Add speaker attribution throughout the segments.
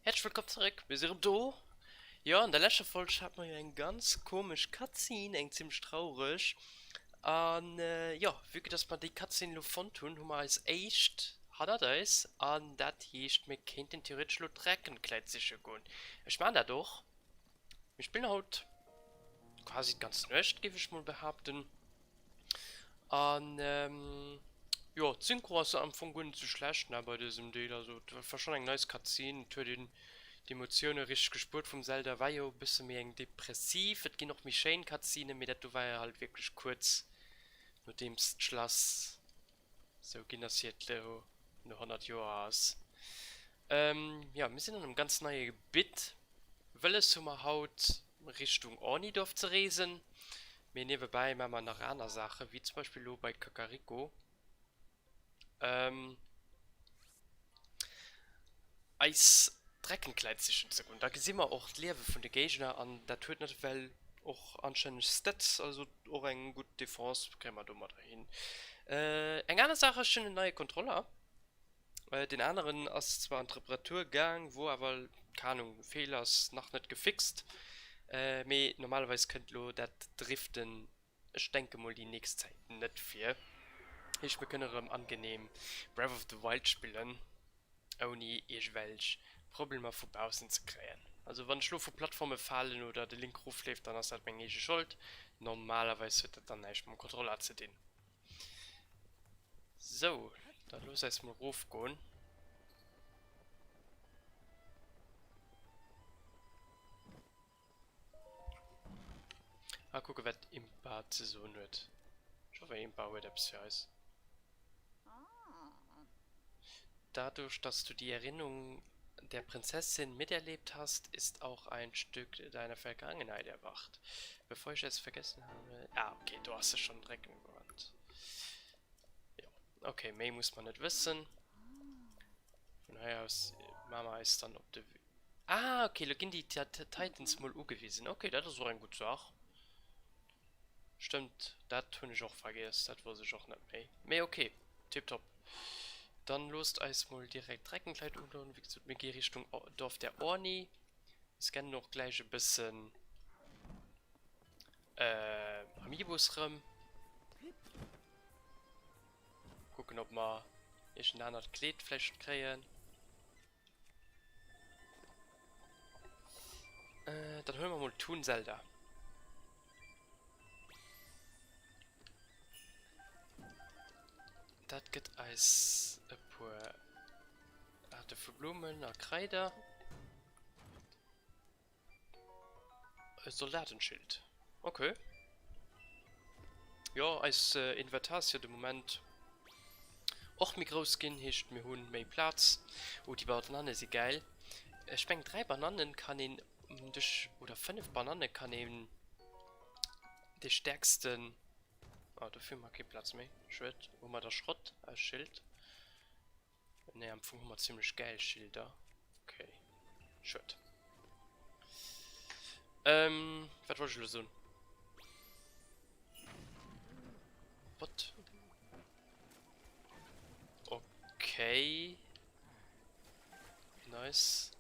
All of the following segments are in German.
Speaker 1: Herzlich willkommen zurück, wir sind da. Ja, in der letzten Folge hat man ja ein ganz komisch Cutscene, ein ziemlich traurig. Und ja, wie dass man die Cutscene von tun, haben wir als echt hat er das. Und das heißt, wir könnten theoretisch nur Dreckenkleid sicher gehen. Ich meine da doch, wir spielen halt quasi ganz nicht, gebe ich mal behaupten. Und ja, Synchro ist am Anfang gut nicht so schlecht, ne, bei diesem Deal. Also, das war schon ein neues Cutscene, für den die Emotionen richtig gespürt vom Zelda war ja ein bisschen mehr depressiv. Es ging noch mit Shane Cutscene, mit der war ja halt wirklich kurz, mit dem Schloss so genasiert nur 100 Jahre aus. Ja, wir sind in einem ganz neuen Gebiet. Will es mal Haut Richtung Ornidorf zu reisen. Mir nebenbei machen wir noch andere Sachen, wie zum Beispiel bei Kakariko. Ähm, als Dreckenkleid zwischen und da sehen wir auch die Lehre von der Gegner an der tötet nicht weil auch anscheinend Stats also auch ein gut Defense können wir da mal dahin eine andere Sache ist schon eine neue Controller den anderen als zwar ein Reparaturgang wo aber keine Ahnung Fehler ist noch nicht gefixt normalerweise könnt ihr das driften ich denke mal die nächste Zeit nicht viel ich beginne angenehm Breath of the Wild spielen ohne irgendwelche Probleme von außen zu kreieren. Also wenn Schlo von Plattformen fallen oder der Link hochläuft, dann ist das meine Schuld. Normalerweise wird das dann nicht mit dem Controller zu den. So, dann los erstmal raufgehen. Mal gucken, was im Bad so wird. Ich hoffe, im Bau wird etwas heiß. Dadurch, dass du die Erinnerung der Prinzessin miterlebt hast, ist auch ein Stück deiner Vergangenheit erwacht. Bevor ich es vergessen habe. Ah, okay, du hast es schon direkt gewandt. Ja, okay, May muss man nicht wissen. Von daher aus, Mama ist dann ob der. Ah, okay, da gehen die Titans mal gewesen. Okay, das ist so ein gute Sache. Stimmt, das tun ich auch vergessen. Das weiß ich auch nicht mehr. Mehr okay, tipptopp. Dann lost erstmal direkt Dreckenkleid und wie gesagt, wir gehen Richtung Dorf der Orni. Wir scannen noch gleich ein bisschen Amiibos rum. Gucken, ob wir ein anderes Kleid vielleicht kriegen. Dann hören wir mal Toon Zelda. Das geht als ein paar Arte für Blumen, eine Kreide. Ein Soldatenschild. Okay. Ja, als Inventar ist ja im Moment auch mir groß gehen, hilft mir Hund mehr Platz. Oh, die Bananen ist geil. Ich denke, 3 Bananen kann ihn oder 5 Bananen kann ihn den stärksten. Ah, dafür mag ich Platz mehr. Schritt, wo man das Schrott als Schild. Ne, am Anfang haben wir ziemlich geil Schilder. Okay. Schritt. Was wollte ich lösen? What? Okay. Nice.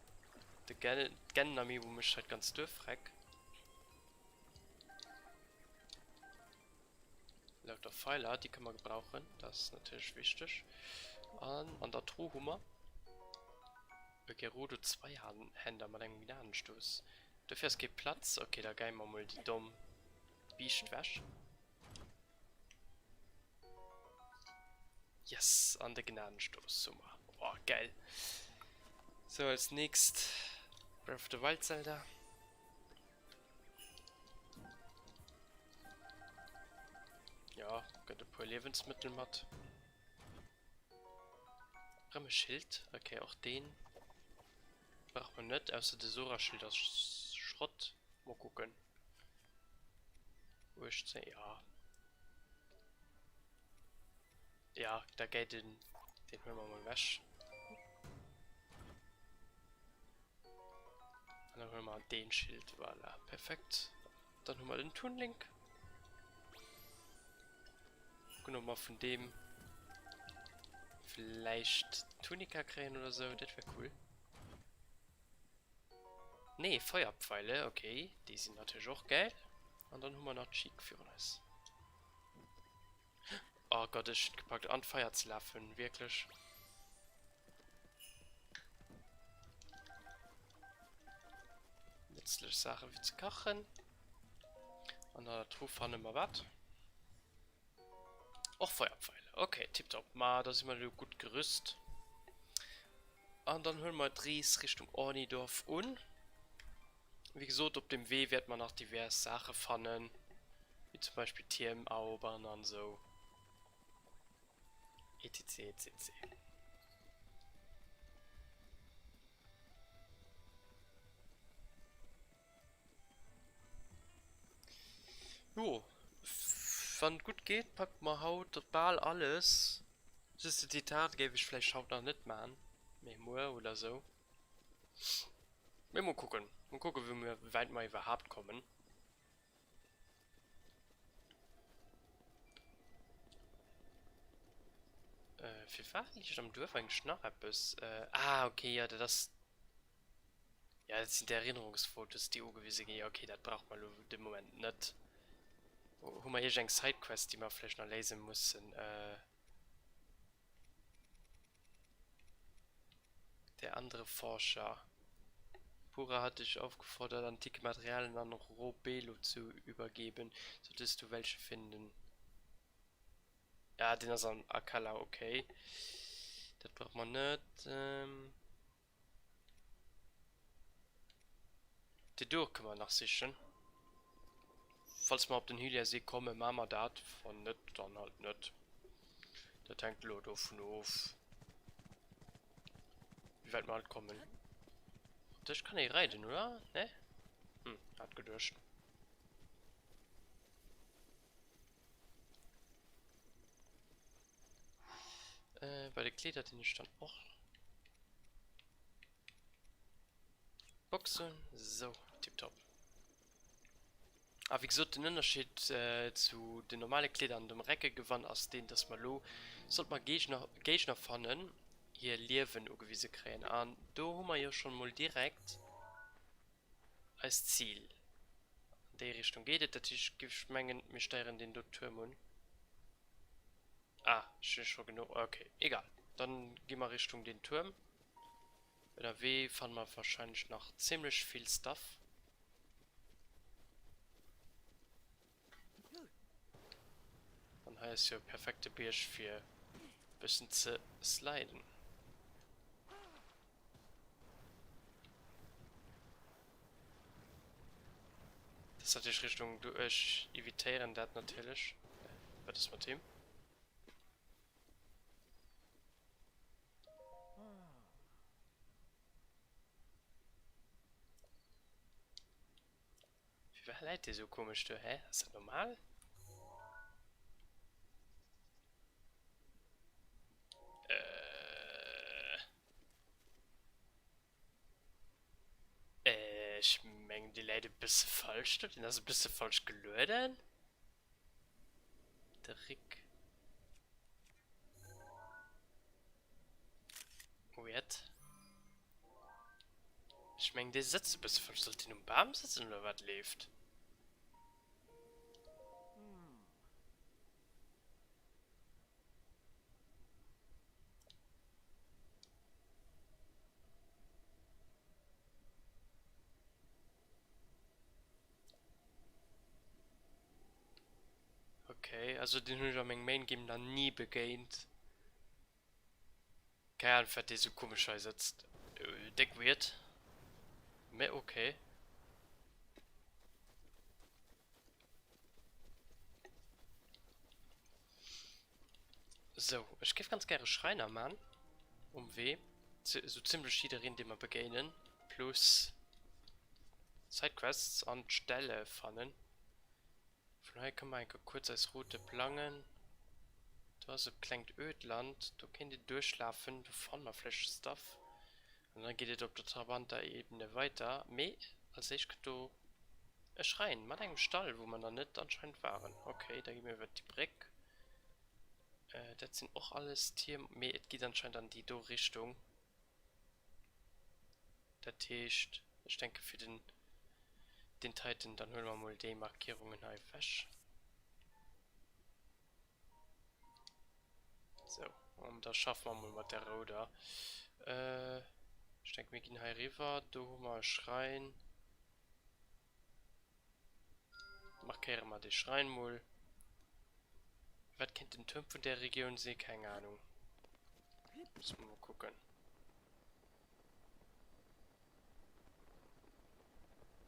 Speaker 1: Der Gennami, wo mich halt ganz dürfreck. Lauter Pfeiler, die können wir gebrauchen. Das ist natürlich wichtig. An der Truhummer. Gerudo 2 Hände mit einem Gnadenstoß. Dafür es gibt Platz. Okay, da gehen wir mal die dumm Biest wäsch. Yes, an der Gnadenstoß. Super. Oh, geil. So, als nächstes Breath of the Wild Zelda. Ja, könnte ein paar Lebensmittel matt. Bremme Schild. Okay, auch den. Braucht man nicht, außer der Sora-Schild aus Schrott. Mal gucken. Wo ist der? Ja. Ja, da geht den hören wir mal weg. Und dann hören wir den Schild. Voilà, perfekt. Dann haben wir den Toon-Link. Gucken wir mal von dem vielleicht Tunika kriegen oder so, das wäre cool. Nee, Feuerpfeile, okay. Die sind natürlich auch geil. Und dann haben wir noch Cheek für uns. Oh Gott, ist shit gepackt. An Feuer zu laufen, wirklich. Nützliche Sache wie zu kochen. Und dann drauf haben wir was. Auch Feuerpfeile. Okay, tipptopp. Mal, da sind wir gut gerüstet. Und dann holen wir Dries Richtung Ornidorf un. Wie gesagt, auf dem Weg wird man noch diverse Sachen finden. Wie zum Beispiel Tieren erobern und so. etc. etc. Jo, wenn gut geht, packt man haut Ball alles. Das ist die Tat, gebe ich vielleicht haut noch nicht mal an. Memoir oder so. Wir mal gucken. Mal gucken, wie wir weit mal überhaupt kommen. Wie war ich am Dorf eigentlich noch etwas? Okay, ja, das. Ja, das sind die Erinnerungsfotos, die gewesen gehen. Okay, das braucht man im Moment nicht. Haben wir hier eine Sidequest, die man vielleicht noch lesen müssen? Der andere Forscher. Pura hat dich aufgefordert, antike Materialien an Robelo zu übergeben, sodass du welche finden. Ja, den ist an Akala, okay. Das braucht man nicht. Die durch kann man noch sichern. Falls man auf den Hylia-See kommen, machen wir das. Von nicht, dann halt nicht. Der tankt Lot auf und auf. Wie weit wir halt kommen. Das kann ich reiten, oder? Ne? Hat gedurcht. Bei der Kleider, den ich dann auch. Boxen. So, tipptopp. Aber wie gesagt, den Unterschied zu den normalen Kleidern dem Recke gewann aus denen das mal lo sollte man Gegner fannen hier Leben gewisse Krähen an da haben wir ja schon mal direkt als Ziel in die Richtung geht es natürlich geschmengen mir steuern den Türmen schon genug okay egal dann gehen wir Richtung den Turm oder weh fand man wahrscheinlich noch ziemlich viel Stuff. Dann heißt ja perfekte Birsch für ein bisschen zu sliden. Das hatte ich Richtung durch evitieren, das natürlich. Was ist mit dem? Wie war leid die so komisch, du? Hä? Ist das normal? Ich meine, die Leute ein bisschen falsch, du? Den hast du ein bisschen falsch gelöst. Der Rick. Weird. Ich meine, der sitzt ein bisschen falsch. Sollte in einem Baum sitzen oder was lebt? Okay, also den habe ich am Main Game dann nie begaint. Keine Ahnung, der so komisch sitzt. Deck weird. Me okay. So, ich gebe ganz gerne Schreiner, Mann. Weh. So ziemlich jederin, den wir begegnen. Plus Sidequests an Stelle fannen. Von daher kann man kurz als Route planen. Da ist ein kleines Ödland. Du kannst durchschlafen. Du fahren mal Flash Stuff. Und dann geht es auf der Trabanta-Ebene weiter. Me, also ich könnte ein Schrein mit einem Stall, wo man da nicht anscheinend waren. Okay, da gehen wir über die Brick. Das sind auch alles Tiere. Me, es geht anscheinend an die Richtung. Der Tisch. Ich denke für den Titan, dann holen wir mal die Markierungen halt weg. So, und das schaffen wir mal mit der Roda. Ich denke, wir gehen hier rüber, da haben wir einen Schrein. Markieren wir den Schrein mal. Was kennt den Turm von der Region sehen? Keine Ahnung. Müssen wir mal gucken.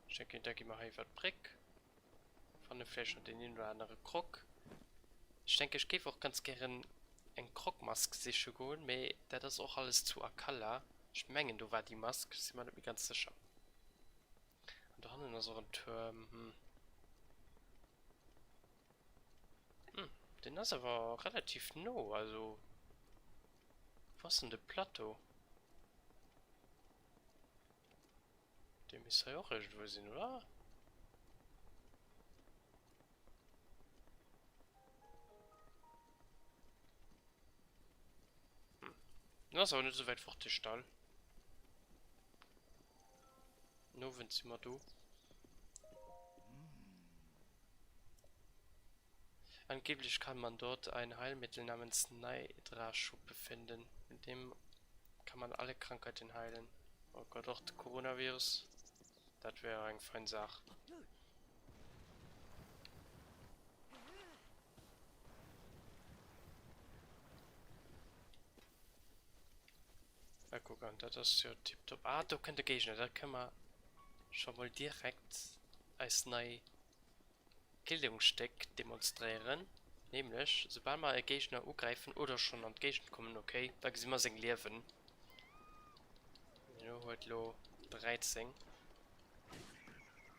Speaker 1: Ich denke, da gehen wir hier was Brick. Von der Fläche und den einen oder anderen Krog. Ich denke, ich gebe auch ganz gerne ein Krogmask sich holen, aber das ist auch alles zu Akala. Ich meine, du war die Maske, ist mir nicht ganz sicher. Und da haben wir noch so einen Turm. Den ist aber relativ no, also. Was ist denn der Plateau? Dem ist ja auch irgendwo sehen, oder? Das ist aber nicht so weit vor der Stall. Nur wenn sie mal du. Angeblich kann man dort ein Heilmittel namens Nidra-Schuppe finden. Mit dem kann man alle Krankheiten heilen. Oh Gott, auch der Coronavirus. Das wäre eine feine Sache. Ja, guck an, das ist ja tipptopp. Ah, da könnte Gegner, da können wir schon mal direkt als neue Killungssteck demonstrieren. Nämlich, sobald wir einen Gegner angreifen oder schon an den Gegner kommen, okay, da sind wir sein Leben. Ja, heute 13.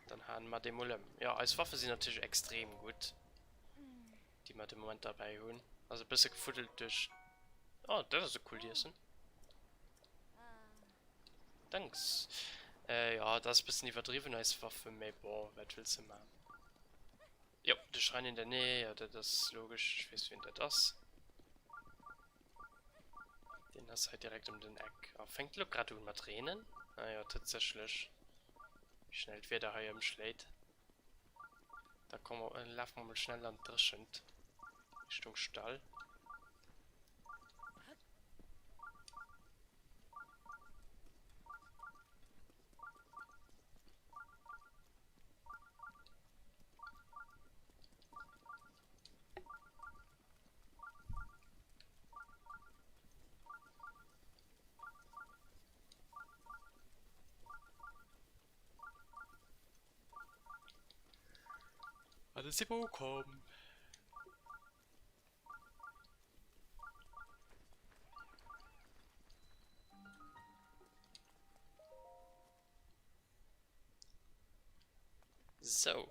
Speaker 1: Dann haben wir den Mulem. Ja, als Waffe sind natürlich extrem gut. Die wir im Moment dabei holen. Also ein bisschen gefuddelt durch. Oh, das ist so cool, die sind. Danks. Ja, das ist ein bisschen übertrieben als Waffe, aber boah, was willst du machen? Ja, der Schrein in der Nähe, ja, das ist logisch. Ich weiß, wen das ist. Den hast du halt direkt um den Eck. Oh, fängt Luke gerade an mit Tränen? Naja, tatsächlich. Wie schnell wird er hier im Schlägt. Da kommen wir, laufen wir mal schnell an Drischend. Richtung Stall. Alles kommen. So.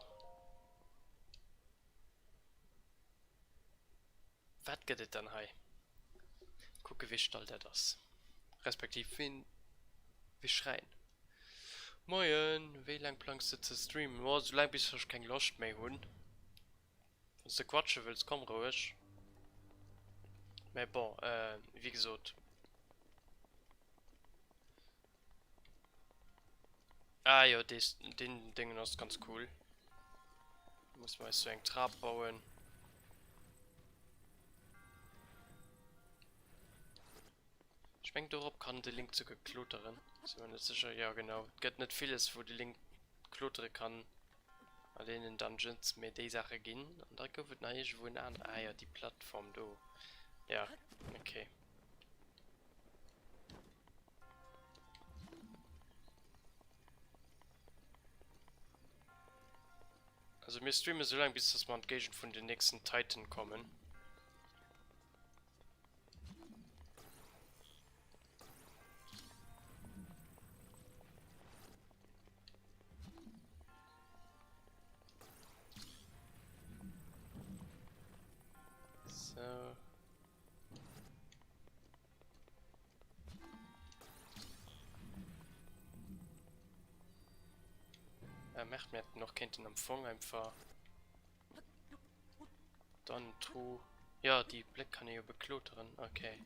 Speaker 1: Was geht es dann hier? Gucke, wie stolz er das. Respektiv, wen wir schreien. Moin, wie lang planst du zu streamen? Oh, so lange bis ich keine Lust mehr habe. Wenn du quatschen willst, komm ruhig. Aber bon, wie gesagt. Ah ja, den Ding ist ganz cool. Muss man so einen Trab bauen. Ich denke, darauf kann der Link sogar kloteren. Sind wir nicht sicher? Ja, genau. Es gibt nicht vieles, wo der Link klotere kann. Allein in Dungeons mit die Sache gehen. Und da kommt es wo an. Ah ja, die Plattform, du. Ja, okay. Also wir streamen so lange, bis das Mount von den nächsten Titan kommen. So. Er macht mir noch keinen Empfang einfach. Dann true. Ja, die Blick kann ich bekloteren. Okay.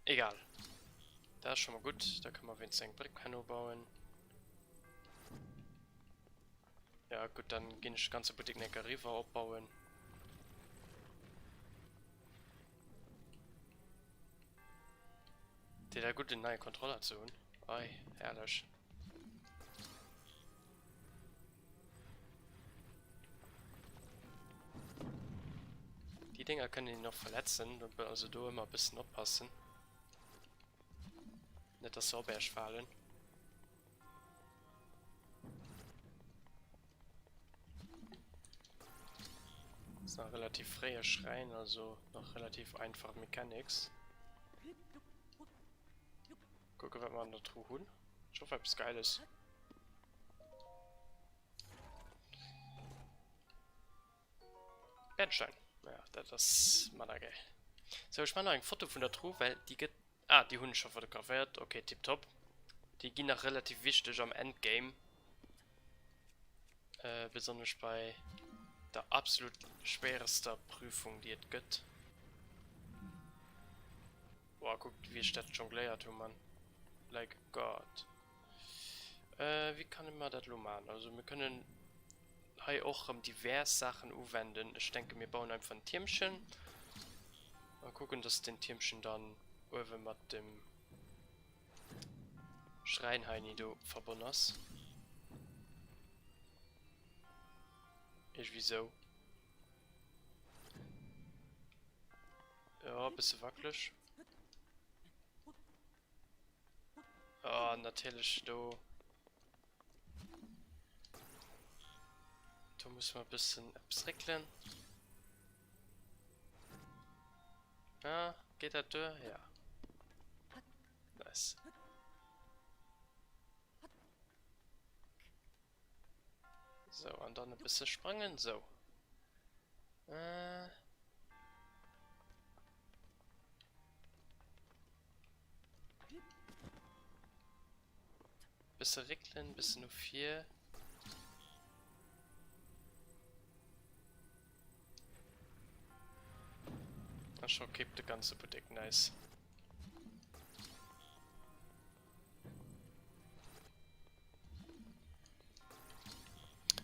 Speaker 1: Egal. Da ist schon mal gut. Da kann man wenigstens einen Brickpanel bauen. Ja gut, dann gehe ich ganze Boutique Necker River aufbauen. Die da gut in neue Controller zu holen. Ei, herrlich. Die Dinger können ihn noch verletzen, also du immer ein bisschen aufpassen. Nicht das Saubersch fallen. Das ist noch relativ freier Schrein, also noch relativ einfach Mechanics. Gucke, was man da tun. Ich hoffe, etwas Geiles. Bernstein. Ja, das ist mal geil. So, ich mache noch ein Foto von der Truhe, weil die geht. Ah, die Hunde schon fotografiert. Okay, tipptopp. Die gehen noch relativ wichtig am Endgame. Besonders bei der absolut schwersten Prüfung, die es gibt. Boah, guckt, wie ich das jongliert, Mann. Like God. Wie kann man das machen? Also, wir können hier auch diverse Sachen anwenden. Ich denke, wir bauen einfach ein Türmchen. Mal gucken, dass den Türmchen dann oben mit dem Schrein hier verbunden ist. Wieso? Ja, ein bisschen wackelig. Ah, natürlich, da muss man ein bisschen abstrecken. Ja, geht das durch? Ja. Nice. So, und dann ein bisschen sprangen, so. Bisschen regeln, bisschen nur 4. Ach schon, kippt die ganze Boutique, nice.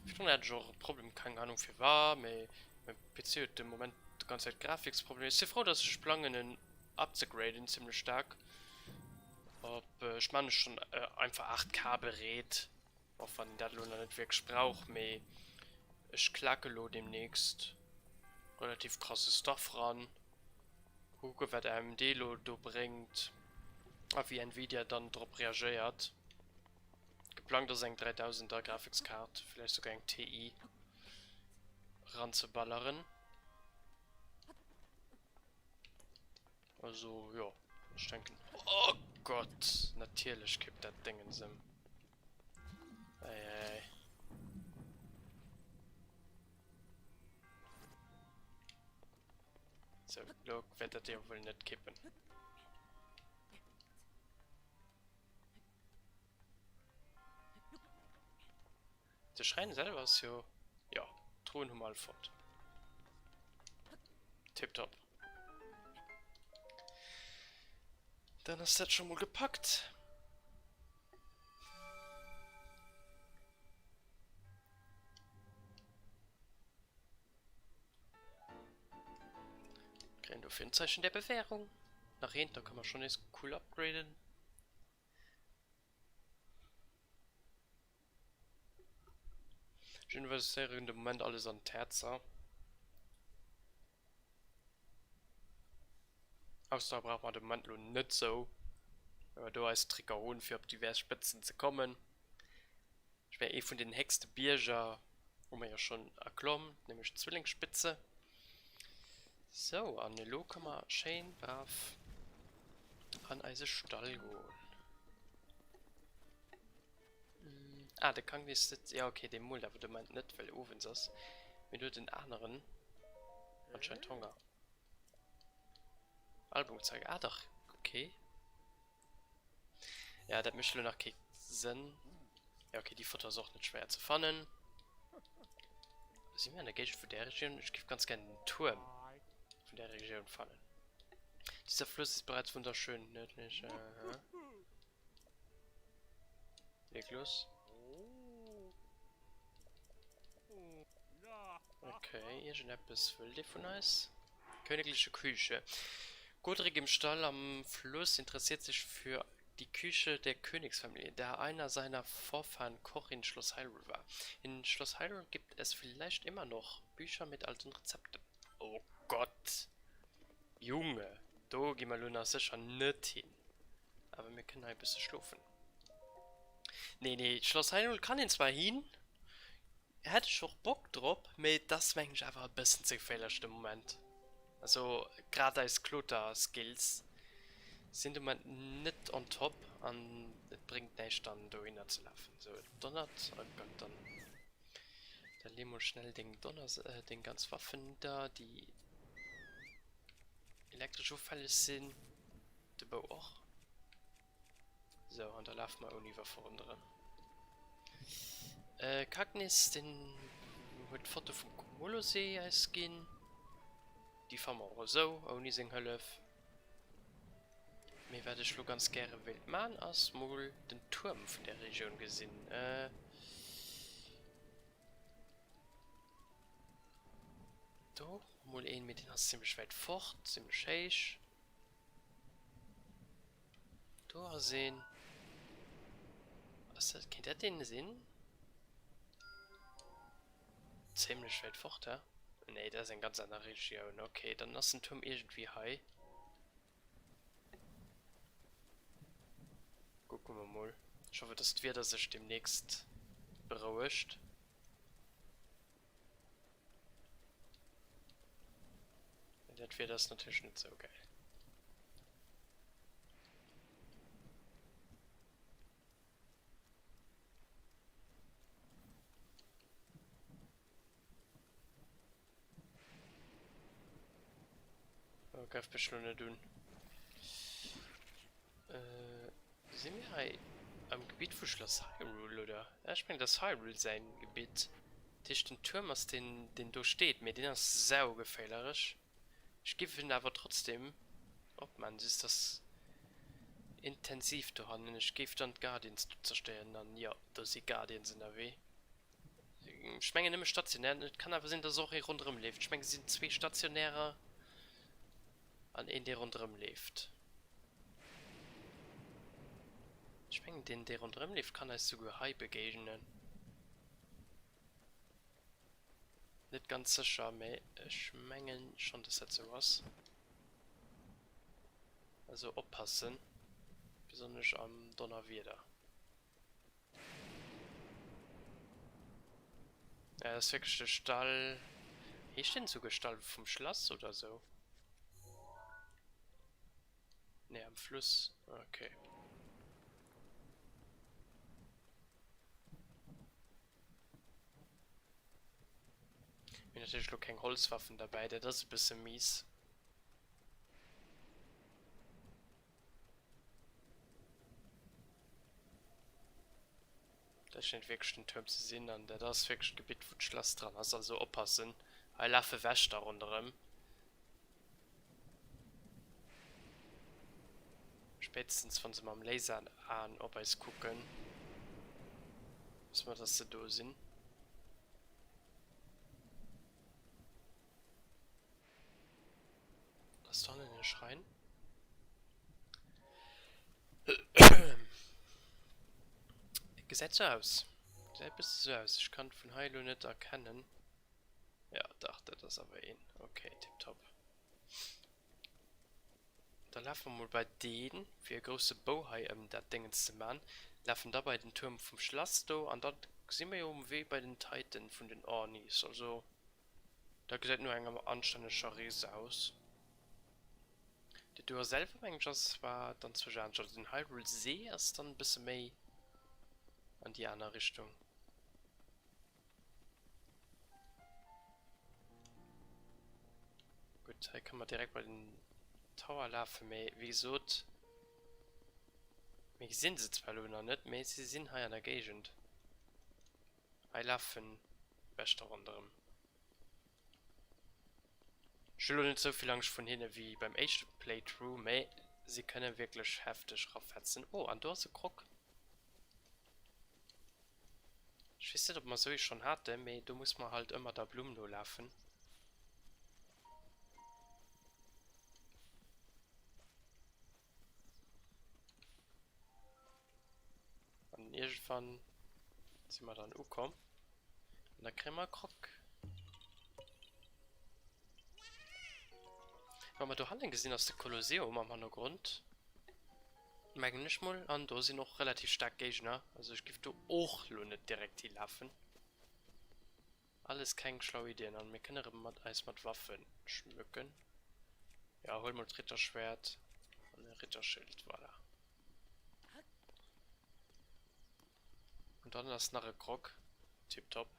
Speaker 1: Ich finde, er hat schon ein Problem, keine Ahnung für war, aber mein PC hat im Moment die ganze Zeit Grafikprobleme. Ich bin froh, dass ich planen abzugraden, ziemlich stark. Ob ich meine schon einfach 8K berät, auch wenn das noch nicht wirklich braucht, aber ich klacke demnächst relativ krasses Stuff ran. Gucke, was AMD do bringt, auf wie Nvidia dann drauf reagiert. Geplant ist ein 3000er Grafikskarte, vielleicht sogar ein TI ranzuballern. Also, ja, ich denke. Oh Gott, natürlich kippt das Ding in Sim. Ey. So, look, wird ihr wohl nicht kippen. Der Schrein selber ist ja, Truhen mal fort. Tipptopp. Dann ist das schon mal gepackt. Kriegen du für ein Zeichen der Bewährung. Nach hinten kann man schon jetzt cool upgraden. Ich investiere im Moment alles an Terza. Außer braucht man den Mantel nicht so. Aber du als Trigger holen für auf diverse Spitzen zu kommen. Ich wäre von den höchsten Bierger, wo man ja schon erklommen, nämlich Zwillingsspitze. So, an Lo kann man schön brav an einen Stall gehen. Ah, der kann nicht. Ja, okay, den Mul, aber du meint nicht, weil oben ist. Wenn du den anderen anscheinend Hunger. Album zeigen. Ah, doch. Okay. Ja, das möchte nach Sinn. Ja, okay, die Futter ist auch nicht schwer zu fangen. Sind wir an der Gage für der Region? Ich gebe ganz gerne einen Turm von der Region fangen. Dieser Fluss ist bereits wunderschön, nördlich. Leg los. Irgendetwas will die von uns? Königliche Küche. Godric im Stall am Fluss interessiert sich für die Küche der Königsfamilie, da einer seiner Vorfahren Koch in Schloss Hyrule war. In Schloss Hyrule gibt es vielleicht immer noch Bücher mit alten Rezepten. Oh Gott! Junge, da gehen wir Luna sicher nicht hin. Aber wir können ein bisschen schlafen. Nee, Schloss Hyrule kann ihn zwar hin. Hätte ich auch Bock drauf, aber das wäre eigentlich einfach ein bisschen zu gefährlich im Moment. Also, gerade als Kloter-Skills sind im Moment nicht on top und es bringt nicht dann da hinzulaufen. So, donnert, oh Gott, dann nehmen wir schnell den ganz Waffen da, die elektrisch auffällig sind. Der Bau auch. So, und da laufen wir ohne Waffe runter. Kagnis, den mit Foto vom Kumulosee als gehen. Die fahren wir auch so, ohne seine Hilfe. Mir werde ich schon ganz gerne wild machen, als mal den Turm von der Region gesehen. Da, mal einen mit den hast ziemlich weit fort, ziemlich scheich. Da sehen. Was kennt ihr den Sinn? Ziemlich weit fort, ja? Ne, das ist eine ganz andere Region. Okay, dann lass den Turm irgendwie high. Gucken wir mal. Ich hoffe, dass wir das sich demnächst beruhigt. Das wäre das natürlich nicht so geil. Oh, kann ich bestimmt nicht tun. Sind wir hier am Gebiet von Schloss Hyrule, oder? Ja, ich meine, das Hyrule sein Gebiet. Das ist den Turm, aus den da steht, mit denen ist sau gefährlich. Ich gebe ihn aber trotzdem. Ob man ist das intensiv da haben. Ich gebe dann Guardians zu zerstören. Dann ja, da sind Guardians in der Weh. Ich meine nicht mehr stationär. Es kann aber sein, dass auch hier rundherum lebt. Ich meine, es sind zwei stationäre an einen, der rundherum lebt. Ich meine, den, der rundherum lebt, kann als sogar high begegnen. Nicht ganz sicher, aber ich meine schon, dass das so was. Also aufpassen. Besonders am Donnerwetter. Ja, das ist wirklich der Stall. Hier steht sogar Stall vom Schloss oder so. Ne, am Fluss. Okay. Mir natürlich noch keine Holzwaffen dabei, das ist ein bisschen mies. Da steht wirklich ein Turm zu sehen, an der das wirklich ein Gebiet, wo das Schloss dran ist, also aufpassen. Ich laufe wäscht da rundherum. Spätestens von so einem Laser an, ob wir es gucken. Wissen wir, dass sie da sind. Was ist da denn in den Schrein? Gesetze aus. Selbst so aus. Ich kann von Hyrule nicht erkennen. Ja, dachte das aber ihn. Okay, tipptopp. Dann laufen wir mal bei denen, für eine große Bauhai, das Ding zu machen. Laufen dabei den Turm vom Schloss da, und dort sind wir ja um wie bei den Titan von den Ornis. Also, da sieht nur eine anständige Riese aus. Die Tür selber, eigentlich, das war dann zwischen den Hyrule See, ist dann ein bisschen mehr an die andere Richtung. Gut, hier kann man direkt bei den Tower laufen, aber wie gesagt, wir sind sie zwar noch nicht, aber sie sind hier an der Gegend. Hier laufen bester rundherum. Ich will nicht so viel Angst von hinten wie beim ersten Playthrough, aber sie können wirklich heftig raufhetzen. Oh, und da ist ein Krog. Ich weiß nicht, ob man so schon hatte, aber da muss man halt immer da Blumen laufen. irgendwann sind wir dann ankommen. Und dann kriegen wir Krog. Wenn wir da haben gesehen aus dem Kolosseum am Hintergrund. Merke nicht mal an, da sind noch relativ stark Gegner. Also ich gebe da auch nicht direkt die Waffen. Alles keine schlaue Ideen an. Wir können mit Waffen schmücken. Ja, holen wir das Ritterschwert und ein Ritterschild, voilà. Und dann das nachher Krog. Tipptopp.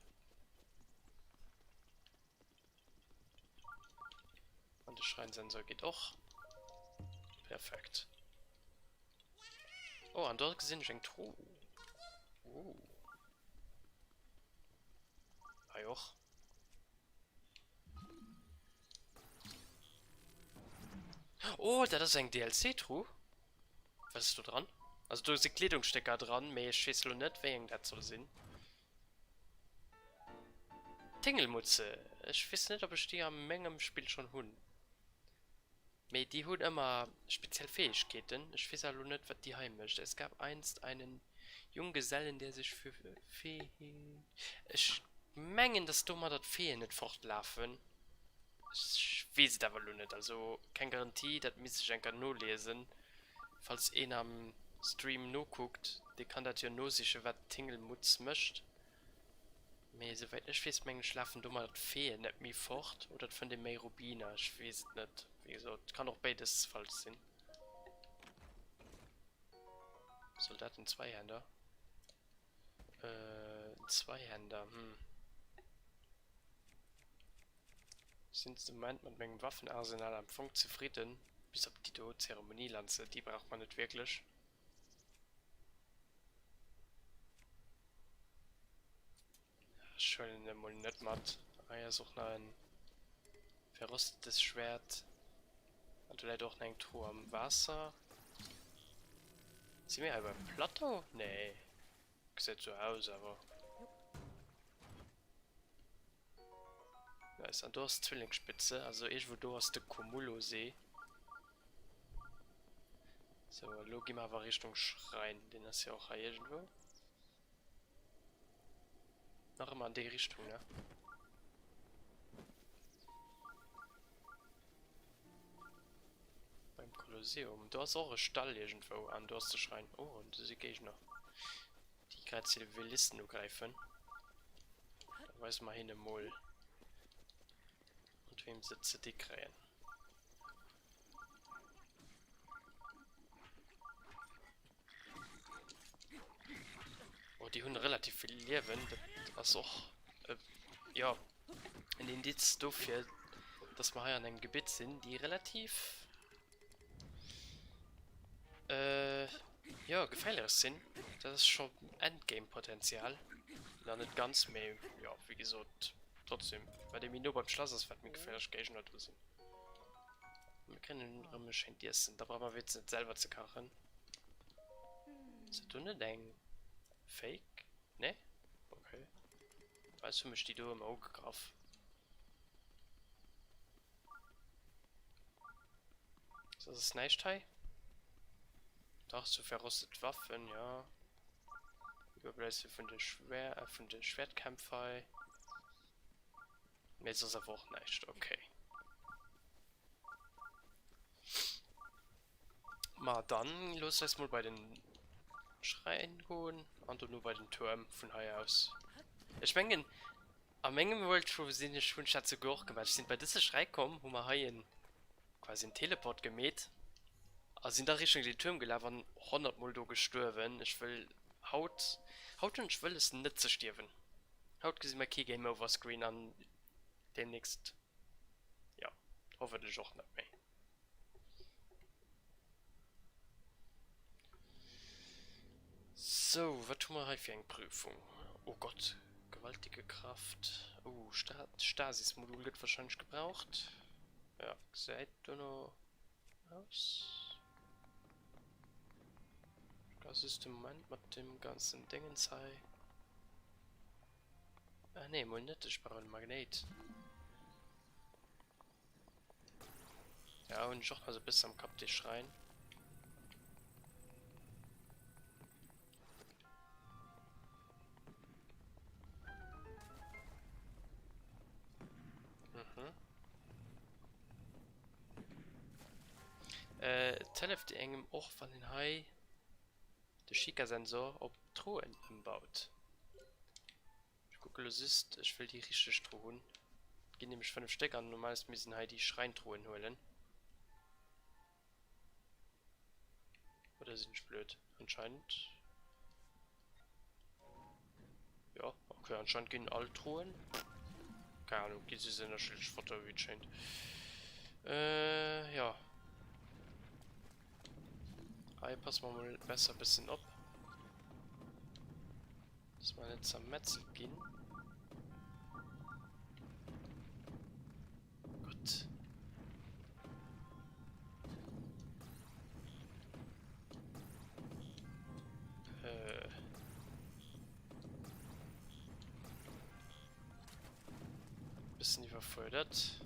Speaker 1: Und der Schreinsensor geht auch. Perfekt. Oh, und dort gesehen ich ein Truhe. Ah, auch. Oh, das ist ein DLC-Truhe. Was ist da dran? Also da sind Kleidungsstecker dran, aber ich weiß noch nicht, wer das soll sein. Tingelmutze. Ich weiß nicht, ob ich die am Menge im Spiel schon habe. Aber die hat immer spezielle Fähigkeiten. Ich weiß auch noch nicht, was die heim möchte. Es gab einst einen Junggesellen, der sich für Feen... Ich meine, dass du mal das Feen nicht fortlaufen. Ich weiß es aber noch nicht. Also keine Garantie, das müsste ich einfach nur lesen. Falls einer am Stream nur guckt, der kann das ja nur sicher, was Tingelmutz möchte. Aber soweit ich weiß, meine schlafen du mal das Feen nicht mehr fort. Oder von den Rubiner, ich weiß es nicht. Wie gesagt, kann auch beides falsch sein. Soldaten Zweihänder. Zweihänder, Sind im Moment mit meinem Waffenarsenal am Funk zufrieden? Bis auf die Zeremonielanze, die braucht man nicht wirklich. Schön mal nicht matt. Ah ja, such noch ein verrostetes Schwert. Und vielleicht auch eine Truhe am Wasser. Sind wir aber im Plateau? Nee. Sieht so aus, aber. Da ist ein Durst Zwillingsspitze, also ich wo du hast den Cumulo See. So, logi mal aber Richtung Schrein, den ist ja auch hier irgendwo. Noch immer in die Richtung, ne? Beim Kolosseum. Da ist auch ein Stall irgendwo an Durstschrein. Oh, und sie gehe ich noch. Die gerade Zivilisten nur greifen. Da weiß man hin mal. Und wem sitze die Krähen? Oh, die haben relativ viel Leben. Das ist auch, ja, ein Indiz dafür, dass wir hier in einem Gebiet sind, die relativ, ja, gefährlich sind. Das ist schon Endgame-Potenzial. Na, nicht ganz mehr, ja, wie gesagt, trotzdem. Bei dem nur beim Schloss ist, wird mir gefährlich Gegner da sind. Wir können wahrscheinlich die essen, da brauchen wir jetzt nicht selber zu kochen. So, du nicht ein Fake? Ne? Okay. Weißt du, mich die du im Auge drauf. So, das ist Neichtei. Doch, so verrostet Waffen, ja. Überbleibsel von den Schwertkämpfer. Jetzt ist aber auch nicht, okay. Mal dann, los erstmal bei den Schreien holen und nur bei den Türmen von hier aus. Ich meine, am Ende wollte wir sind schon statt zu Gorch gemacht. Wir sind bei dieser Schrei kommen, wo wir hier quasi einen Teleport gemäht. Also sind da Richtung die Türme gelaufen, 100 Mal da gestorben. Ich will Haut und ich will es nicht zu sterben. Haut gesehen mal kein Game Over Screen an demnächst. Ja, hoffentlich auch nicht mehr. So, was tun wir hier für eine Prüfung? Oh Gott, gewaltige Kraft. Oh, Stasis-Modul wird wahrscheinlich gebraucht. Ja, seid du noch aus? Das ist im Moment mit dem ganzen Dingen sei. Ah ne, mal nicht, ich brauche einen Magnet. Ja, und ich auch mal so bis am Kopf dich schreien. Teleft engem och van den Hai de Schickersensor op Troen umbaut. Ich gucke, los ist, ich will die richtige Truhen. Gehen nämlich von dem Stecker an, normals müssen halt die Schreintruhen holen. Oder sind ich blöd? Anscheinend. Ja, okay, anscheinend gehen alle Truhen. Keine Ahnung, diese sind natürlich Foto wie es scheint. Ja. Hier passen wir mal besser ein bisschen ab. Dass wir jetzt am Metzel gehen. Gut. Bisschen überfordert.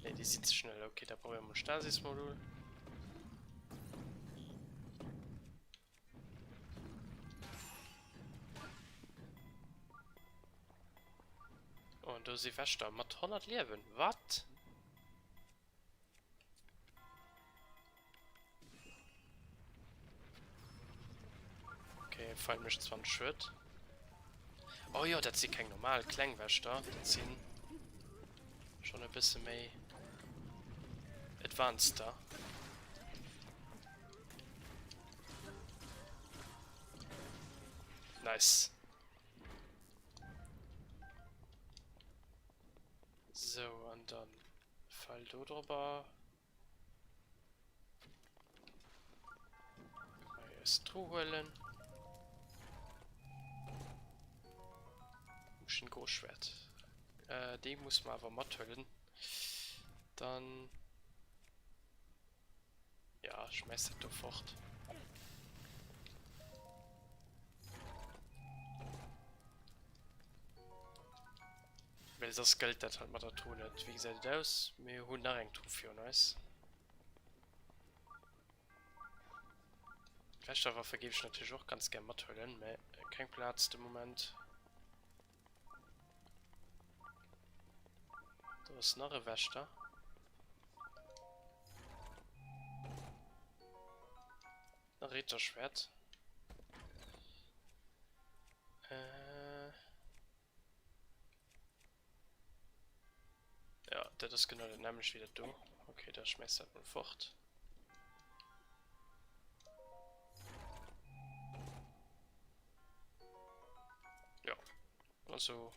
Speaker 1: Ne, die sieht schnell. Okay, da brauchen wir ein Stasis-Modul. Und du sie fest mit 100 Leben. Was? Okay, fallen mich 20 Schritt. Oh ja, das sieht kein normal Klangwächter. Das sind schon ein bisschen mehr advanced da. Nice. So, und dann fall du drüber. Kann man erst Truhe holen. Muss ein Großschwert. Den muss man aber matt holen. Dann. Ja, schmeißt das doch fort. Weil das Geld das halt mal da tun hat. Wie sieht das aus? Wir holen nach ein Truhe, nice. Wächterwaffe gebe ich natürlich auch ganz gerne matt holen, aber kein Platz im Moment. Da ist noch ein Wächter. Ein Ritterschwert. Ja, das ist genau der Name wieder du. Okay, da schmeißt er mal fort. Ja, also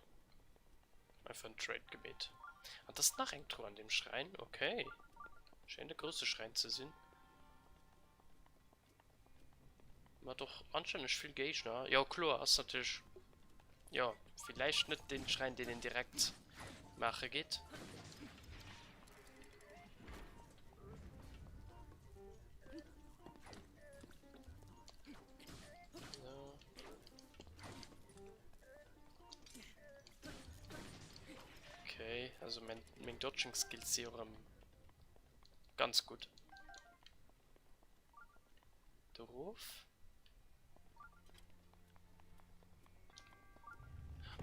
Speaker 1: einfach ein Trade-Gebet. Und das nach irgendwo an dem Schrein, okay. Scheint der größte Schrein zu sein. War doch anscheinend viel Gegner. Ja, klar, ist natürlich. Ja, vielleicht nicht den Schrein, den ihn direkt machen geht. So. Okay, also mein Dodging Skills hier ganz gut. Doof.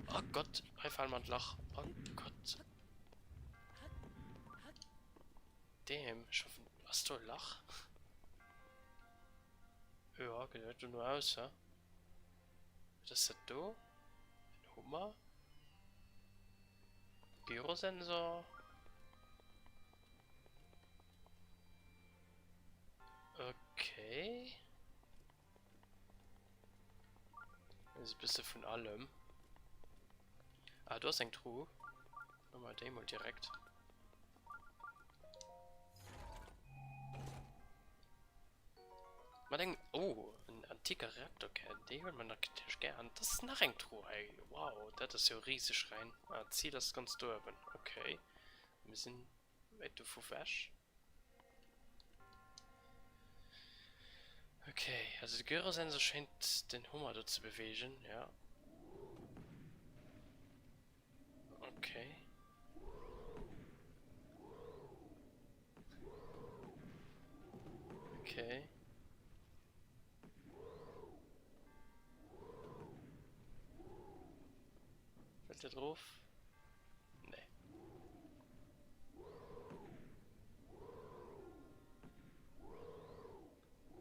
Speaker 1: Oh Gott, einfach mal ein Lach. Oh Gott. Damn, schaffen. Hast du ein Lach? Ja, geht du nur aus, ja? Was ist das da? Ein Hummer? Gyrosensor? Okay. Das ist ein bisschen von allem. Ah, du hast ein Truhe. Nochmal Demo direkt. Man denkt, oh, ein antiker Reaktorkern, den hört man natürlich gern. Das ist nach ein Truhe, ey. Wow, das ist ja riesig rein. Ah, zieh das ganz durch. Okay. Wir sind weit davon weg. Okay, also der Gyrosensor scheint den Hummer dort zu bewegen, ja. Okay. Okay. Fällt der drauf? Nee.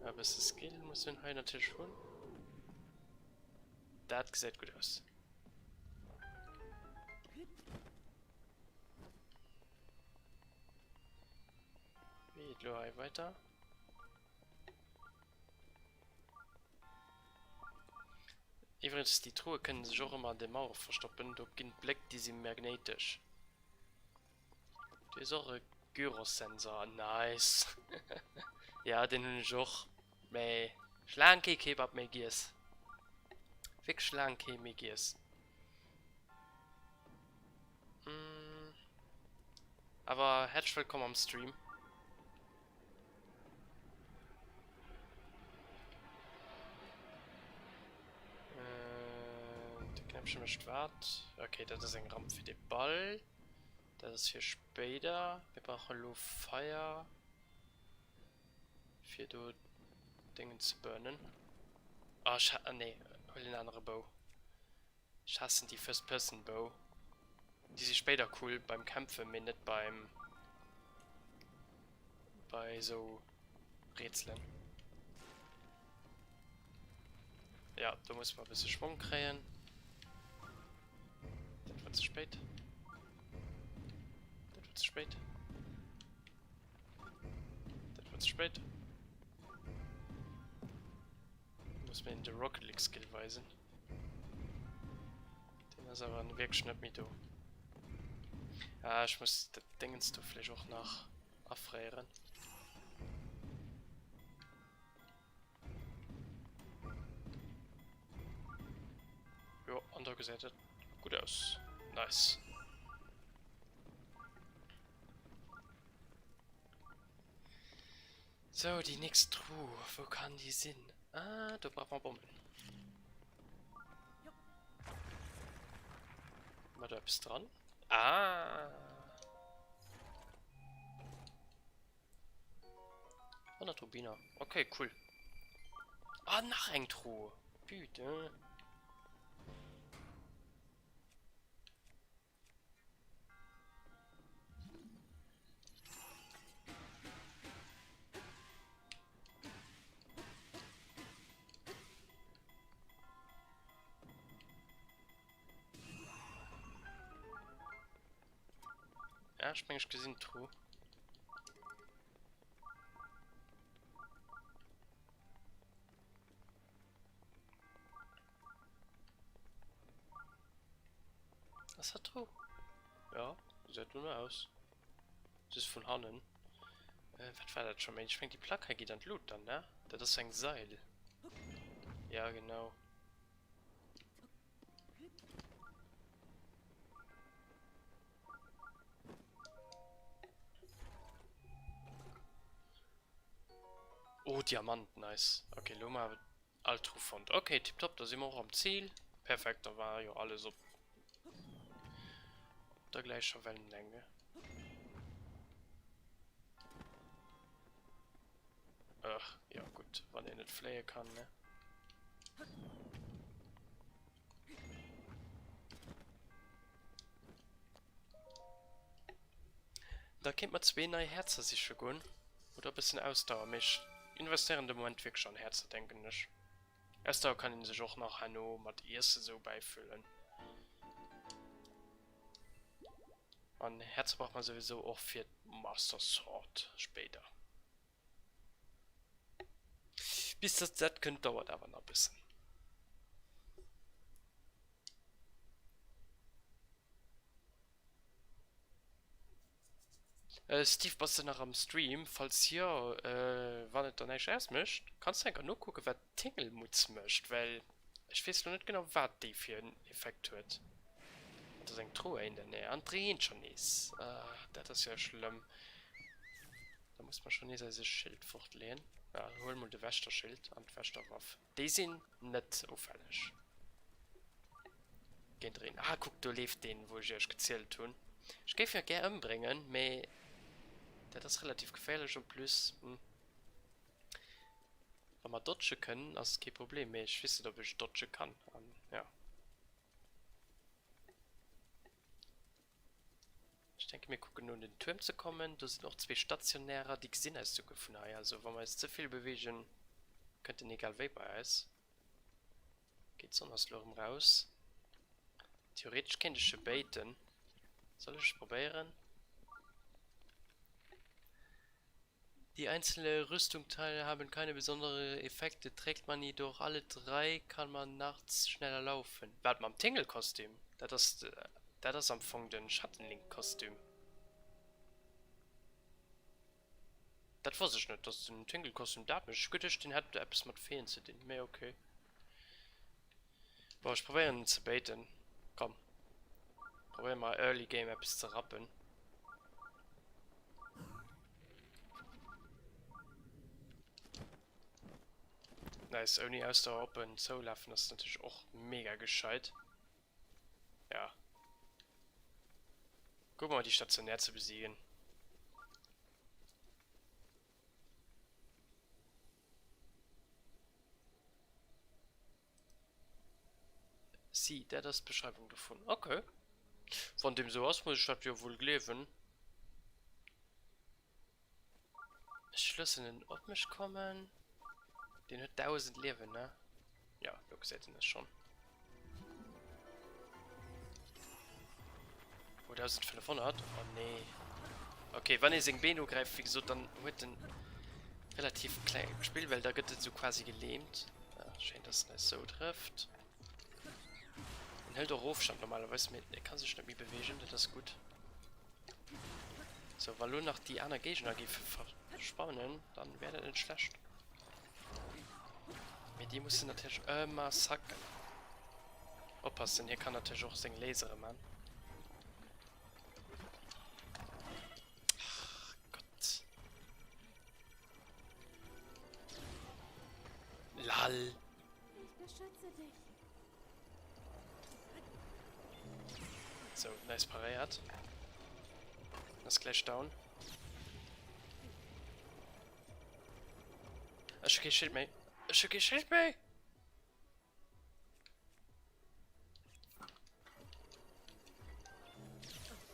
Speaker 1: Aber es ist Skill, muss man halt natürlich schon. Das sieht gut aus. Wie geht Lohai weiter? Übrigens, die Truhe können sich auch immer an der Mauer verstoppen. Da gibt Black, die sind magnetisch. Das ist auch ein Gyrosensor. Nice. Ja, den habe ich auch. Aber schlanke Kebab Megies. Wirklich schlanke Megies. Aber herzlich willkommen am Stream. Der Knäppchen möchte warten. Okay, das ist ein Raum für den Ball. Das ist für später. Wir brauchen Low Fire. Für du Dinge zu burnen. Oh, nee, hol den anderen Bow. Ich hasse die First-Person-Bow. Die sind später cool beim Kämpfen, mir nicht bei so Rätseln. Ja, da muss man ein bisschen Schwung kriegen. Das wird zu spät. Das wird zu spät. Das wird zu spät. Muss man in den Rocket League Skill weisen. Den ist aber ein Wirkschnitt mit du. Ja, ich muss das Dingens du vielleicht auch nach abfrieren. Jo, andere Seite. Gut aus. Nice. So, die nächste Truhe. Wo kann die sein? Ah, da braucht man Bomben. Mal da bist dran. Ah. Oh, eine Turbine. Okay, cool. Ah, nach ein Truhe. Bitte. Ja, ich bin gesehen, Truhe. Was hat Truhe? Ja, sieht nur aus. Das ist von Hannen. Was war das schon? Ich denke, die Plaka geht an Loot dann, ne? Das ist ein Seil. Ja, genau. Oh, Diamant, nice. Okay, Luma Altrufond. Okay, tipptopp, da sind wir auch am Ziel. Perfekt, da war ja alles so. Der gleichen Wellenlänge. Ach, ja gut, wann er nicht flayen kann, ne? Da kennt man zwei neue Herzen sich schon. Oder ein bisschen Ausdauer. Mich investieren im Moment wirklich schon Herzen, denke ich. Ausdauer kann ihn sich auch nach Hanno mit erste so beifüllen. Und Herz braucht man sowieso auch für Master Sword später. Bis das Z könnte, dauert aber noch ein bisschen. Steve, bist du noch am Stream? Falls ja, wann es dann nicht erst mischt, kannst du einfach nur gucken, wer Tingelmutz mischt, weil ich weiß noch nicht genau, was die für einen Effekt hat. Das ist eine Truhe in der Nähe. André schon ist. Das ist ja schlimm. Da muss man schon dieses Schild fortlehnen. Ja, holen wir das Wächterschild und Wächterwaffe. Die sind nicht auffällig. Gehen drin. Ah, guck, du lebst den, wo ich euch gezählt tun. Ich gehe ja gerne umbringen, aber das ist relativ gefährlich und plus. Wenn wir dodgen können, ist kein Problem mehr. Ich weiß nicht, ob ich dodgen kann. Ja. Ich denke, wir gucken nur in den Turm zu kommen. Da sind noch zwei Stationäre, die gesehen hast du gefunden. Also, wenn wir jetzt zu viel bewegen, könnte egal wie bei ist. Geht sonst Lorem raus. Theoretisch könnte ich schon baiten. Soll ich probieren? Die einzelnen Rüstungsteile haben keine besonderen Effekte, trägt man jedoch alle drei, kann man nachts schneller laufen. Warte mal, am Tingle-Kostüm. Das ist am Anfang den Schattenlink-Kostüm. Das weiß ich nicht, das ist ein Tingle-Kostüm. Da hat mich gedacht, den hat etwas mit Feen zu tun. Mehr okay. Boah, ich probiere ihn zu baiten. Komm. Probier mal Early Game etwas zu rappen. Nice, only aus der Open so laufen, das ist natürlich auch mega gescheit. Ja. Guck mal, die stationär zu besiegen. Sie, der das Beschreibung gefunden. Okay. Von dem so aus muss ich das ja wohl leben. Schlüssel ob mich kommen. Den hat 1000 Leben, ne? Ja, du gesagt das schon. Oh, 1500? Oh nee. Okay, wenn ich in Beno greife, wie gesagt, dann wird ein relativ kleines Spiel, weil da wird es so quasi gelähmt. Ja, schön, dass es nicht so trifft. Und hält auch Aufstand normalerweise mit. Er kann sich nicht mehr bewegen, das ist gut. So, weil nur noch die anderen Gegner verspawnen, dann wäre das nicht schlecht. Mit die mussten natürlich immer sacken. Oppassen, hier kann natürlich auch sein Laser, Mann. Ach Gott. Lal.
Speaker 2: Ich beschütze dich.
Speaker 1: So, nice pariert. Das ist gleich down. Ich krieg Schild mehr. Ich krieg Schild mehr.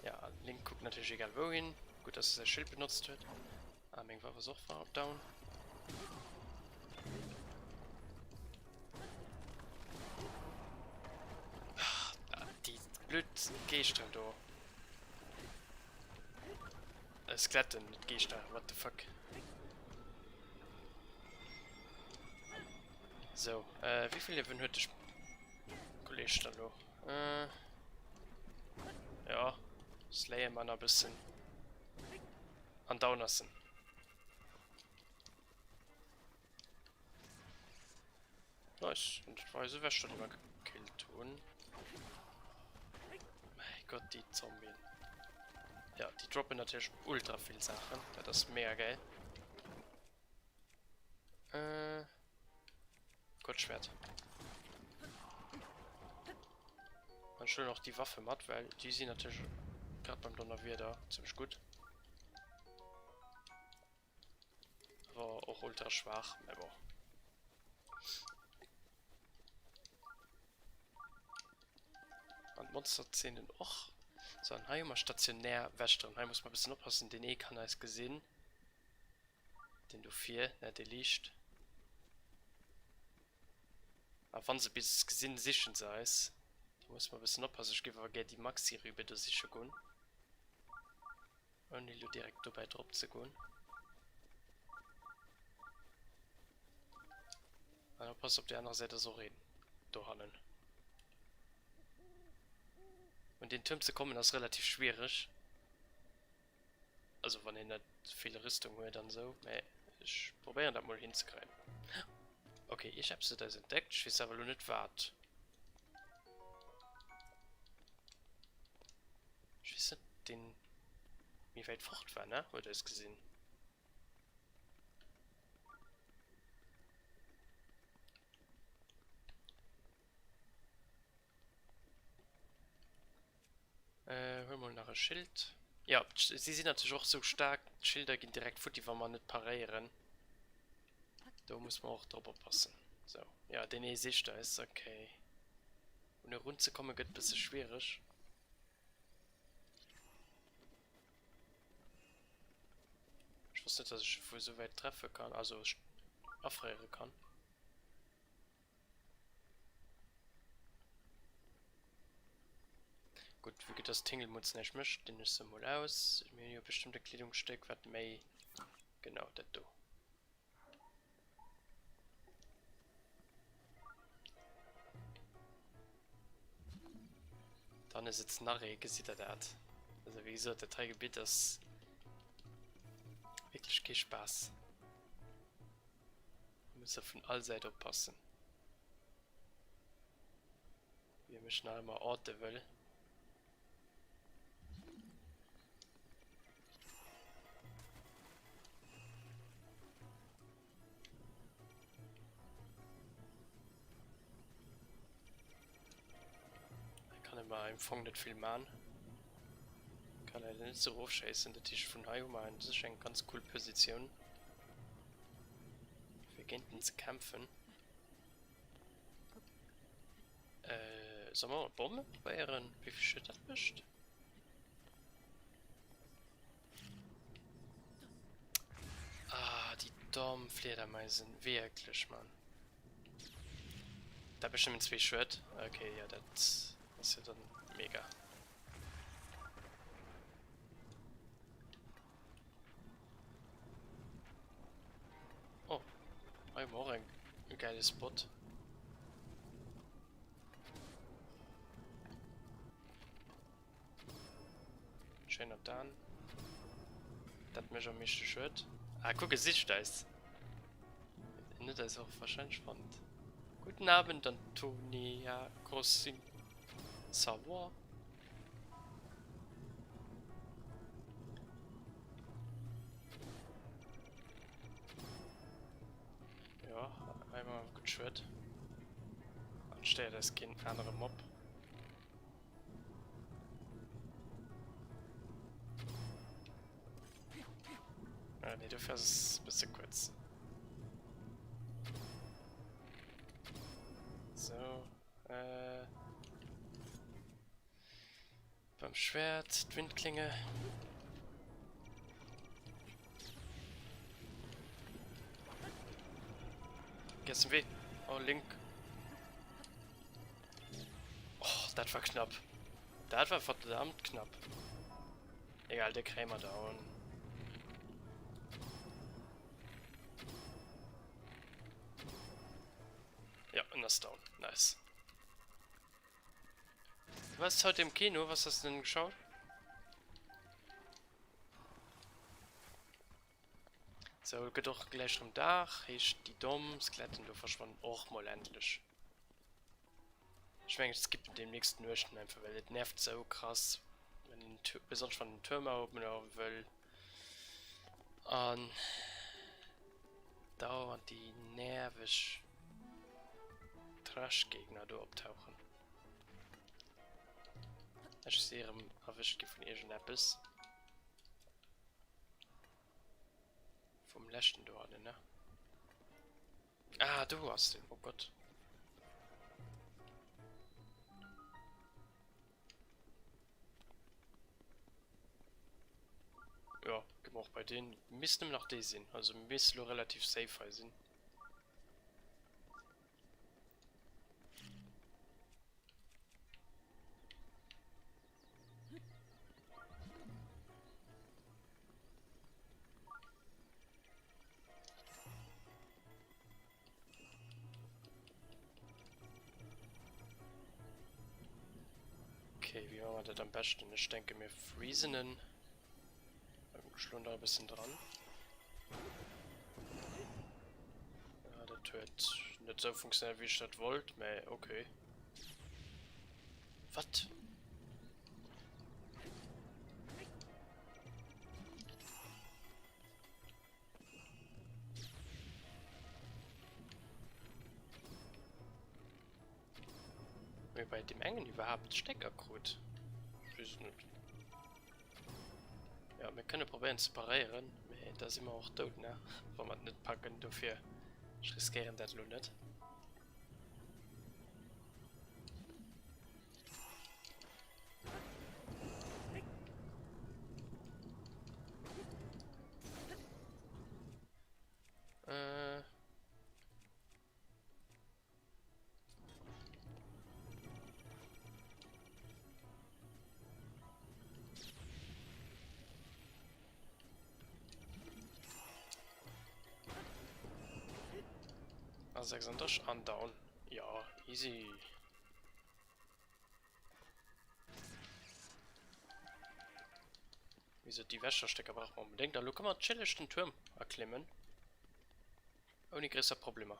Speaker 1: Ja, Link guckt natürlich egal wohin. Gut, dass das Schild benutzt wird. Arming war versucht, war down. Die blöd Gehstern da. Skeleton mit Gehster, what the fuck. So, wie viele Leben heute Kollege dann noch? Ja, slayen wir noch ein bisschen. An Downersen. Nice, und ich weiß, wer schon immer gekillt tun. Mein Gott, die Zombie. Ja, die droppen natürlich ultra viel Sachen. Ja, das ist mega geil. Kurzschwert. Man schön noch die Waffe matt, weil die sind natürlich gerade beim Donnerwehr da ziemlich gut. Aber auch ultra schwach, aber. Und Monsterzähnen auch. So, ein Hai mal stationär wäscht. Hai muss man ein bisschen aufpassen, den kann er gesehen. Den du 4, ne, der liegt. Aber wenn sie bis gesehen sicher sei, da muss man ein bisschen aufpassen. Ich gebe aber gerne die Maxi rüber, dass ich schon gehen. Und die direkt dabei drauf zu gehen. Aber pass auf die andere Seite so reden. Da hannen. Und den Turm zu kommen, das ist relativ schwierig. Also wenn ihr nicht viele Rüstung hört, dann so. Nee, ich probiere da mal hinzukriegen. Okay, ich habe sie das entdeckt, ich weiß aber nur nicht was. Ich weiß nicht, den wie weit fort war, ne? Oder ist gesehen? Hör mal nach ein Schild. Ja, sie sind natürlich auch so stark. Schilder gehen direkt vor, die wenn man nicht parieren. Da muss man auch drüber passen. So, ja, den sehe da ist okay. Und eine Runde zu kommen geht ein bisschen schwierig. Ich wusste nicht, dass ich wohl so weit treffen kann, also abfrieren kann. Gut, wie geht das Tingelmutz nicht mischt, den ist so mal aus. Mir hier bestimmte Kleidungsstück, was mehr. Genau, das do. Dann ist jetzt nachher gesittert hat. Also wie gesagt, der Teilgebiet ist wirklich kein Spaß. Wir müssen von all Seiten aufpassen. Wir müssen einmal Orte will. Da kann ich mal empfangen nicht viel machen. Kann leider nicht so aufscheißen, der Tisch von Hayuma. Das ist eine ganz coole Position. Wir gehen ins Kämpfen. Sollen wir mal Bombe bei ihren? Wie viel Shit das mischt? Ah, die dummen Fledermeisen. Wirklich, Mann. Da bestimmt 2 Schritt. Okay, ja, das ist ja dann mega. Oh, ich habe auch ein geiles Spot. Schöner dann. Das mir schon mich Schritt. Ah, guck, es ist da ist. Das ist auch wahrscheinlich spannend. Guten Abend, Antonia Crossing. Savoir. Ja, einmal gut Schritt. Anstelle das kein anderer Mob. Ne, du fährst ein bisschen kurz. So, beim Schwert, Windklinge. Gessen weh. Oh, Link. Oh, das war knapp. Das war verdammt knapp. Egal, der Krämer down. Ja, und das down. Nice. Du warst heute im Kino, was hast du denn geschaut? So, geht doch gleich vom Dach, ist die dummen Skeletten, du verschwunden auch mal endlich. Ich meine, es gibt den nächsten Nürsten einfach, weil das nervt so krass, wenn besonders von den Türmen oben will. Und dauernd die nervisch Trash-Gegner da abtauchen. Ich sehe erwischt von irgendetwas. Vom letzten dort, ne? Ah, du hast den, oh Gott. Ja, gehen wir auch bei denen. Müssen wir nach D sehen, also müssen wir relativ safe sein. Okay, wie machen wir das am besten? Ich denke mir Freezenen. Schlunder ein bisschen dran. Ja, das wird nicht so funktionieren, wie ich das wollte. Okay. Was? Wie bei dem Engen überhaupt Steckercode? Ich weiß nicht. Ja, wir können probieren zu parieren. Da sind wir auch tot, ne? Wenn wir nicht packen, dafür riskieren das nur nicht. 36 an down. Ja, easy. Wieso die Wäscherstecker braucht man unbedingt? Da kann man chillig den Turm erklimmen. Ohne größer Probleme.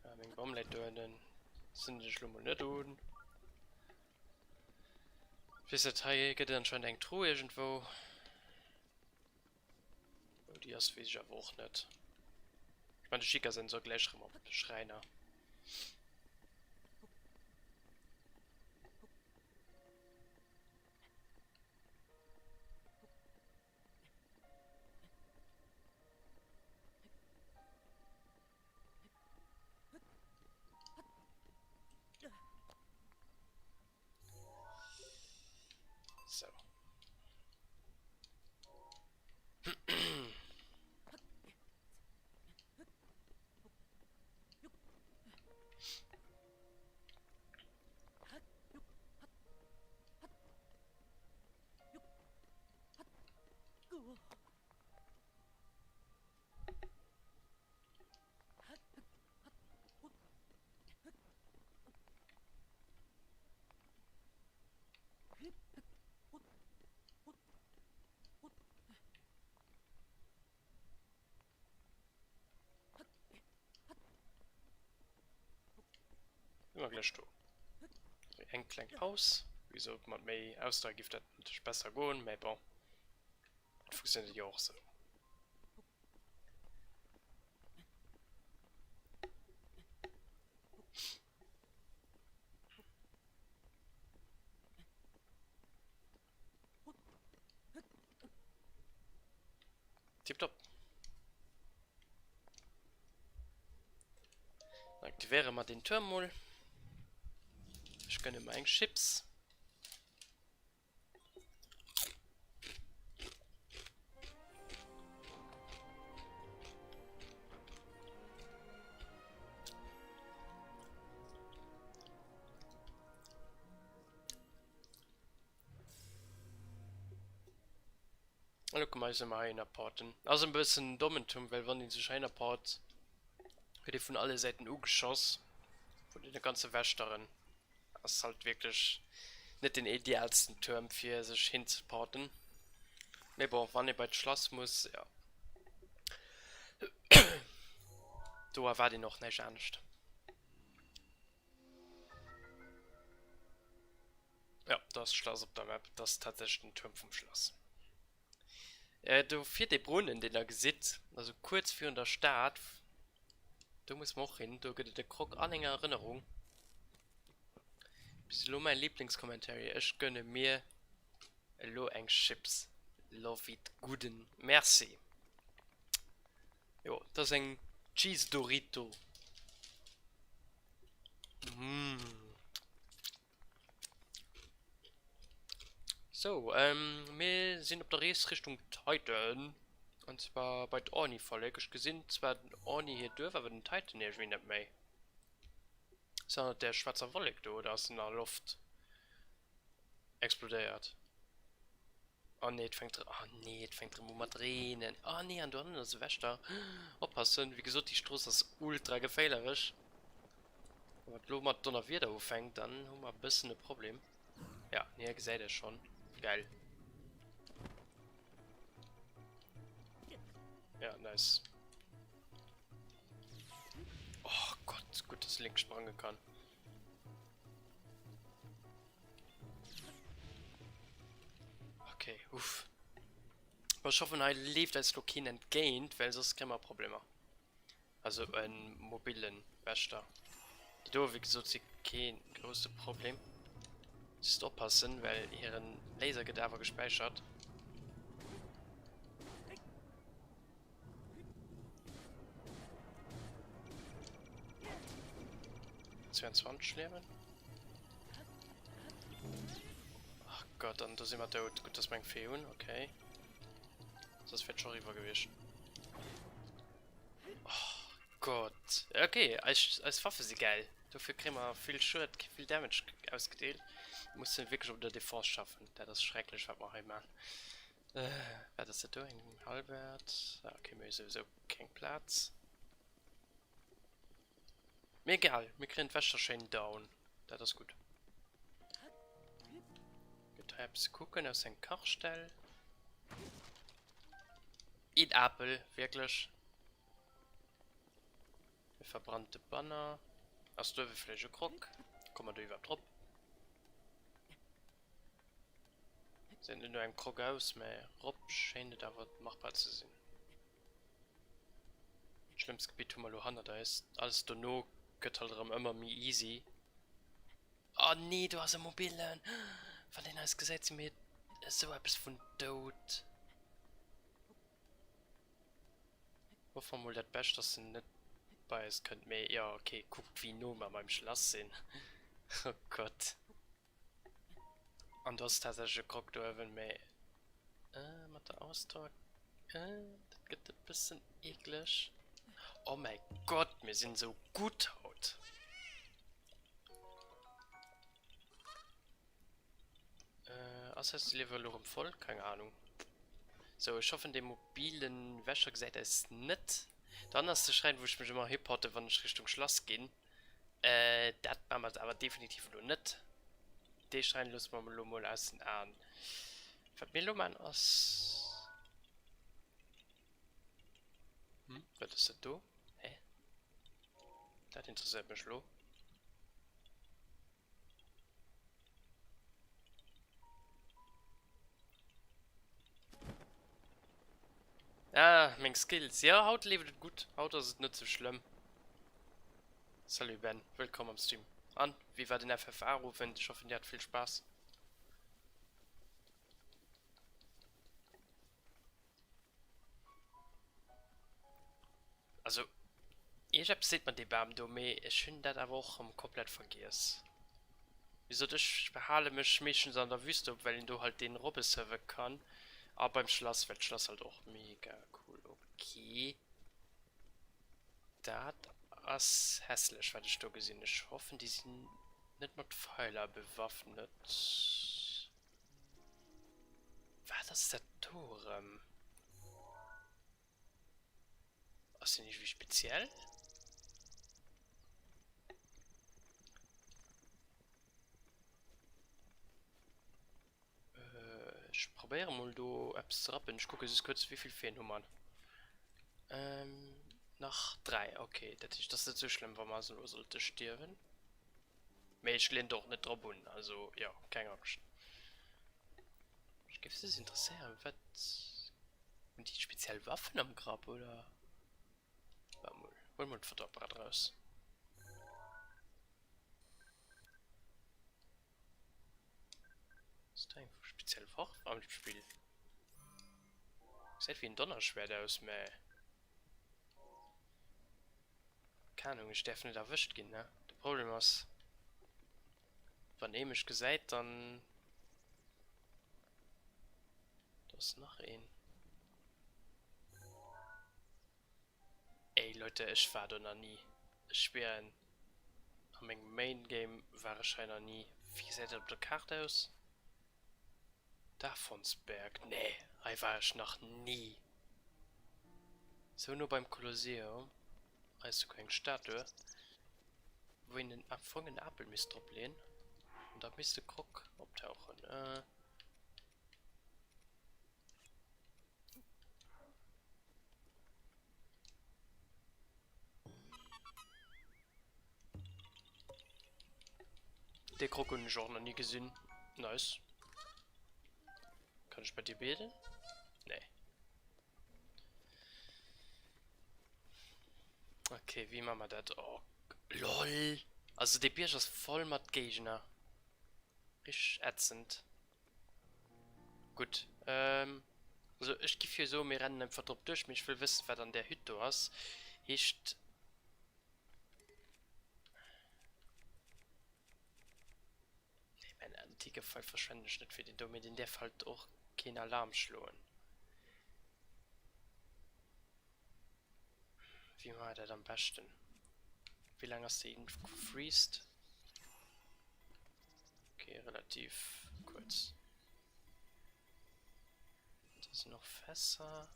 Speaker 1: Ja, mein Baumleitdörren sind die Schlummel nicht unten. Bis der Teil geht anscheinend eine Truhe irgendwo. Oh, die hast weiß ich aber auch nicht. Ich meine, die Schicker sind so gleich rum auf den Schreiner. So. Immer gleich du. Ein klein aus. Wieso man mehr Ausdauergift hat natürlich besser gehen, aber bon. Das funktioniert ja auch so. Tipptopp. Dann aktiviere mal den Turm mal. Ich gönne mal einen Chips. Und dann können wir mal einapporten. Also ein bisschen Dommentum, weil wenn die sich einapporten, wird die von alle Seiten geschossen. Von der ganzen Wäsche darin. Das ist halt wirklich nicht den idealsten Turm für sich hinzuporten. Ne, boah, wann ich bei Schloss muss, ja. Da war die noch nicht ernst. Ja, das Schloss auf der Map, das ist tatsächlich ein Turm vom Schloss. Du für den Brunnen, den er sieht, also kurz für der Stadt, du musst auch hin, du geht der Krog Anhänger Erinnerung. Bist du mein Lieblingskommentar? Ich gönne mir Lo eng Chips. Love it guten. Merci. Jo, das ist ein Cheese Dorito. Mm. So, wir sind auf der Reise Richtung Titan. Und zwar bei Orni verlegt. Ich gesehen, zwar Orni hier dürfen, aber den Titan irgendwie nicht mehr. Sondern der schwarze Wolleck, da ist in der Luft explodiert. Oh ne, fängt drin mit Tränen. Oh ne, an der anderen ist Wächter. Oppassen, wie gesagt, die Straße ist ultra gefährlich. Wenn man mit Donner wieder aufhängt, dann haben wir ein bisschen ein Problem. Ja, ne, ihr seht es schon. Geil. Ja, nice. Oh Gott, gut, dass Link sprangen kann. Okay, uff. Aber ich hoffe, er lebt als Lokin entgehen, weil sonst kriegen wir Probleme. Also einen mobilen Wächter. Die da, wie gesagt, sie kein großes Problem. Ist aufpassen, weil ihren Laser geht einfach gespeichert. Das wären 20 Leben. Ach Gott, dann da sind wir tot. Gut, das ist mein Feun, okay. Das wird schon rüber gewesen. Oh Gott. Okay, als Waffe ist sie geil. Dafür kriegen wir viel Schaden, viel Damage ausgedealt. Wir müssen wirklich unter Defense schaffen. Das ist schrecklich, was wir immer. Was ist das da? Ein Halbwert? Ah, okay, wir haben sowieso keinen Platz. Mir egal, wir kriegen Wäscher schön down. Das ist gut. Ich habe zu gucken aus seinem Kochstall. In Apple, wirklich. Verbrannte Banner. Hast du vielleicht Krog? Komm mal da überhaupt drauf. Sind nur ein Krog aus, mehr Rob scheint da was machbar zu sein. Schlimmstes Gebiet mal Johanna, da ist alles da no geht halt immer mehr easy. Oh nee, du hast einen mobilen. Von denen hast gesagt, sie mir so etwas von tot. Wovon wohl das Beste, dass sie nicht bei ist, könnt mir. Ja, okay, guckt wie nur mal beim Schloss sind. Oh Gott. Und das ist tatsächlich ein Krog, wenn mir. Mit der Ausdruck. Das geht ein bisschen eklig. Oh mein Gott, wir sind so gut haut. Was heißt die Level im voll? Keine Ahnung. So, ich hoffe, in dem mobilen Wäscher gesagt ist nicht. Dann hast du Schrein, wo ich mich immer hip hatte, wenn ich Richtung Schloss gehen. Das machen wir aber definitiv nur nicht. Den Schrein los wir mal aus den an. Verbindung man aus. Was ist das da? Hä? Das interessiert mich lo. Ah, mein Skills. Ja, Haut lebt gut. Haut ist nicht so schlimm. Salut Ben, willkommen am Stream. An, wie war den FFA-Ruf? Ich hoffe, ihr hat viel Spaß. Also, ich hab sieht man die beim Domain, ich finde das aber auch komplett vergiss. Wieso ich behalte mich schmischen so an der Wüste, weil du halt den Robbe-Server kann. Aber beim Schloss wird Schloss halt auch mega cool. Okay. Das ist hässlich, was ich da gesehen habe. Ich hoffe, die sind nicht mit Pfeiler bewaffnet. War das der Turm? Ist der nicht wie speziell? Ich probiere mal da Apps zu rappen. Ich gucke es kurz, wie viel fehlen Nummern. Nach 3, okay. Das ist nicht so schlimm, wenn man so sollte sterben. Aber ich lehne doch nicht drauf an, also ja, keine Angst. Ich glaube, es ist interessant, was. Und die speziell Waffen am Grab, oder? Warte mal, holen wir ein Fotoapparat raus. Was ist da einfach speziell Waffen am Spiel? Sieht wie ein Donnerschwert aus, mehr. Keine Ahnung, ich darf nicht erwischt gehen, ne? Das Problem ist, wenn ich gesagt, dann. Das ist noch ein. Ey Leute, ich war da noch nie. Ich schwöre, am Main Game war ich noch nie. Wie sieht das auf der Karte aus? Davonsberg. Nee, da war ich noch nie. So nur beim Kolosseum. Hast du keine Statue? Wo in den abfangen Apfel misst drauf lehnen. Und da müsste Krog abtauchen. Der Krog und ich auch noch nie gesehen. Nice. Kann ich bei dir beten? Nee. Okay, wie machen wir das? Oh, lol. Also der Bier ist voll mit Gegner. Richtig ätzend. Gut, also ich gebe hier so, wir rennen einfach drauf durch. Ich will wissen, wer dann der Hütte ist. Ist. Nee, meine antike Fall verschwende ich nicht für den Domin, in der fällt auch kein Alarm schlagen. Wie macht er am besten? Wie lange hast du ihn gefreezed? Okay, relativ kurz. sind noch Fässer.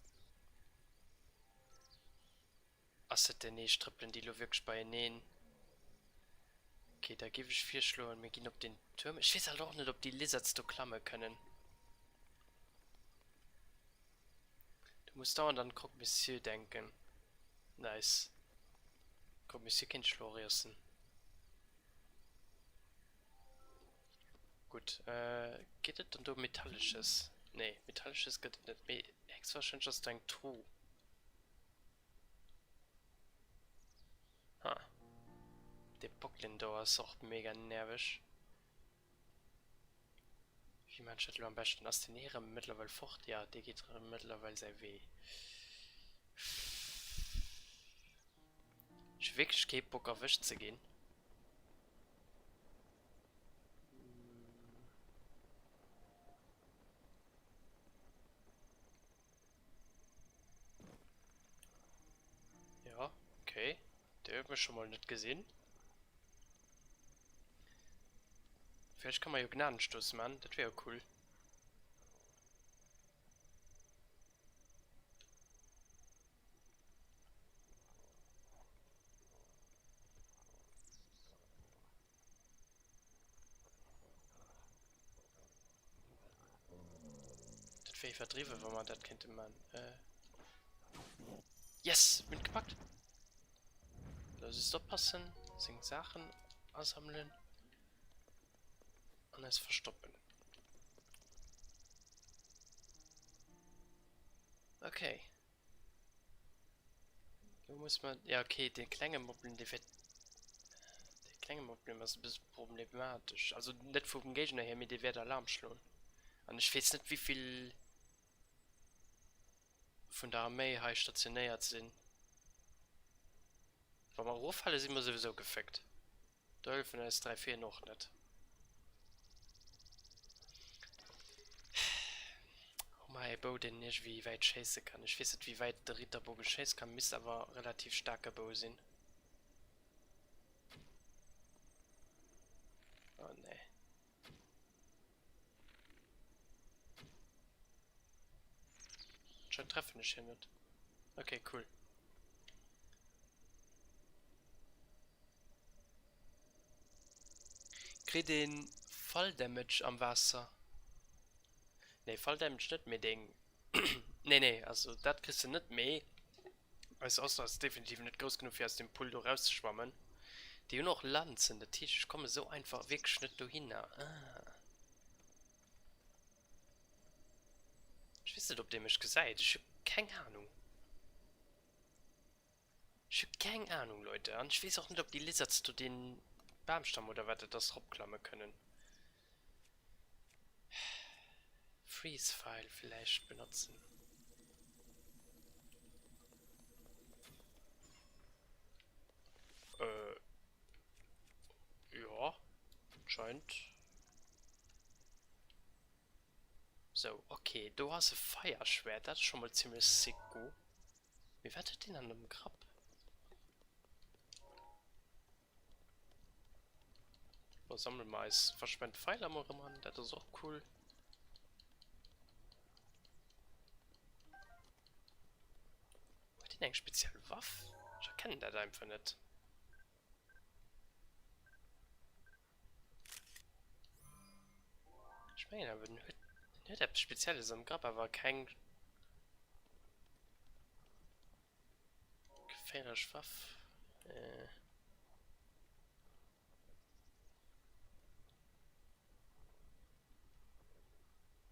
Speaker 1: Achso, der Nähstrippeln, die du wirklich bei nähen. Okay, da gebe ich 4 Schluhe und wir gehen auf den Turm. Ich weiß halt auch nicht, ob die Lizards da klammer können. Du musst dauernd an Croque Monsieur denken. Nice. Croque Monsieur kennt Schloriussen. Gut, geht das dann um metallisches? Nee, metallisches geht nicht mehr. Höchstwahrscheinlich ist dein True. Ha. Der Bocklindor ist auch mega nervig. Wie man Shuttle am besten aus den Ehre mittlerweile fort? Ja, der geht mittlerweile sehr weh. Ich wirklich keinen Bock auf Wisch zu gehen. Ja, okay. Der hat mich schon mal nicht gesehen. Vielleicht kann man ja Gnadenstoß machen, das wäre cool. Das wäre vertrieben, wenn man das könnte man. Yes! Bin gepackt! Das ist doch passen. Sing Sachen ansammeln. Und es verstoppen. Okay. Da muss man. Ja, okay, den Klängemobbeln, der wird. Der Klängemobbeln ist ein bisschen problematisch. Also nicht vom Gegner her, mit der wird Alarm schlagen. Und ich weiß nicht, wie viel von der Armee hier stationiert sind. Wenn man Rohfalle sind wir sowieso gefickt. Da helfen es 3-4 noch nicht. Oh mein Bow, den nicht wie weit chasen kann. Ich weiß nicht, wie weit der Ritterbogen chasen kann, müsste aber relativ starker Bow sein. Oh ne. Schon treffen ich hier nicht. Okay, cool. Krieg den Falldamage am Wasser. Ne, Falldamage nicht mehr Ding. ne, also das kriegst du nicht mehr. Als Ausdauer ist definitiv nicht groß genug, für aus dem Pool rauszuschwammen. Die nur noch Land sind, der Tisch. Ich komme so einfach wirklich nicht dahin. Ah. Ich weiß nicht, ob der mich gesagt hat. Ich hab keine Ahnung. Ich hab keine Ahnung, Leute. Und ich weiß auch nicht, ob die Lizards zu den Baumstamm oder was das Hauptklammer können. Freeze-File vielleicht benutzen. Ja. Scheint. So, okay. Du hast ein Feuerschwert. Das ist schon mal ziemlich sick. Wie wird das denn an einem Grab? Sammelmais verschwendet Pfeil am Mann, das ist auch cool. Hat die eine spezielle Waffe? Ich erkenne das einfach nicht. Ich meine, aber nicht etwas Spezielles am Grab, aber kein gefährliche Waffe.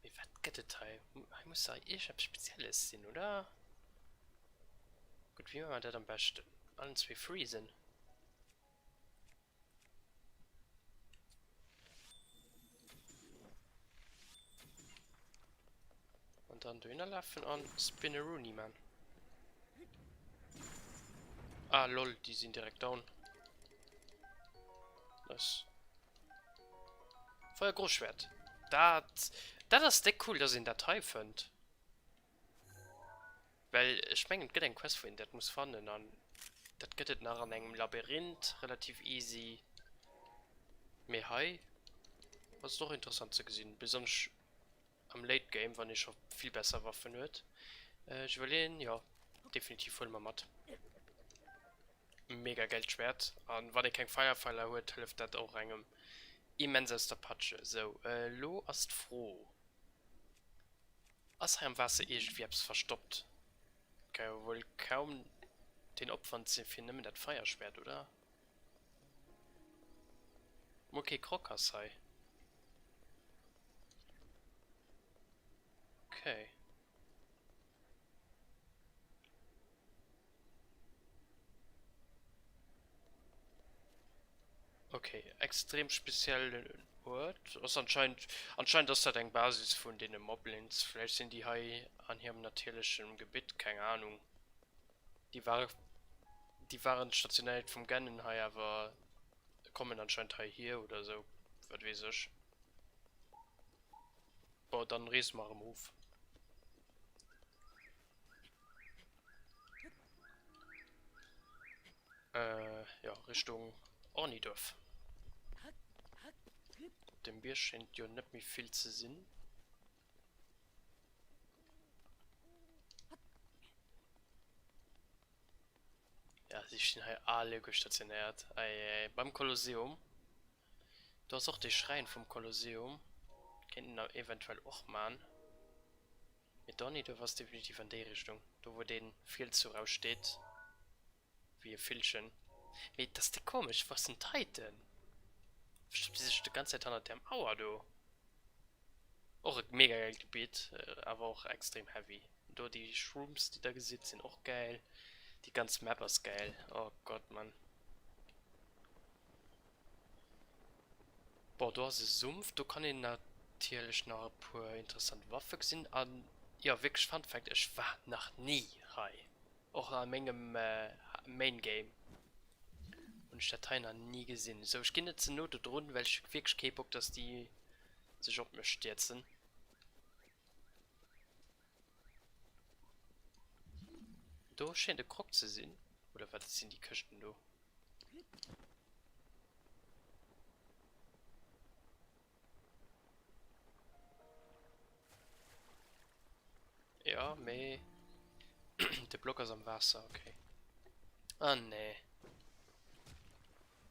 Speaker 1: Wie was geht das Teil? Ich muss sagen, ich hab Spezielles sehen, oder? Gut, wie machen wir das am besten? Allen zwei freezen. Und dann Döner laufen an Spinneroonie, Mann. Ah, lol, die sind direkt down. Das. Feuer Großschwert. Das ist der cool, dass ihr in der Datei findet. Weil ich meine, geht ein Quest für ihn, das muss vorne an. Das geht nach einem Labyrinth, relativ easy. Mehr high. Was ist doch interessant zu gesehen. Besonders am Late Game, wann ich schon viel besser Waffen hört. Ich will ihn, ja, definitiv voll mal matt. Mega Geldschwert. Und wenn ich kein Firefire hört, hilft das auch einem immensester Patsche. So, lo ist froh. Als am Wasser irgendwie hab's verstoppt. Kann ja wohl kaum den Opfern zu finden mit das Feuerschwert, oder? Okay, Krocker sei. Okay. Okay, extrem speziell Ort. Also anscheinend ist das eine Basis von den Moblins. Vielleicht sind die hier an ihrem natürlichen Gebiet, keine Ahnung. Die waren, die waren stationiert vom Gannen hier, aber kommen anscheinend hier oder so. Was weiß ich. Boah, dann riech mal im Hof. Ja, Richtung Ornidorf. Dem Bier scheint ja nicht mehr viel zu sehen. Ja, sie sind hier alle gestationiert. Beim Kolosseum. Du hast auch die Schrein vom Kolosseum. Könnten da eventuell auch machen. Mit Donny, du warst definitiv in die Richtung. Da wo den viel zu raussteht. Wie ein Filchen. Das ist komisch, was sind Titan? Bestimmt diese die ganze Zeit an der Mauer, du. Auch ein mega geil Gebiet, aber auch extrem heavy. Da die Shrooms, die da gesehen sind, auch geil. Die ganze Map ist geil. Oh Gott, Mann. Boah, du hast einen Sumpf, du kannst natürlich noch ein paar interessante Waffen sehen. Ja, wirklich Fun Fact, ich war noch nie high. Auch an meinem Main Game. Und ich habe noch nie gesehen. So, ich gehe nicht zur Not drunter, weil ich wirklich keinen Bock, dass die sich auf mich stürzen. Da scheint der Krog zu sehen. Oder was sind die Küsten da? Ja, meh. Der Block ist am Wasser, okay. Ah, nee.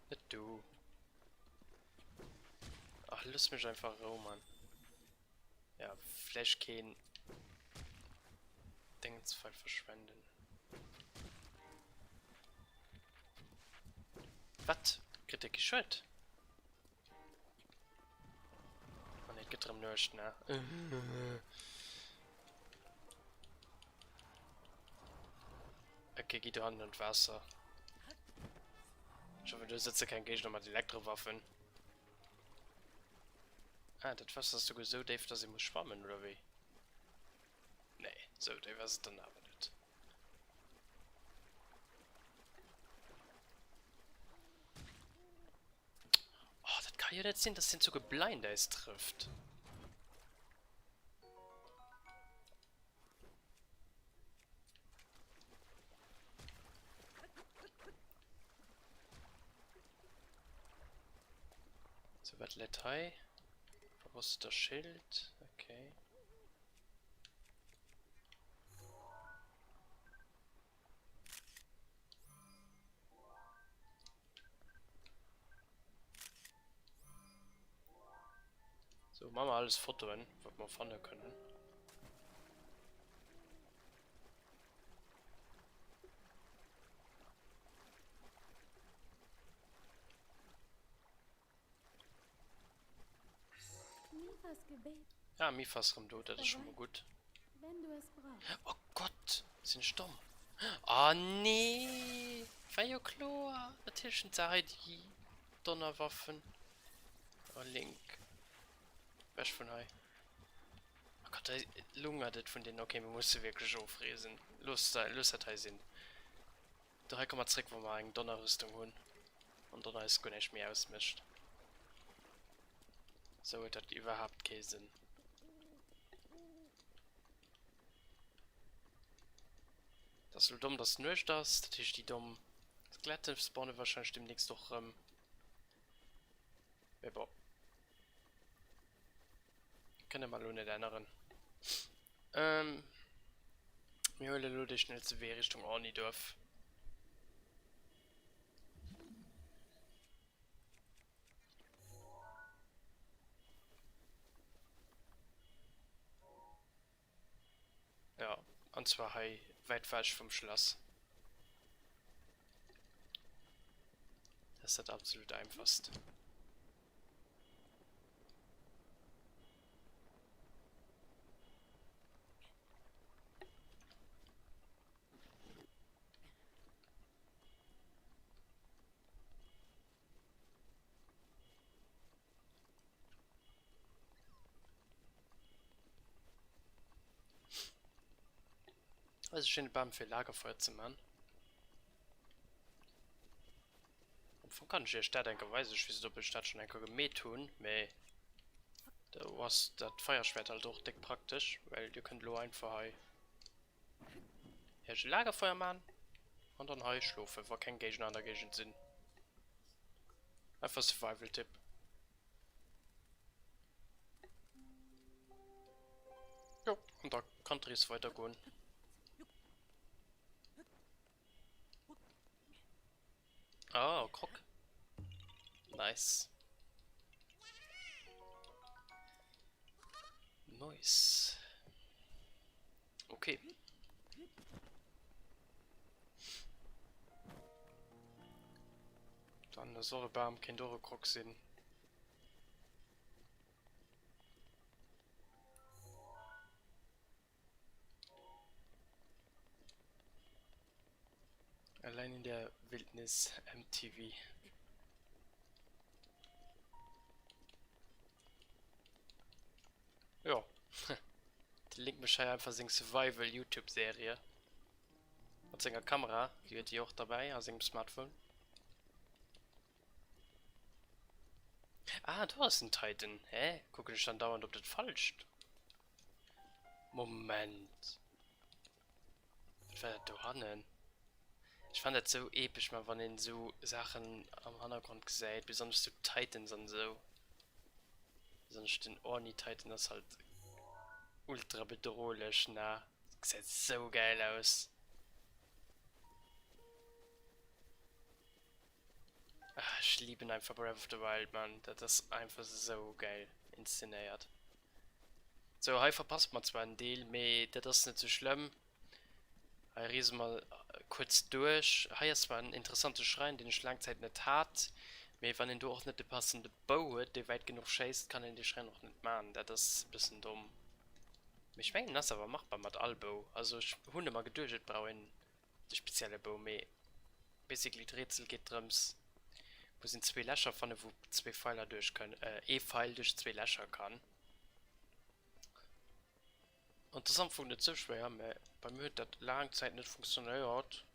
Speaker 1: Nicht du. Ach, lass mich einfach rum, Mann. Ja, vielleicht kein Dingensfall verschwenden. Was? Kritik gescheit? Oh, nicht getrimmt nicht, ne? Okay, geht an und Wasser. Ich hoffe, du sitzt kein Gage nochmal die Elektrowaffen. Ah, das was hast du so, Dave, dass ich muss schwammen, oder wie? Nee, so, Dave, was ist dann aber nicht. Oh, das kann ja nicht sein, dass den so geblindet trifft. So, was Letei? Verrosteter Schild, okay. So, machen wir alles fotoen, was wir vorne können.
Speaker 2: Mifas Gebet,
Speaker 1: Ja, Mifas Remdo, das ist schon mal gut.
Speaker 2: wenn du es brauchst.
Speaker 1: Oh Gott, sind stumm. Oh nee, Fireclaw. Natürlich sind da die Donnerwaffen. Oh, Link. Was von hei? Oh Gott, da lungert von denen. Okay, wir müssen wirklich aufresen. Lust hat er sind. Da kann man zurück, wo wir eine Donnerrüstung holen. Und Donner ist gar nicht mehr ausmischt. So hat das überhaupt keinen Sinn. Das ist dumm, das nicht das. Das ist die dumm. Das glatte spawnen wahrscheinlich demnächst doch. Aber kenne mal ohne den anderen. Mir hole nur die schnellste Weg Richtung Ornidorf. Ja, und zwar hey, weit falsch vom Schloss. Das ist das absolut einfachst. Also schöne Baum für Lagerfeuer zu machen. Von kann ich ja Stadt denkerweise wie so Stadt schon ein gemäht tun, aber da was das Feuerschwert halt auch dick praktisch, weil du könnt nur einfach hier Lagerfeuer machen und dann heu schlufe, wo kein Gegner an der Gegend sind. Einfach Survival-Tipp. Jo, und da kann es weitergehen. Ah, Krog. Nice. Nice. Okay. Dann soll der Baum kein Krog sehen. Allein in der Wildnis MTV. Ja. Die Link beschreibt einfach seine Survival YouTube Serie. Mit seiner Kamera, die hat die auch dabei, also im Smartphone. Ah, du hast einen Titan. Hä? Gucke ich dann dauernd, ob das falsch ist. Moment. Was war das da hannen? Ich fand das so episch, mal wenn in so Sachen am Hintergrund gesagt, besonders so Titans und so. Besonders den Orni-Titan, das ist halt ultra bedrohlich, na. Sieht so geil aus. Ach, ich liebe einfach Breath of the Wild, man. Das ist einfach so geil inszeniert. So, hier verpasst man zwar einen Deal, aber das ist nicht so schlimm. Hier riesen mal kurz durch. Hier ist zwar ein interessanter Schrein, den ich lange Zeit nicht hat. Aber wenn du auch nicht den passenden Bau, der weit genug schießt, kann ich den Schrein auch nicht machen. Das ist ein bisschen dumm. Ich meine, das ist aber machbar mit Allbau. Also, ich habe mal geduldet, brauche einen speziellen Bau. Aber basically, das Rätsel geht darum, wo sind zwei Löcher vorne, wo zwei Pfeiler durch können. E-Pfeil durch zwei Löcher kann. Und das ist einfach nicht so schwer, aber bei mir hat das lange Zeit nicht funktioniert.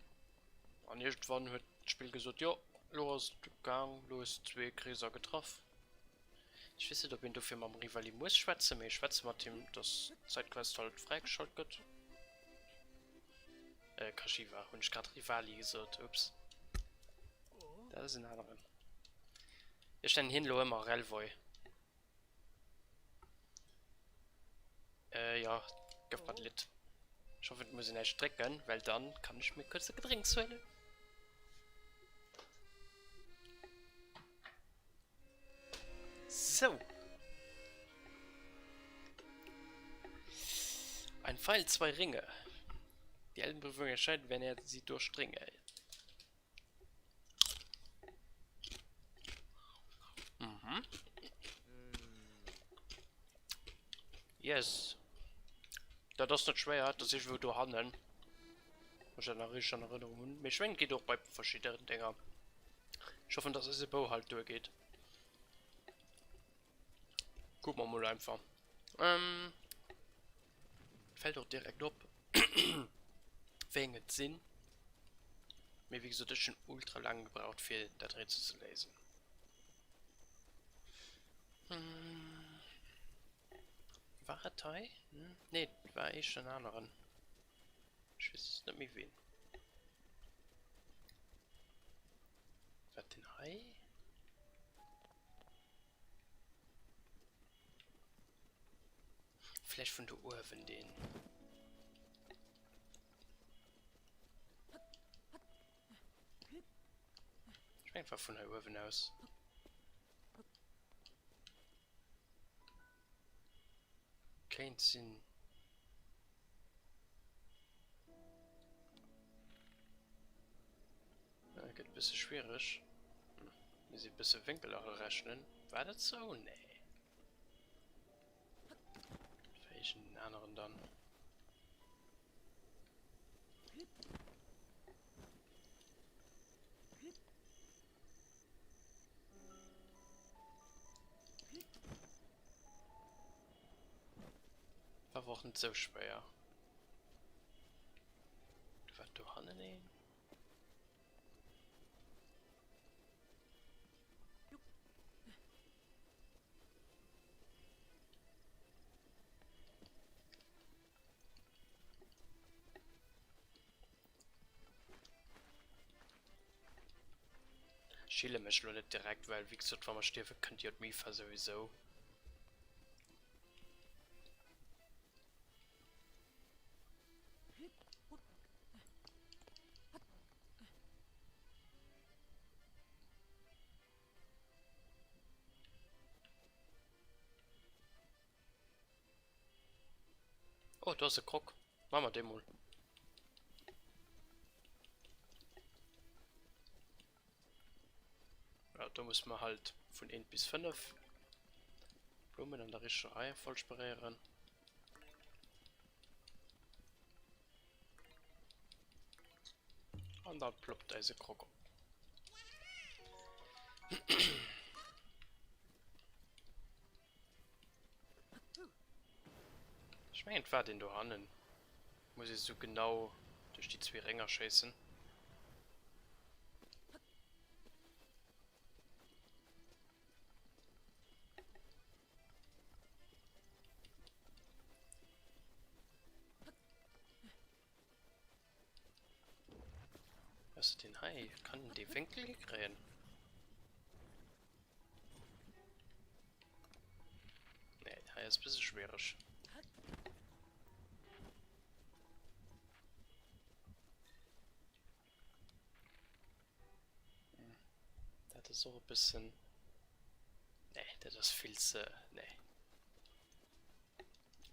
Speaker 1: Und irgendwann hat das Spiel gesagt, ja, los, Gang, los, zwei Gräser getroffen. Ich weiß nicht, ob ich dafür mit dem Rivali muss schwätzen, aber ich schwätze mit dem, dass Zeitquest halt freigeschaltet wird. Kashiwa, und ich gerade Rivali gesagt, ups. Das ist ein anderer. Ich stelle hin, immer Relvoy. Ja, gibt man Lit. Ich hoffe, ich muss ihn nicht strecken, weil dann kann ich mir kurz ein Getränk holen. So. Ein Pfeil, zwei Ringe. Die Elbenprüfung erscheint, wenn er sie durchdringt. Mhm. Yes. Da das nicht schwer, dass ich würde handeln. Ich habe eine richtige Erinnerung. Mir schwenkt geht auch bei verschiedenen Dingen. Ich hoffe, dass es Bau halt durchgeht. Gucken wir mal einfach. Fällt doch direkt ab. Wegen Sinn. Mir wie gesagt, das ist schon ultra lang gebraucht, für das Rätsel zu lesen. War er Thai? Ne, war ich schon anderen. Ich weiß es nicht mehr wen. Was denn Hai? Vielleicht von der Uhr, wenn den. Ich einfach von der Uhr aus. Kein Sinn. Ja, geht ein bisschen schwierig. Wir sind ein bisschen Winkel auch rechnen. War das so? Nee. Vielleicht einen anderen dann. War auch nicht so schwer. Du warst doch annehmen. Schiele mich nur nicht direkt, weil wie gesagt, wenn man stirbt, könnt ihr mich sowieso. Oh, da ist ein Krog. Machen wir den mal. Ja, da muss man halt von 1 bis 5 Blumen an der richtigen Reihe voll sparieren. Und dann ploppt diese Krog. Ich meine, war den da an. Muss ich so genau durch die 2 Ränger schießen. Was ist den Hai? Kann die Winkel kriegen? Ne, der Hai ist ein bisschen schwierig. Das ist so ein bisschen. Ne, das ist viel zu. Ne.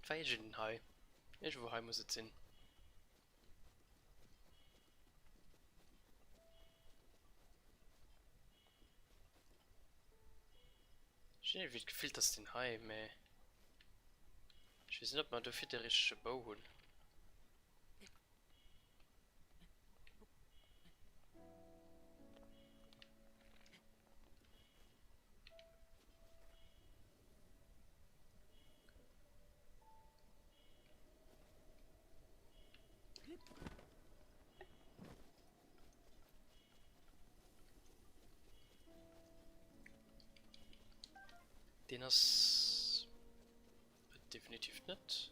Speaker 1: Was ist den Hai? Irgendwo Hai muss es sein. Ich weiß nicht, wie gefühlt das den Hai, mehr. Ich weiß nicht, ob man dafür den richtigen Bau holt. Den ist definitiv nicht.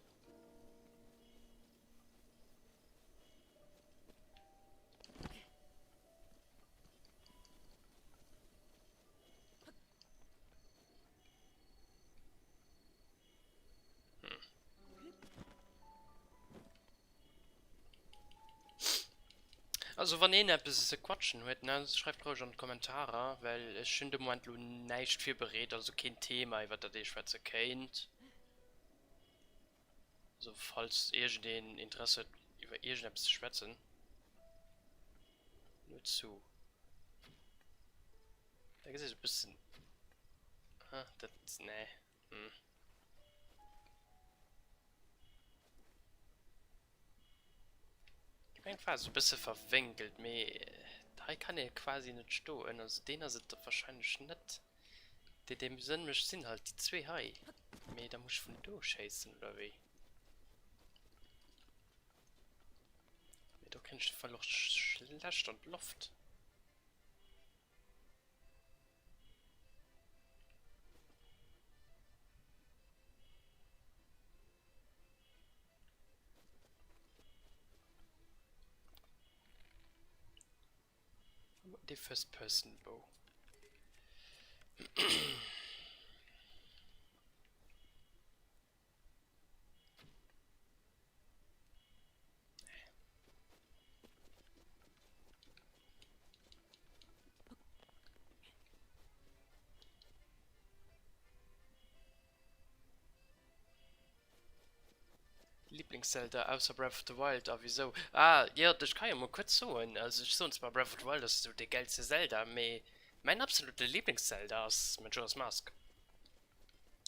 Speaker 1: Also wenn ihr etwas zu quatschen wollt, ne, schreibt ruhig in die Kommentare, weil ich finde im Moment nur nicht viel berät, also kein Thema, über das ich schwätze kennt. Also falls ihr den Interesse hat, über irgendetwas zu schwätzen, nur zu. Da ist es ein bisschen. Ah, das, ne. Hm. Einfach so ein bisschen verwinkelt, mir. Da kann er quasi nicht stehen, also den sind doch wahrscheinlich nicht. Dem Sinn mich sind halt die 2 Hai. Me, da muss ich von durchschießen oder wie? Me, du kennst voll noch schlecht und Luft. Die First Person Bow. Lieblings-Zelda außer Breath of the Wild, aber wieso? Ah, ja, das kann ich mal kurz sagen. Also, ich sonst mal Breath of the Wild, das ist so der geilste Zelda, aber mein absoluter Lieblings-Zelda ist Majora's Mask.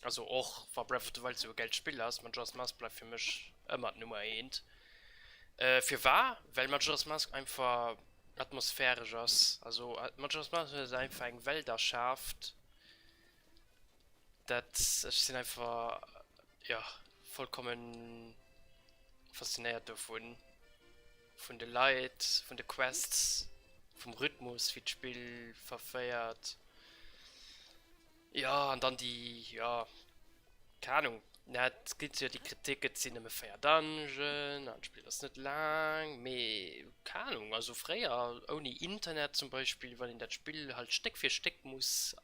Speaker 1: Also, auch war Breath of the Wild so ein geiles Spiel ist, Majora's Mask bleibt für mich immer Nummer 1. Für wahr, weil Majora's Mask einfach atmosphärisch ist. Also, Majora's Mask ist einfach eine Welt erschafft. Das sind einfach, ja, vollkommen fasziniert davon. Von der Light, von der Quests, vom Rhythmus, wie das Spiel verfeiert. Ja, und dann die, ja, keine Ahnung. Ja, es gibt ja die Kritik, es sind immer Fair Dungeon, dann spielt das nicht lang, mehr, keine Ahnung, also früher, ohne Internet zum Beispiel, weil in das Spiel halt Stück für Stück muss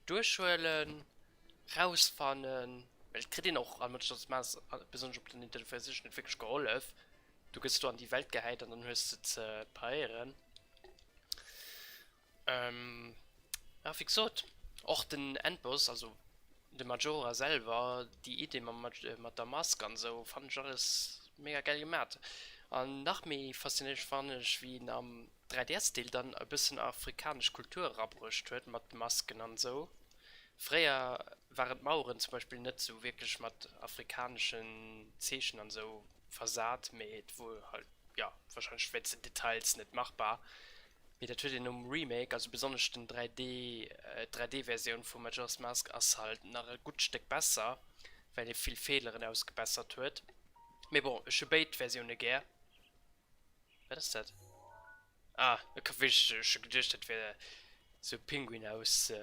Speaker 1: durchschwellen, rausfahren, weil kriegt ihn auch an das Maß, besonders auf der Nintendo 64 nicht wirklich geholfen. Du gehst du an die Welt geheilt und dann hörst du zu parieren. Ja, wie gesagt, auch den Endboss, also der Majora selber, die Idee mit der Maske und so, fand ich alles mega geil gemacht. Und nach mir fasziniert fand ich, wie in am 3D-Stil dann ein bisschen afrikanische Kultur rabrüscht wird mit Masken und so. Früher waren Mauren zum Beispiel nicht so wirklich mit afrikanischen Zeichen und so versagt, mit wo halt, ja, wahrscheinlich schwätze Details nicht machbar. Mit natürlich in einem Remake, also besonders den 3D-Version von Majora's Mask, ist halt nach ein gut Stück besser, weil er viel Fehler ausgebessert wird. Aber bon, ich habe beide Versionen gerne. Was ist das? Ah, ich habe schon gedacht, das wäre so ein Pinguin aus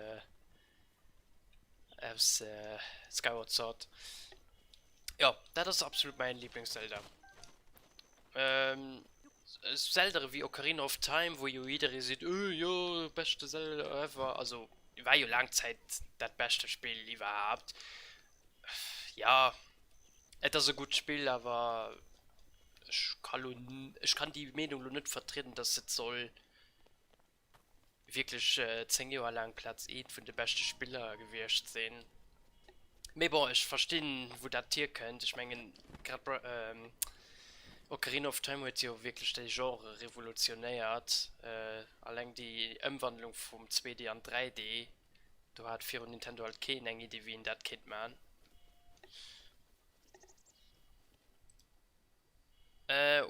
Speaker 1: Skyward Sword. Ja, das ist absolut mein Lieblings-Zelda. Zelda wie Ocarina of Time, wo jeder sieht, oh ja, beste Zelda ever. Also, war ja lange Zeit das beste Spiel überhaupt. Ja, es ist ein gutes Spiel, aber ich kann die Meinung nur nicht vertreten, dass es soll wirklich 10 Jahre lang Platz 1 von den besten Spieler gewesen sein. Aber bon, ich verstehe, wo das Tier könnt. Ich meine, gerade Ocarina of Time hat ja wirklich das Genre revolutioniert. Allein die Umwandlung vom 2D an 3D. Du hat für Nintendo halt keine Idee, wie in das kennt man. Das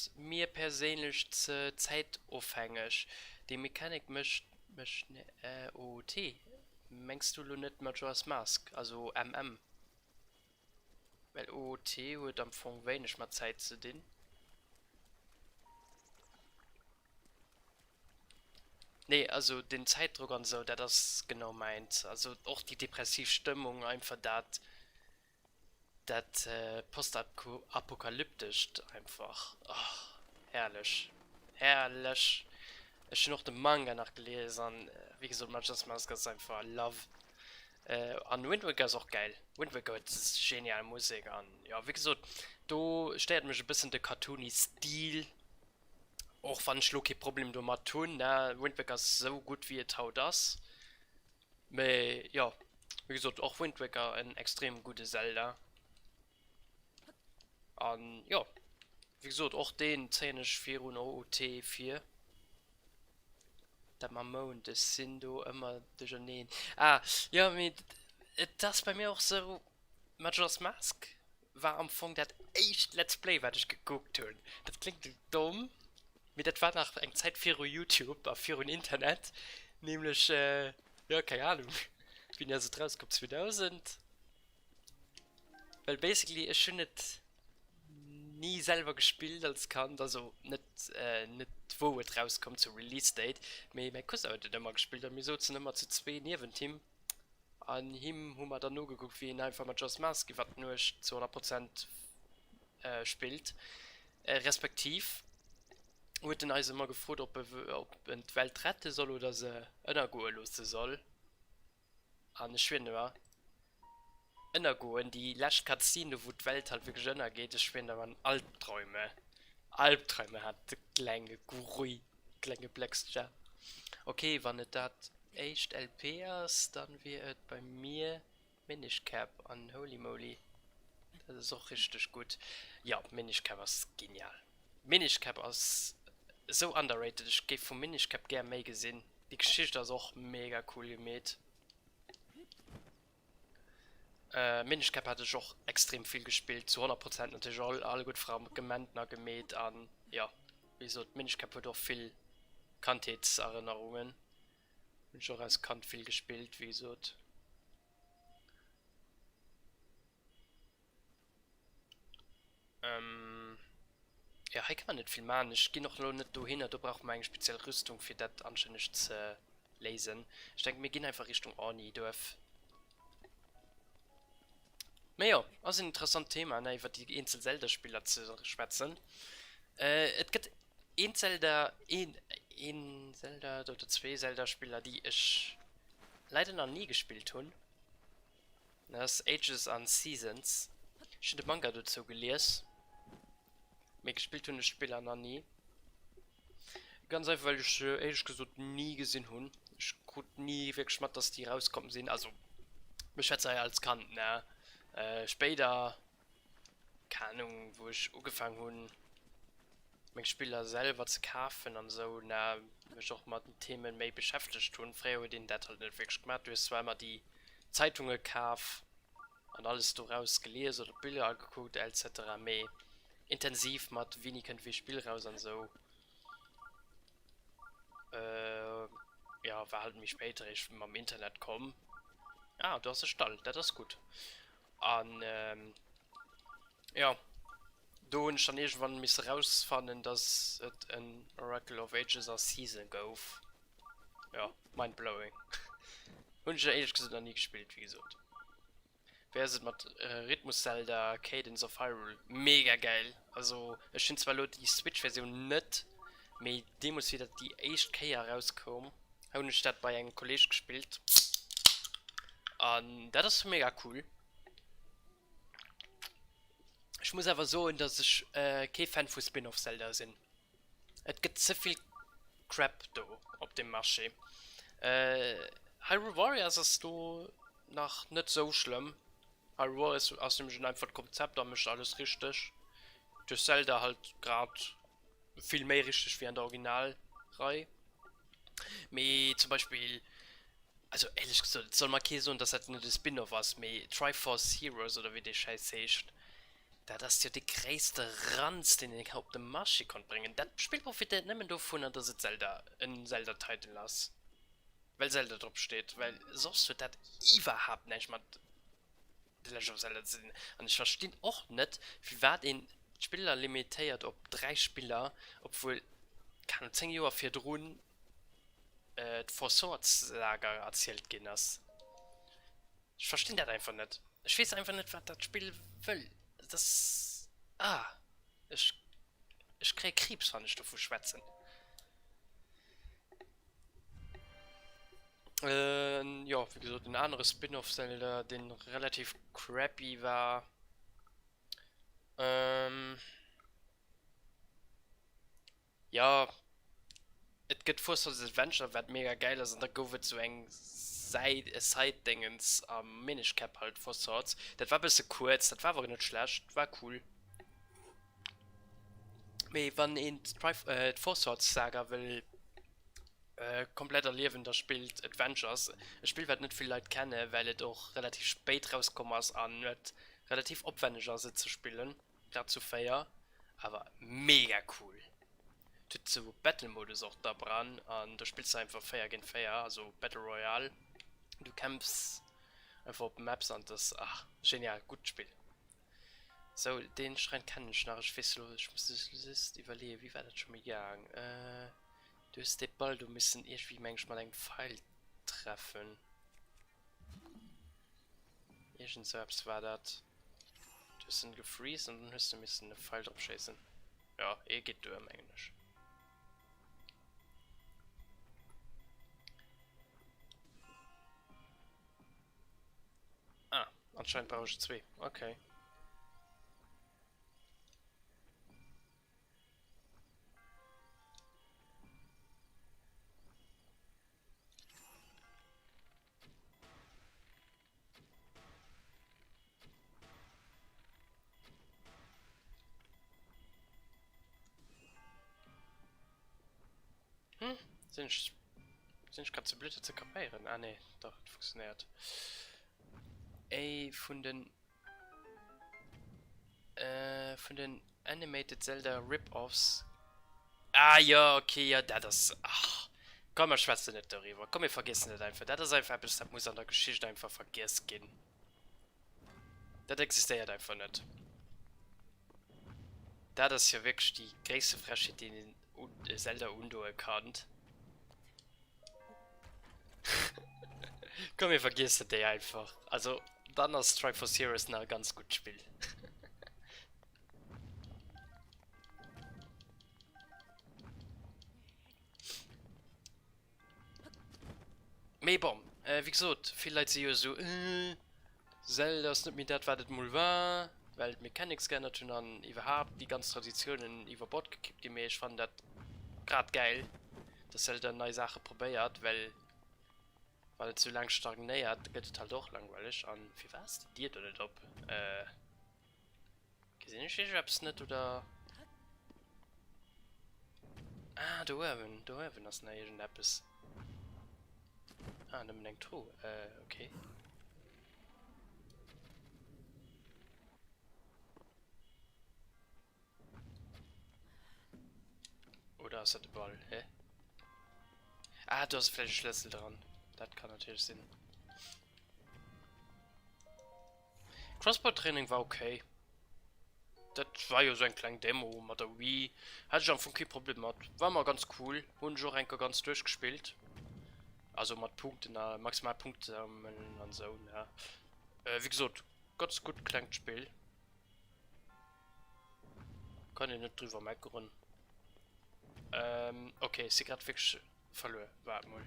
Speaker 1: ist mir persönlich zu zeitaufhängig. Die Mechanik mischt ne, meinst du nicht Majora's Mask, also MM? Weil OT wird am Anfang wenig mal Zeit zu den. Nee, also den Zeitdruck und so, der das genau meint. Also auch die depressive Stimmung, einfach das postapokalyptisch einfach. Oh, herrlich. Herrlich. Ich habe noch den Manga nachgelesen. Wie gesagt, Majora's Mask ist einfach Love. An Wind Waker ist auch geil. Wind Waker ist genial Musik an. Ja, wie gesagt, du stellt mich ein bisschen der Cartoony-Stil. Auch wenn ich kein Problem damit tun, ne? Wind Waker ist so gut wie es haut das. Aber ja, wie gesagt, auch Wind Waker ein extrem gute Zelda. Und ja, wie gesagt, auch den 10 4 und OT4. Der Mamon, das sind du immer Dejaneen. Ah, ja, das bei mir auch so. Majora's Mask war am Anfang das echt Let's Play, was ich geguckt habe. Das klingt dumm. Mit das war nach einer Zeit für YouTube, für Internet. Nämlich, ja, keine Ahnung. Ich bin ja so rausgekommen 2000. Weil basically ist schon nicht nie selber gespielt als kann, also nicht wo es rauskommt zur Release Date. Mein Cousin hat immer gespielt und wir so immer zu zwei neben Team. An ihm haben wir dann nur geguckt, wie ihn einfach mit Just Mask, was nur zu 100% spielt. Respektiv wurde dann also immer gefragt, ob die Welt retten soll oder sie lassen soll. Und ich finde, war die letzte Cutscene, wo die Welt halt wirklich geht, ich finde, man Albträume. Albträume hat der kleine Gurui, kleine Blackstar. Okay, wenn es das echt LP ist, dann wird es bei mir Minish Cap an Holy Moly. Das ist auch richtig gut. Ja, Minish Cap ist genial. Minish Cap ist so underrated. Ich gehe von Minish Cap gerne mehr gesehen. Die Geschichte ist auch mega cool gemacht. Minish Cap hatte ich auch extrem viel gespielt. Zu 100% natürlich alle gut Frauen gemeint, gemäht an. Ja, wieso Minish Cap hat auch viel Kantheitserinnerungen. Und schon als Kant viel gespielt, wieso. Ja, hier kann man nicht viel machen. Ich gehe noch nicht dahin, da braucht man eine spezielle Rüstung für das anständig zu lesen. Ich denke, wir gehen einfach Richtung Orni durch. Aber ja, das ist ein interessantes Thema, ne, über die Einzel-Zelda-Spieler zu schwätzen. Es gibt ein Zelda oder zwei Zelda-Spieler, die ich leider noch nie gespielt habe. Das ist Ages and Seasons. Ich habe den Manga dazu gelesen. Mir gespielt habe ich Spieler noch nie. Ganz einfach, weil ich ehrlich gesagt nie gesehen habe. Ich konnte nie wirklich mal, dass die rauskommen sind. Also, ich schätze ja als Kant, ne? Später, keine Ahnung, wo ich angefangen habe, mein Spieler selber zu kaufen und so, na, mich auch mal mit Themen mehr beschäftigt tun. Früher den das halt nicht wirklich gemacht. Du hast zweimal die Zeitungen gekauft und alles daraus gelesen oder Bilder angeguckt, etc. mehr intensiv mit wenig wie Spiel raus und so. Ja, war halt mich später, ich am Internet kommen. Ah, du hast einen Stall, das ist gut. Und, ja. Du und dann irgendwann müssen rausfinden, dass es ein Oracle of Ages a Season goes. Ja, mindblowing. Und ich habe ehrlich gesagt noch nie gespielt, wie gesagt. Wer ist mit Rhythmus Zelda, Cadence of Hyrule? Mega geil. Also, ich finde zwar die Switch-Version nicht, aber die muss wieder die echt K rauskommen. Habe ich das bei einem Kollege gespielt. Und das ist mega cool. Ich muss aber so, dass ich kein Fan von Spin-off Zelda bin. Es gibt so viel Crap da auf dem Marché. Hyrule Warriors ist da noch nicht so schlimm. Hyrule Warriors ist aus dem schon einfach Konzept, da ist alles richtig. Durch Zelda halt gerade viel mehr richtig wie an der Originalreihe. Wie zum Beispiel, also ehrlich gesagt, soll man okay so, dass das nicht das Spin-off was, wie Triforce Heroes oder wie die Scheiße heißt. Da das ja die größte Ranz, den ich auf dem Marsch kann bringen. Das Spiel profitiert nicht mehr davon, dass es Zelda ein Zelda-Titel ist. Weil Zelda drauf steht. Weil sonst wird das überhaupt nicht mit The Legend of Zelda sind. Und ich verstehe auch nicht, wie war den Spieler limitiert auf 3 Spieler, obwohl kann 10 Jahre für Drohnen Four Swords Lager erzählt gehen ist. Ich verstehe das einfach nicht. Ich weiß einfach nicht, was das Spiel will. Das. Ah. Ich. Ich krieg Krebs, wenn ich davon schwätzen. Ja, wie gesagt, ein anderes Spin-off-Zelda, den relativ crappy war. Ja. Es gibt Force Adventure, was mega geil ist, und da go wird so ein Side-Dingens am Minish Cap halt for Swords. Das war ein bisschen kurz, das war aber nicht schlecht, war cool. Wenn in Four Swords Saga will komplett erleben, das spielt Adventures. Das Spiel wird nicht viel Leute kennen, weil es auch relativ spät rauskommt ist an wird relativ aufwendig ist zu spielen, gerade zu feier, aber mega cool. Tut so Battle-Modus auch da dran und du spielst einfach Fire gegen Fire, also Battle Royale. Du kämpfst einfach auf Maps und das, ach, genial, gut Spiel. So, den Schrein kann ich nach, ich weiß, ich muss das überlegen, wie war das schon mal gegangen? Du hast den Ball, du müssen irgendwie manchmal einen Pfeil treffen. Irgend selbst war das. Du hast ihn gefreezed und dann hast du einen Pfeil drauf schießen. Ja, geht du im Englisch. Ah, anscheinend brauche ich 2. Okay. sind ich gerade zu blöd zu kapieren? Ah ne, doch, das funktioniert. Ey, von den Animated Zelda Rip-Offs. Ah ja, okay, ja, das. Ach, komm, wir schwätzen nicht darüber. Komm, wir vergessen das einfach. Das ist einfach etwas, das muss an der Geschichte einfach vergessen gehen. Das existiert einfach nicht. Das ist ja wirklich die größte Frechheit, die in Zelda Undo erkannt. Komm, wir vergessen das einfach. Also, dann ist Strike for Serious ein ganz gutes Spiel. Meibom, wie gesagt, vielleicht sie ja so, Zelda ist nicht mehr das, was das mal war, weil die Mechanics gerne tun an überhaupt die ganzen Traditionen über Bord gekippt, die mir ich fand das gerade geil, dass Zelda neue Sachen probiert, weil es zu lang stagniert, geht es halt auch langweilig an. Wie war's? Die oder nicht ob? Gesehen ich hab's nicht oder. Ah, du Erwin, das neue Appes. Ah, nimm den True. Okay. Oder ist das der Ball? Hä? Ah, du hast vielleicht einen Schlüssel dran. Das kann natürlich Sinn. Crossbow-Training war okay. Das war ja so ein kleines Demo mit der Wii. Hatte ich am Funky Problem mit. War mal ganz cool. Und schon ganz durchgespielt. Also mit Punkten, maximal Punkte und so, ja. Wie gesagt, ganz gut kleines Spiel. Kann ich nicht drüber meckern. Okay, sie gerade wirklich verloren. Warte mal.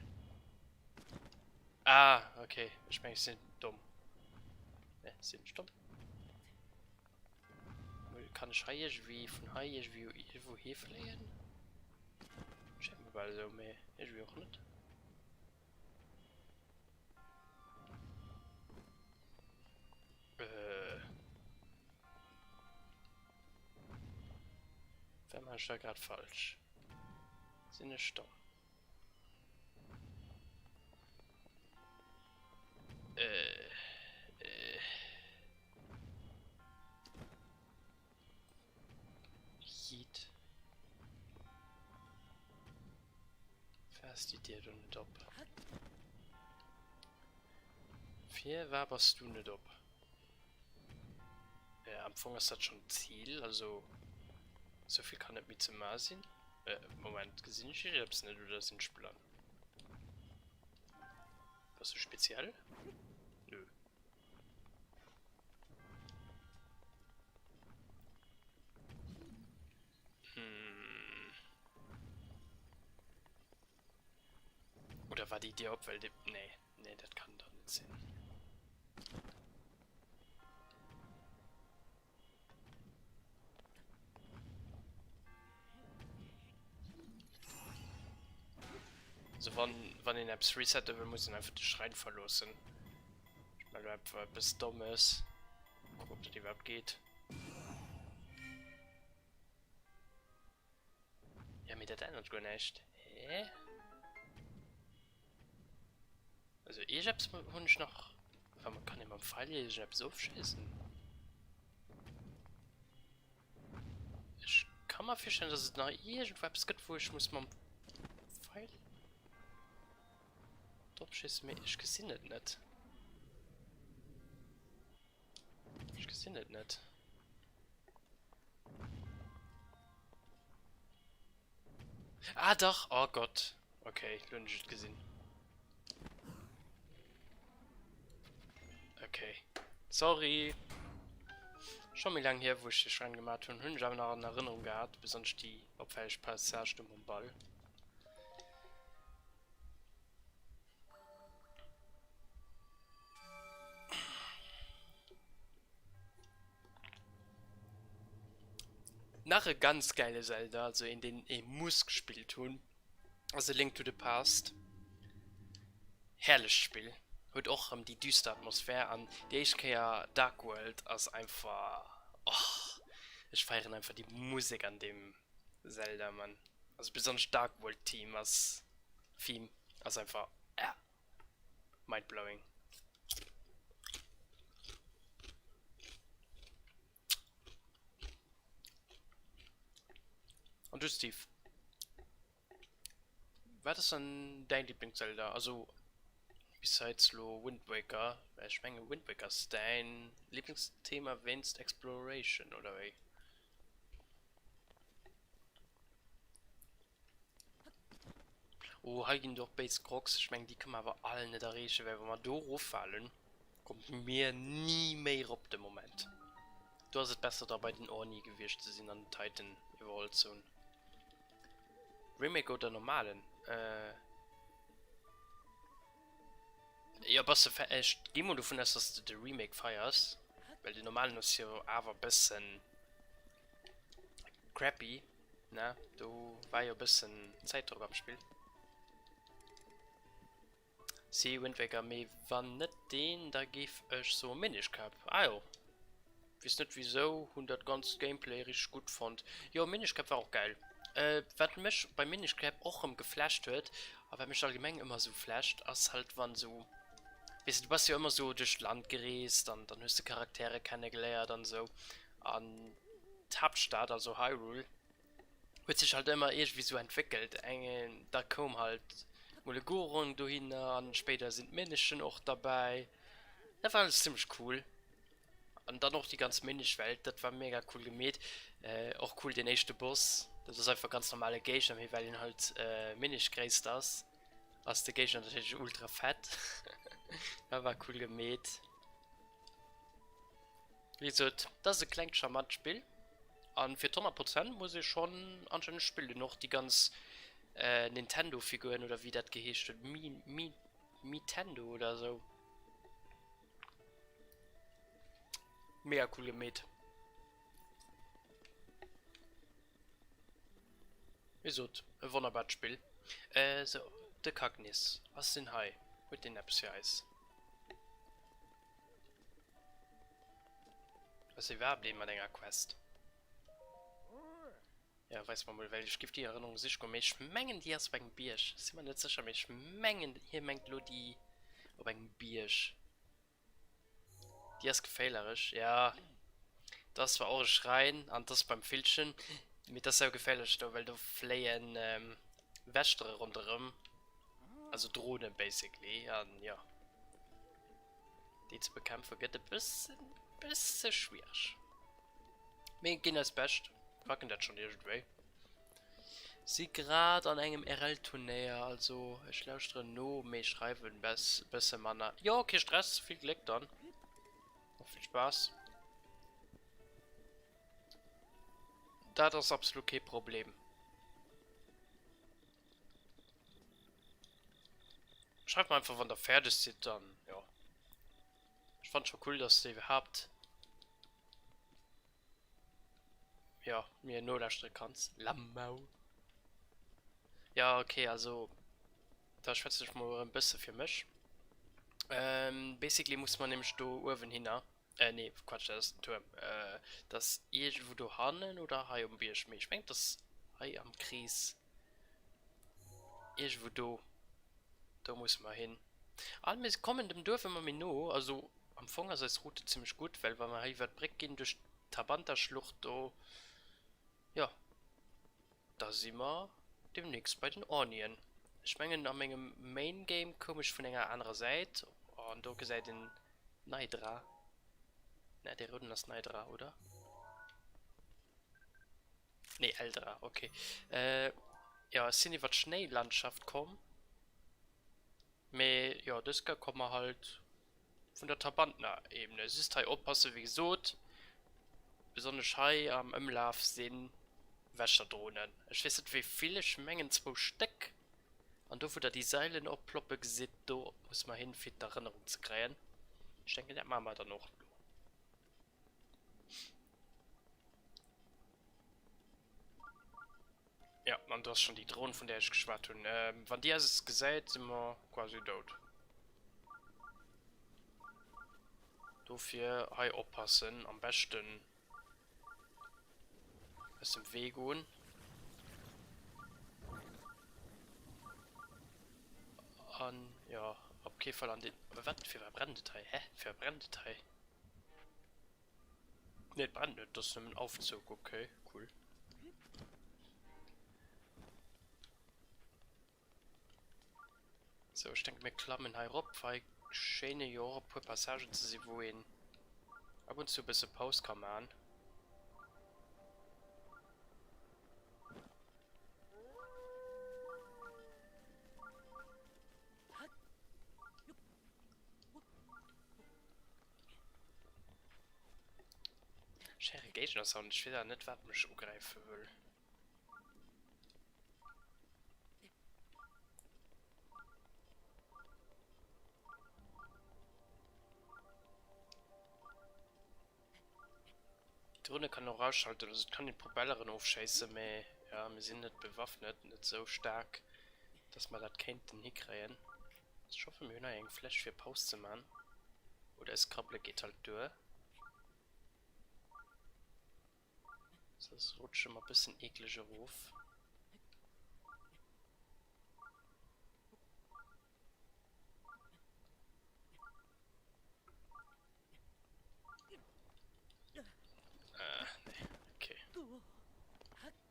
Speaker 1: Ah, okay. Ich meine, sie sind dumm. Ne, sind stumm. Kann ich wie von wie irgendwo hier fliehen? Scheinbar so, mehr. Ich will auch nicht. Wer macht da gerade falsch? Sind nicht stumm. Yeet. Fährst die dir du nicht ab? Vier waberst du nicht ab? Am Anfang ist das schon Ziel, also so viel kann nicht mit zum Masien. Moment, gesehen ich hab's nicht oder sind Spielern? Was so speziell? Nö. Oder war die Idee ob, weil die. Nee, das kann doch nicht sein. Also wann den Apps resetten will, muss ich einfach den Schrein verlosen. Ich meine, einfach bis dumm ist. Guck, ob das überhaupt geht. Ja, mit der ändert gar nicht. Hä? Also ich hab's Wunsch noch. Aber man kann immer im Fall ich hab's aufschießen. Ich kann mir vorstellen, dass es noch irgendwas gibt, wo ich muss mal Pfeil draufschießen, mir ich gesinnet nicht. Ich gesinnet nicht. Ah doch, oh Gott. Okay, ich gesehen. Okay. Sorry. Schon mal lang her, wo ich das reingemacht habe. Ich habe noch eine Erinnerung gehabt, besonders die opfällige Passage um Ball. Nachher ganz geile Zelda, also in den ich muss gespielt tun. Also Link to the Past. Herrliches Spiel. Hat auch die düstere Atmosphäre an. Die ich Dark World als einfach. Oh, ich feiere einfach die Musik an dem Zelda, Mann. Also besonders Dark World Team, was Theme. Also einfach, mindblowing. Und du, Steve, was ist denn dein Lieblings-Zelda? Also, besides Wind Waker, ich meine, Wind Waker ist dein Lieblingsthema Advanced Exploration, oder wie? Oh, halt ihn doch Base Crocs, ich meine, die kann man aber alle nicht erreichen, weil wenn wir da rauffallen, kommt mir nie mehr auf den Moment. Du hast es besser dabei, den Orni gewischt zu sind an Titan Evolution. Remake oder normalen? Ja, was echt, geh mal davon aus, dass du den Remake feierst, weil die normalen ist ja aber ein bisschen crappy, ne? Du war ja ein bisschen Zeitdruck am Spiel. Sie Wind Waker, mir war nicht den, da gif ich so Minish Cup. Ah jo. Wisst nicht wieso, 100 ganz Gameplay richtig gut fand. Ja, Minish Cup war auch geil. Was mich bei Minish Cup auch geflasht wird, aber mich allgemein immer so flasht, als halt wann so. Weißt du, du warst ja immer so durch Land gereist, dann hast du Charaktere kennengelernt, dann so an Tabstadt, also Hyrule, wird sich halt immer irgendwie so entwickelt. Da kommen halt Moleguren dahin an, später sind Menschen auch dabei. Das war alles ziemlich cool. Und dann noch die ganze Minish-Welt, das war mega cool gemäht. Auch cool den nächsten Boss. Das ist einfach ganz normale Geisha, weil ihn halt Minish kreist das. Also der Geisha natürlich ultra fett. Das war cool gemäht. Wie gesagt, das ist ein kleines charmant Spiel. Und für 100% muss ich schon anscheinend spielen. Noch die ganz Nintendo-Figuren oder wie das geheischt wird. Nintendo oder so. Mega cool gemäht. Wieso? Ein wunderbares Spiel. So, der Kagnis. Was sind Hai? Mit den Apps hier ist. Was ist überhaupt an der Quest? Ja, weiß man wohl, weil ich gebe die Erinnerung sich kommen. Ich mengen die erst beim Biersch. Sind wir nicht sicher, ich mengen hier mengt nur die beim Biersch. Die ist gefährlich, ja. Das war auch ein Schrein, und das beim Filchen. Mit das auch gefährlich, weil du fleien Wästere rundherum. Also Drohnen basically, und ja. Die zu bekämpfen geht ein bisschen schwierig. Mir gehen als best. Packen das schon irgendwie. Sie gerade an einem RL-Turnier, also ich lausche no, mir schreiben besser Mann. Ja, okay, Stress, viel Glück dann. Und viel Spaß. Das ist absolut kein Problem. Schreibt mal einfach, wann der fertig ist, dann, ja. Ich fand schon cool, dass ihr überhaupt, ja, mir nur darstellen kannst. Lamau. Ja, okay, also, da schwätze ich mal ein bisschen für mich. Basically muss man nämlich da oben hin. Nee, Quatsch, das ist ein Turm. Das irgendwo da hannen oder hier um Bier schmiert. Ich denke, das hier am Kreis. Irgendwo da. Da muss man hin. Aber wir kommen dem Dorf immer mehr noch. Also, am Anfang ist die Route ziemlich gut, weil wenn wir hier wird Brick gehen durch Tabanta-Schlucht, da. Ja, da sind wir demnächst bei den Ornien. Ich meine, an meinem Main Game komme ich von einer anderen Seite. Und da seid in Neidra. Ne, der Rüden ist Neidra, oder? Ne, Eldra, okay. Ja, es sind über Schneelandschaft kommen. Me, ja, das kann man halt von der Tabantner-Ebene. Es ist halt aufpassen, wie gesagt. Besonders Schei am Umlauf sind Wäscherdrohnen. Ich weiß nicht, wie viele Schmengen 2 Stück. Und da, wo da die Seilen abploppen sieht, da muss man hin, für die Erinnerung zu kriegen. Ich denke, das machen wir dann noch. Ja, und du hast schon die Drohnen, von der ich geschwärzt habe. Wenn die es gesagt, sind wir quasi tot. Dafür hier aufpassen, am besten aus dem Weg gehen. an, ja, auf jeden Fall an den, was, für verbrannte Teil, hä, für verbrannte Teil. Ne, brandet, das ist ein Aufzug, okay, cool. So, ich denke, wir klammen hier ab, weil schöne Jahre pro Passage zu sehen, wo ihn ab und zu ein bisschen Pause kann machen. Schere Gegner Sound, ich will da nicht, was mich angreifen will. Die Drohne kann noch rausschalten, also kann die Propellerin aufscheißen, aber ja, wir sind nicht bewaffnet, nicht so stark, dass man das könnten hinkriegen. Ich hoffe, wir haben eine Flash für Pause zu machen. Oder das Kabel geht halt durch. Das rutscht schon mal ein bisschen ekliger Ruf. Nee, okay.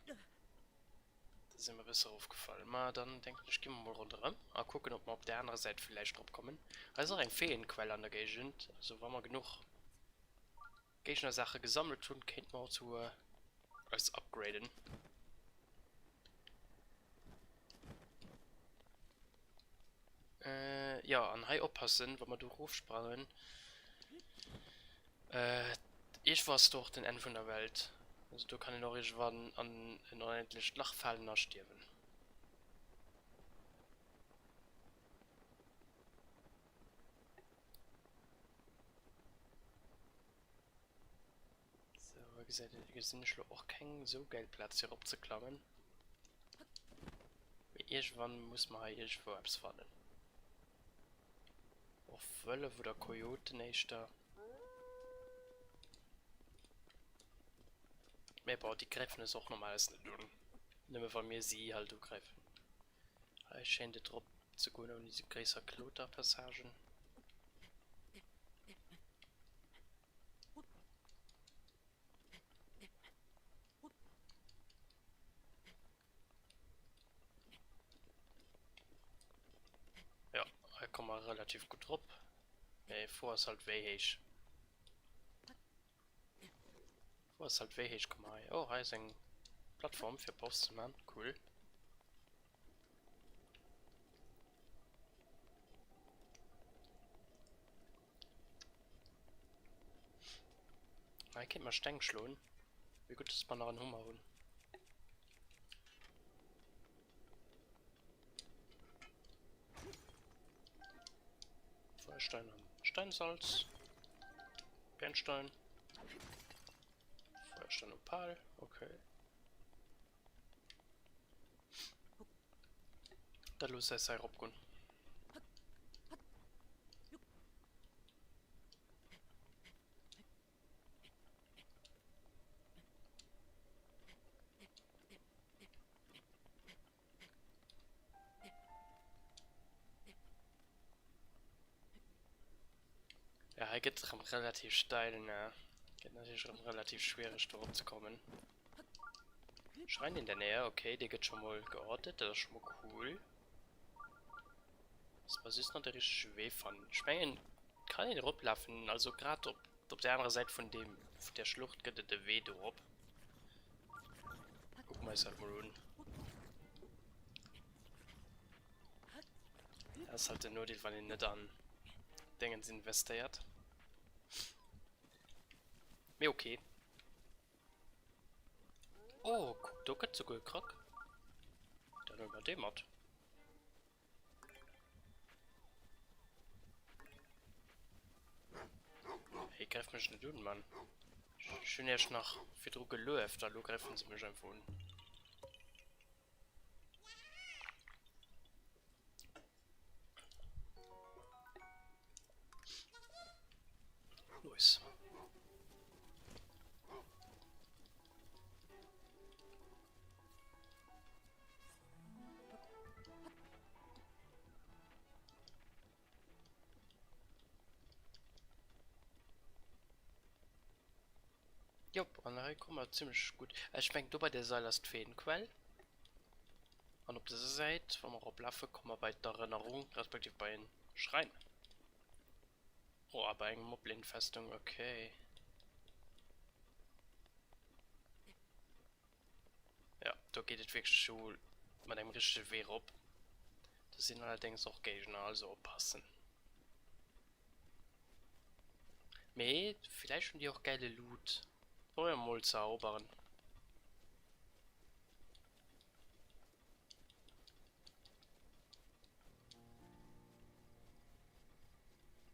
Speaker 1: Da sind wir besser aufgefallen. Mal dann denke ich, gehen wir mal runter. Mal gucken, ob wir auf der anderen Seite vielleicht drauf kommen. Also ein Feenquell an der Gegend. Also wenn wir genug Gegner-Sache gesammelt tun, könnten wir auch zu als upgraden. Ja, an High oppassen, wenn wir durch sprangen. Ich war doch den Ende von der Welt. Also du kannst noch irgendwann an einen unendlichen Schlachtfallen nachsterben. So, wie gesagt, wir sind auch kein so geil Platz hier abzuklammen. Irgendwann muss man hier irgendwo abfahren. Auf Wölle, wo der Coyote nicht da. Aber die greifen es auch normales nicht tun. Nicht mehr von mir sie halt greifen. Ich scheine drauf zu gehen um diese größere Kloter-Passagen. Ja, da kommen wir relativ gut drauf. Vor ist halt wehig. Vor ist halt wehig, komm mal. Oh, hier ist eine Plattform für Postmann. Cool. Ich kann mal Stangen schlagen. Wie gut ist man noch einen Hummer holen? Feuerstein und Steinsalz. Bernstein. Feuerstein und Opal. Okay. Da los ist er abgehen. Ja, er geht relativ steil, ne? Geht natürlich schon relativ schwer, dort zu kommen. Schrein in der Nähe, okay, der geht schon mal geortet, das ist schon mal cool. Was ist natürlich schwer von. Schwenken kann ihn ruplaufen, also gerade auf der anderen Seite von der Schlucht geht der Weh drauf. Guck mal, ist halt mal unten. Das ist halt nur die, weil ihn nicht an Dingen investiert. Mir okay. Oh, guck, da geht's sogar krack. Der über dem hat. Hey, greif mich nicht an, Mann. Schön erst nach für Druck geläuft, da greifen sie mich einfach an. Los. Jupp, an der kommen wir ziemlich gut. Ich denke, du bei der Seil hast Fädenquell. Und ob das seid, wenn wir ablaufen, kommen wir bei der Erinnerung, respektive bei den Schrein. Oh, aber eine Moblin-Festung, okay. Ja, da geht es wirklich schon mit einem richtigen Weg ab. Das sind allerdings auch Gegner, also aufpassen. Me, vielleicht schon die auch geile Loot. Oder mal zaubern.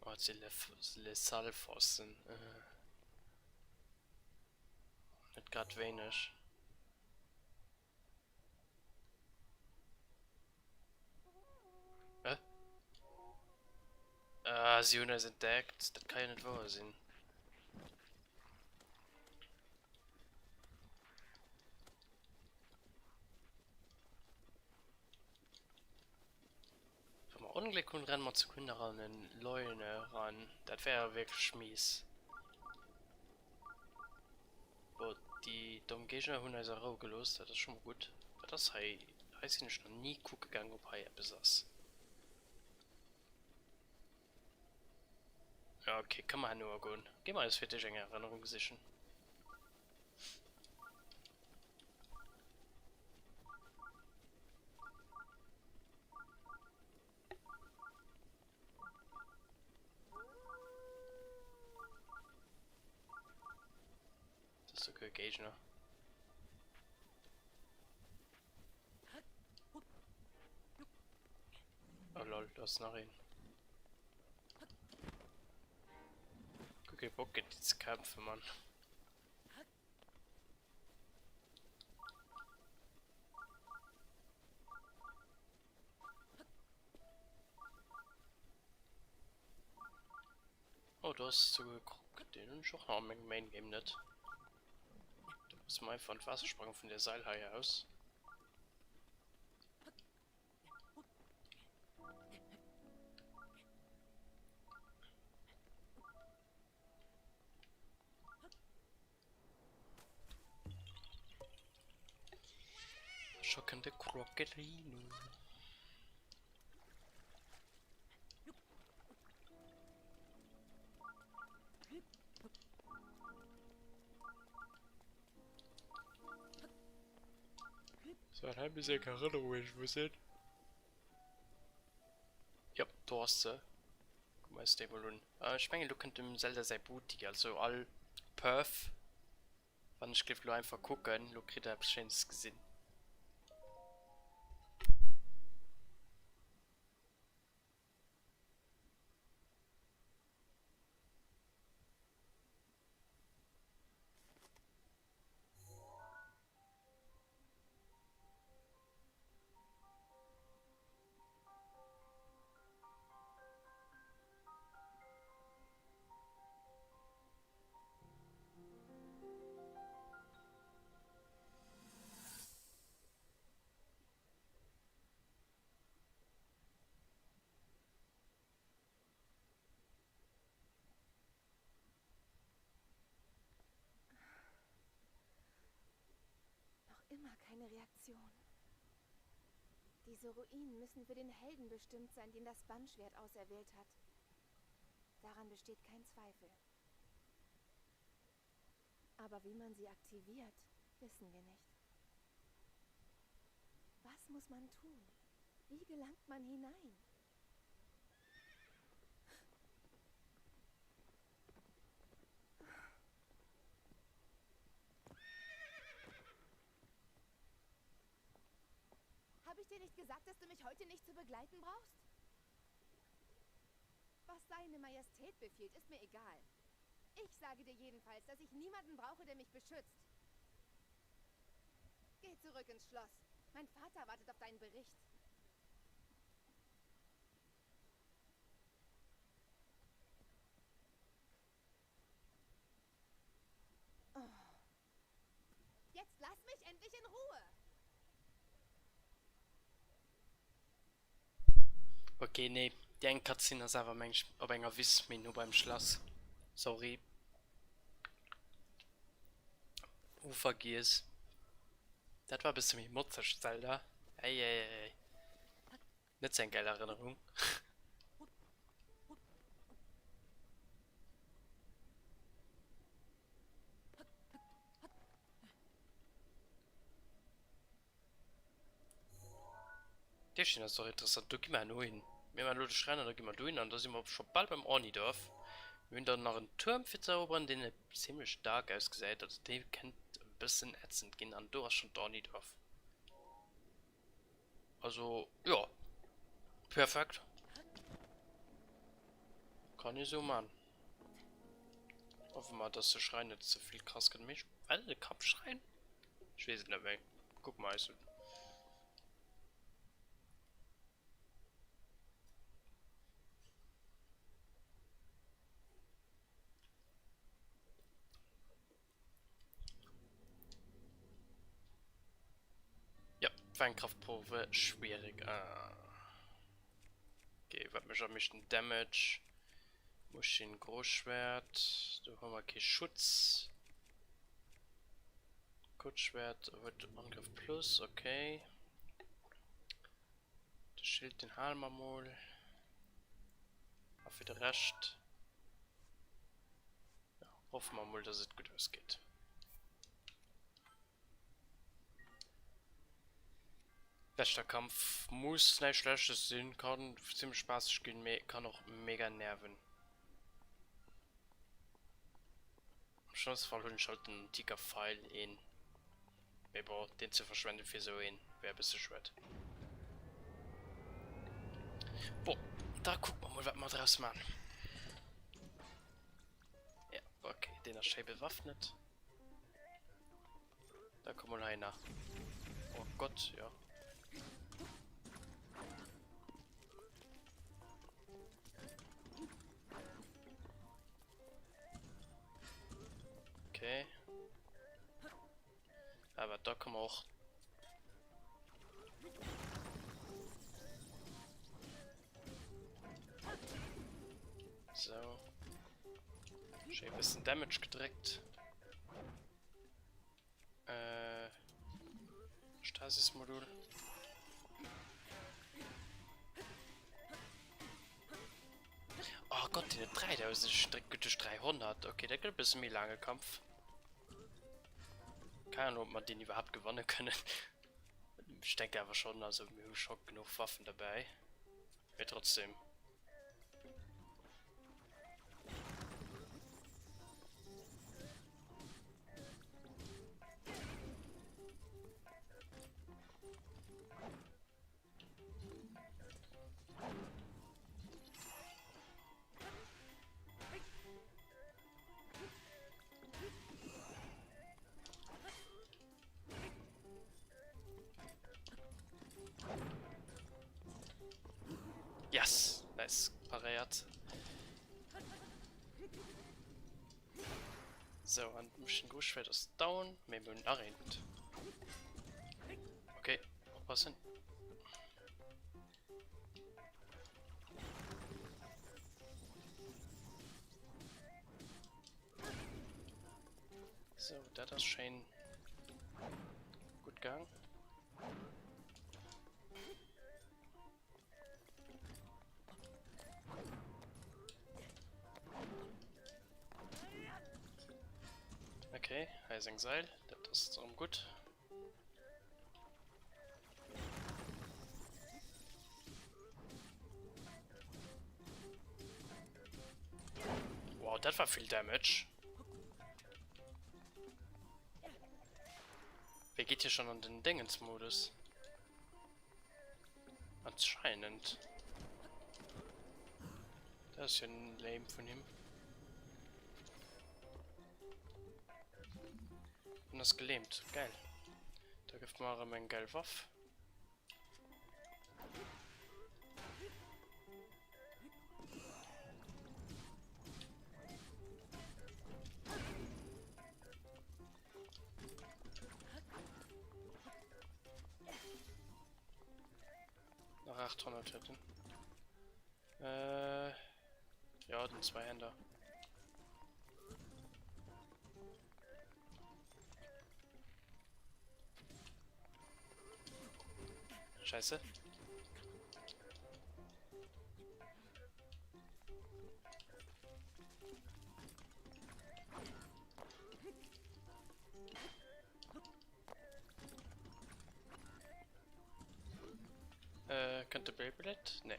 Speaker 1: Oh, die Salfossen. Nicht gerade wenig. Siona ist entdeckt. Das kann ja nicht wahr sein. Wenn wir Unglück und rennen wir zu Kindern an den Leune ran. Das wäre wirklich mies. Aber die Gegner haben also auch gelöst. Das ist schon mal gut. Das heißt ich noch nie gucken gegangen, ob er besaß. Ja, okay, kann man nur gehen. Geh mal als fertig eine Erinnerung sichern. Das ist sogar Gegner. Oh lol, da ist noch ein. Guck, ich Bock in diese Kämpfe, Mann. Oh, du hast so geguckt, den und schon noch im Main Game nicht. Du musst mal einfach ein Wassersprung von der Seilhaie aus. Schockende Krokodilo. So ein halbes Jahr Erinnerung, ich wusste. Ja, du hast sie. Guck mal, ist der wohl. Ich meine, du könntest im Zelda sehr bootig, also all Perf. Wann ich glaube, du einfach gucken, du kriegst ein schönes gesehen.
Speaker 2: Noch immer keine Reaktion. Diese Ruinen müssen für den Helden bestimmt sein, den das Bannschwert auserwählt hat. Daran besteht kein Zweifel. Aber wie man sie aktiviert, wissen wir nicht. Was muss man tun? Wie gelangt man hinein? Habe ich dir nicht gesagt, dass du mich heute nicht zu begleiten brauchst? Was seine Majestät befiehlt, ist mir egal. Ich sage dir jedenfalls, dass ich niemanden brauche, der mich beschützt. Geh zurück ins Schloss. Mein Vater wartet auf deinen Bericht. Oh. Jetzt lass mich endlich in Ruhe.
Speaker 1: Okay, nee, die ein Cutscene ist aber mensch, ob einer wisst mir nur beim Schloss. Sorry. Ufergehs. Das war bis zum Mutterstall da. Ey, ey, ey. Nicht so eine geile Erinnerung. Der ist doch interessant. Da gehen wir noch hin. Wir haben Leute schreien, da gehen wir hin. Und da sind wir schon bald beim Ornidorf. Wir haben dann noch einen Turm für zaubern, den ziemlich stark ausgesät. Also der kennt ein bisschen ätzend gehen. Und du hast schon Ornidorf. Also, ja. Perfekt. Kann ich so machen. Hoffen wir, dass der Schrein nicht so viel krass kann. Mich. Alter, der Kampfschrein? Ich weiß es nicht mehr. Guck mal, also. Ja, Feinkraftprobe schwierig. Okay, was mich am meisten Damage? Muschin Großschwert. Da haben wir keinen Schutz. Kurzschwert wird Angriff plus, okay. Das Schild den Halmermol. Auf wieder Rest. Ja, hoffen wir mal, dass es gut ausgeht. Bester Kampf muss nicht schlecht sein, kann ziemlich spaßig gehen, kann auch mega nerven. Am Schlussfall habe ich halt einen dicker Pfeil in. Aber den zu verschwenden für so einen wäre ein bisschen schwer. Boah, da gucken wir mal, was wir draus machen. Ja, okay, den ist schön bewaffnet. Da kommt mal einer. Oh Gott, ja. Okay. Aber da kommen wir auch. So. Schön ein bisschen Damage gedrückt. Stasis-Modul. Oh Gott, die 3000 Strecke durch 300. Okay, der gibt ein bisschen mehr lange Kampf. Keine Ahnung, ob man den überhaupt gewonnen können. Ich denke aber schon, also wir haben schon genug Waffen dabei. Aber trotzdem. Yes! Nice. Pariert. So, ein bisschen Großschwert ist down. Wir müssen nachreden. Okay, aufpassen. So, das ist schön gut gegangen. Okay, Heising-Seil, das ist darum gut. Wow, das war viel Damage. Wer geht hier schon an den Dingens-Modus? Anscheinend. Das ist ja ein Lame von ihm. Und das gelähmt. Geil. Da gibt mal eine geile Waffe. Noch 800 hätten. Ja, den Zweihänder. Scheiße. Könnte Beyblade? Nee.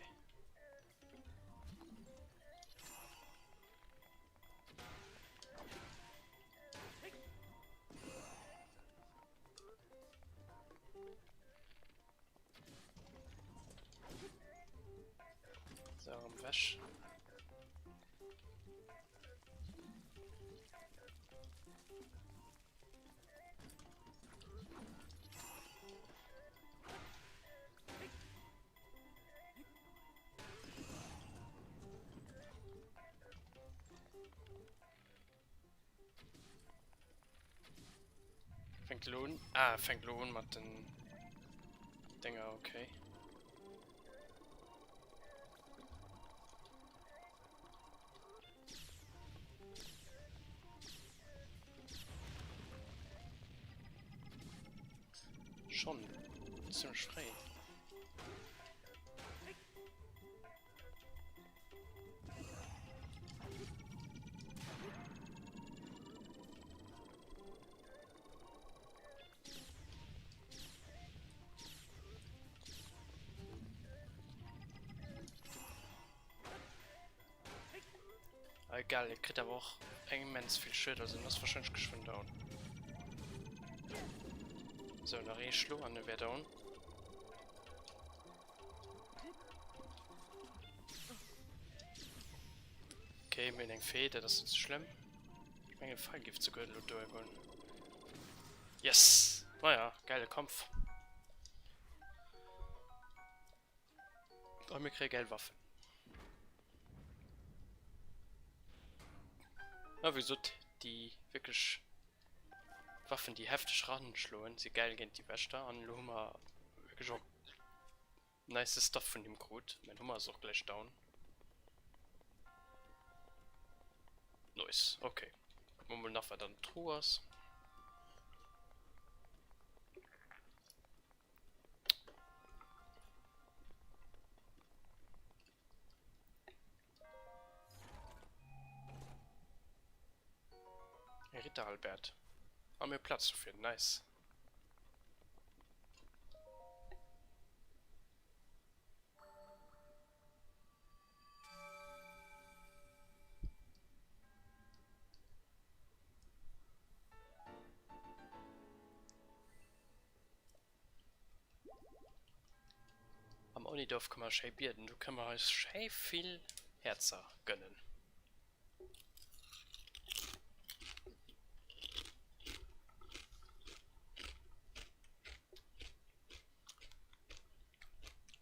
Speaker 1: So, Wasch. Fängt Lohn. Ah, fängt Lohn mit den Dinger, okay. Schon ziemlich frei. Egal, ihr kriegt aber auch immens viel Schild, also das wahrscheinlich geschwind down. So, nach Schlo an der down. Okay, mit den Feder, das ist nicht schlimm. Ich meine, Fallgift zu gehören, Ludwig. Yes! Naja, geiler Kampf. Und wir kriegen geile Waffen. Na, wieso die wirklich Waffen, die heftig ranschlagen, sie geil gehen die Wächter an Hummer wirklich auch nice Stuff von dem Grut. Mein Hummer ist auch gleich down. Nice, okay. Gucken wir mal nach, was dann Truas. Ritter Albert. Haben wir Platz zu finden, nice. Am Onidorf kann man shapieren, du kannst mal schei viel Herzer gönnen.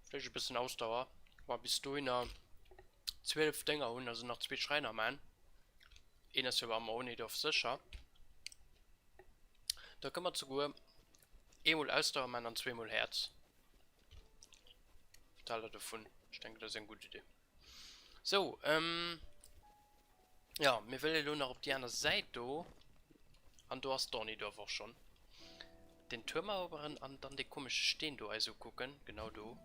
Speaker 1: Vielleicht ein bisschen Ausdauer. Mal bis du in 12 Dinger und also noch 2 Schreiner, man. Einer ist ja am Onidorf sicher. Da kann man zu gut einmal Ausdauer, man, und 2-mal Herz. Teile davon. Ich denke, das ist eine gute Idee. So, ja, wir wollen nur noch auf die andere Seite. Und du hast Dornidorf auch schon. Den Turm erobern und dann die komische Stehen du also gucken. Genau du.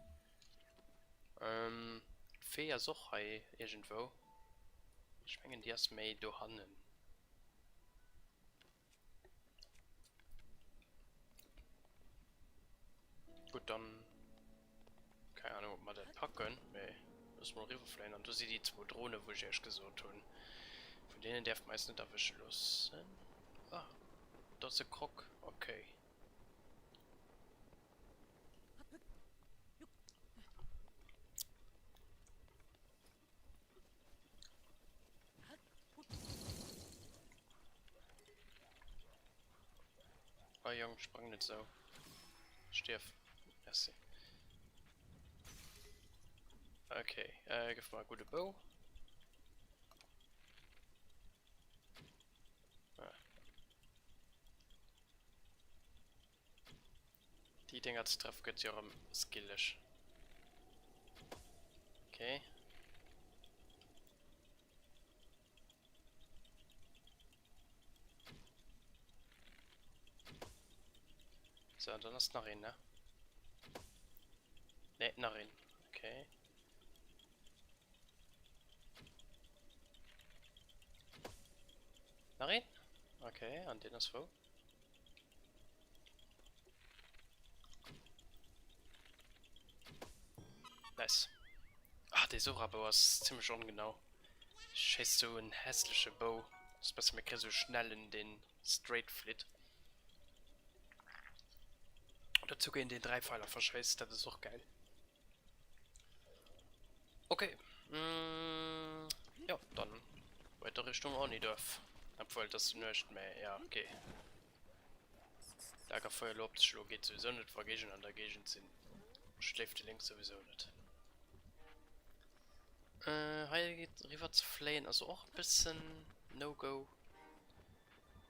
Speaker 1: Fee ist auch hier irgendwo. Ich meine, die erst mehr da hannen. Gut, dann. Keine Ahnung, ob wir das packen. Nee, müssen wir rüberfliegen. Und du siehst die 2 Drohnen, wo ich erst gesagt habe. Von denen darf meist nicht erwischen lassen. Ah, das ist ein Krog. Okay. Ah, Junge, sprang nicht so. Stirb. Merci. Okay, gib mal gute Bow. Ah. Die Dinger zu treffen geht ja am skillisch. Okay. So, dann ist noch ein, ne? Ne, nach innen. Okay. Nach innen? Okay, an den ist wo. Nice. Ah, der Sucherbau ist ziemlich ungenau. Scheiß so ein hässlicher Bow. Das passt mir so schnell in den Straight Flit. Dazu gehen den Dreipfeiler verscheißt, das ist auch geil. Okay. Ja, dann weiter Richtung Ornidorf. Obwohl das nicht mehr. Ja, okay. Lagerfeuer lobt Schlo geht sowieso nicht, vor Gegend an der Gegend sind. Schläft links sowieso nicht. Hier geht River zu Flame, also auch ein bisschen No-Go.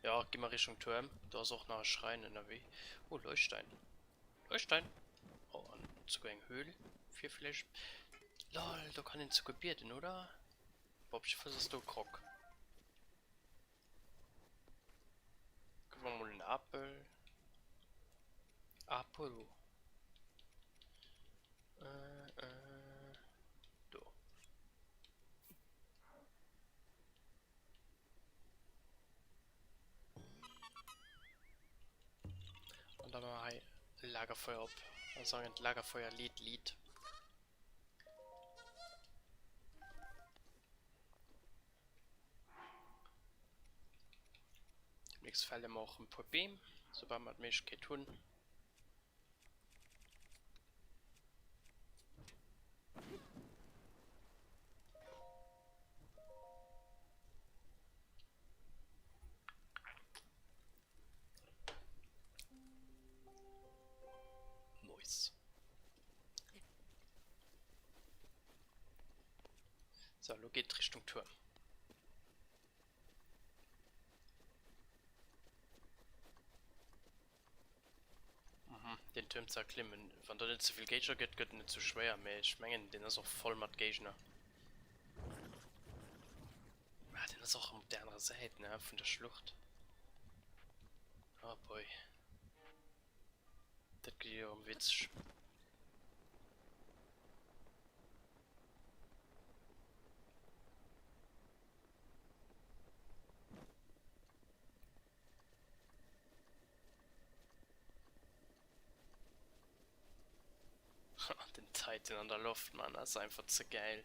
Speaker 1: Ja, geh mal Richtung Turm. Da ist auch noch ein Schrein in der W. Oh, Leuchtstein. Leuchtstein. Oh, und Zugang Höhle. 4 Flash. Lol, da kann ihn zu Gebirden, oder? Bob, ich versuchst du Krog. Gucken wir mal einen Apfel. Apollo. Do. Und dann mal Lagerfeuer ab. Also ein Lagerfeuer Lied. Demnächst fallen wir auch ein Problem, sobald man mich geht tun. Nice. So, lo geht Richtung Turm. Den Turm zu erklimmen. Wenn da nicht zu viel Gegner geht, geht nicht zu schwer. Aber ich meine, den ist auch voll mit Gegner. Ah, den ist auch auf der anderen Seite, ne? Von der Schlucht. Oh boy. Das geht ja um Witz. Den Titan an der Luft, Mann, das ist einfach zu geil.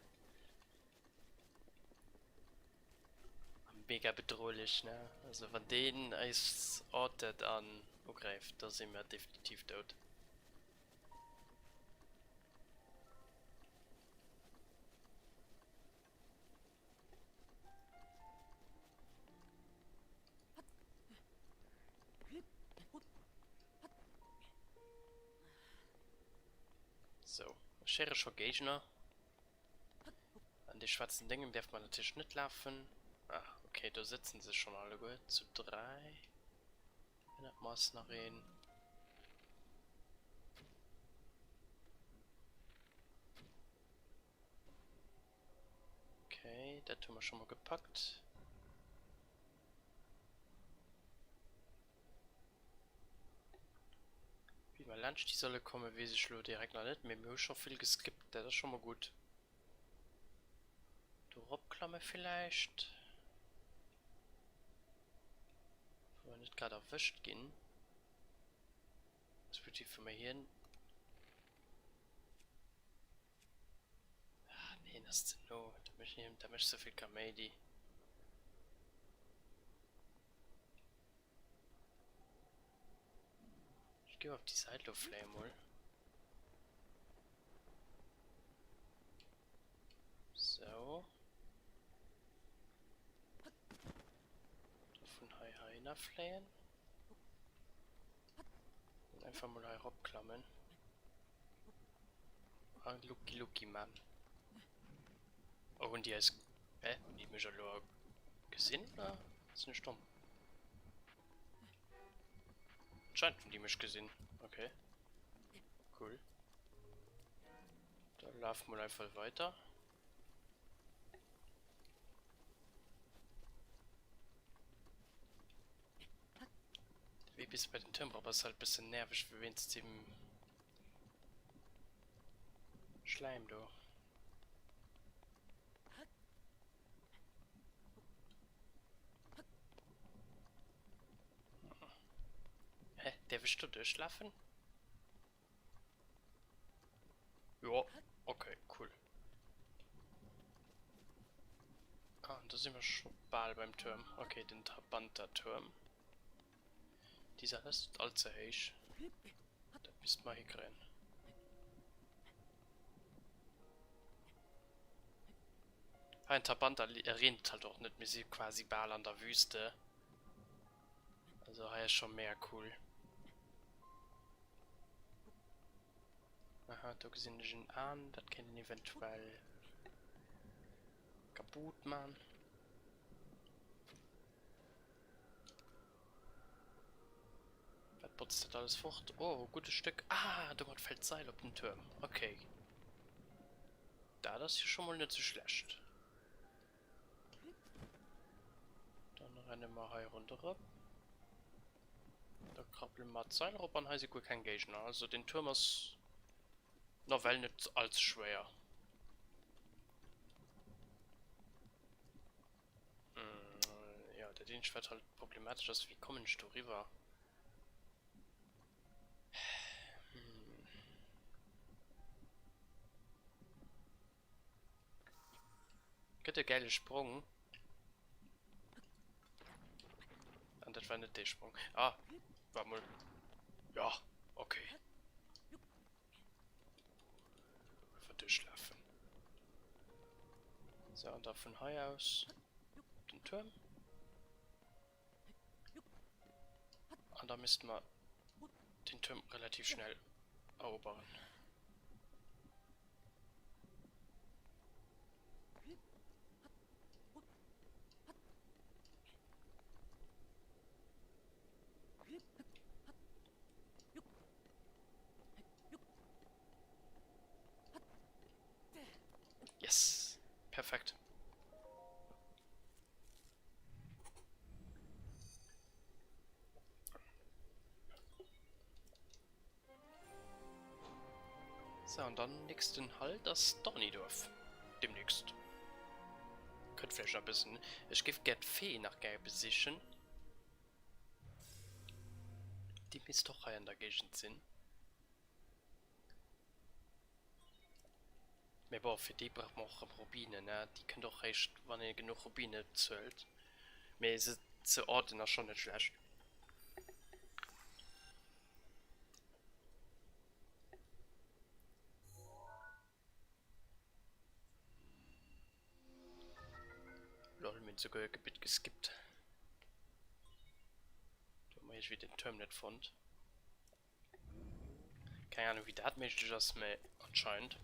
Speaker 1: Mega bedrohlich, ne? Also wenn den als ortet an greift, da sind wir definitiv tot. So, Schere schon Gegner. An die schwarzen Dingen darf man natürlich nicht laufen. Ah, okay, da sitzen sie schon alle gut. Zu 3. Maß nach reden. Okay, das haben wir schon mal gepackt. Wie mal Lunch die solle kommen, wie sich direkt noch nicht. Mir haben schon viel geskippt, das ist schon mal gut. Du Robklammer vielleicht. Wo wir nicht gerade erwischt gehen. Was wird die für mich hier hin? Ah, nee, das ist no. Da möchte so viel Kamedi. Ich gehe auf die Silo Flame wohl. So. Von Hi nach Flayen. Und einfach mal Hi Robklammen. Ah, Lucky Mann. Oh, und die ist. Die mich ja gesehen? Ah, ist nicht dumm. Scheint die mich gesehen. Okay. Cool. Dann laufen wir einfach weiter. Wie bis bei den Türmen, aber es ist halt ein bisschen nervig, für wen es eben. Schleim, du. Hä? Der willst du durchschlafen? Ja, okay, cool. Ah, und da sind wir schon bald beim Turm. Okay, den Trabanta-Turm. Dieser ist allzu heiß. Da bist du mal hingerannt. Ein Trabanta rennt halt auch nicht. Wir sind quasi bald an der Wüste. Also, er ist schon mehr cool. Aha, da sind ich ihn an. Das kann ihn eventuell kaputt machen. Was putzt das alles fort? Oh, gutes Stück. Ah, da fällt Seil auf den Turm. Okay. Da, das ist ja schon mal nicht so schlecht. Dann rennen wir hier runter. Da krabbeln wir Seil runter und heißt gut kein Gegner. Also den Turm ist noch weil nicht allzu schwer. Ja, der Dienst wird halt problematisch, dass wie kommen ich da rüber? Geht der geile Sprung. Und das war nicht der Sprung. Ah, war mal. Ja, okay. Einfach durchschlafen. So, und da von hier aus den Turm. Und da müssten wir den Turm relativ schnell erobern. Yes! Perfekt. So, und dann nächsten Halt das Dornidorf. Demnächst. Könnt vielleicht noch ein bisschen. Ich gebe Gerd Fee nach Geld besichern. Die müsste doch in der Gegend sind. Aber für die braucht man auch Rubine, ne? Die können doch recht, wenn ihr genug Rubine zählt. Mir ist zu Ordner schon nicht schlecht. Lol, mir sogar ein Gebiet geskippt. Da habe ich wieder den Turm nicht fand. Keine Ahnung, wie das möchte das mir anscheinend.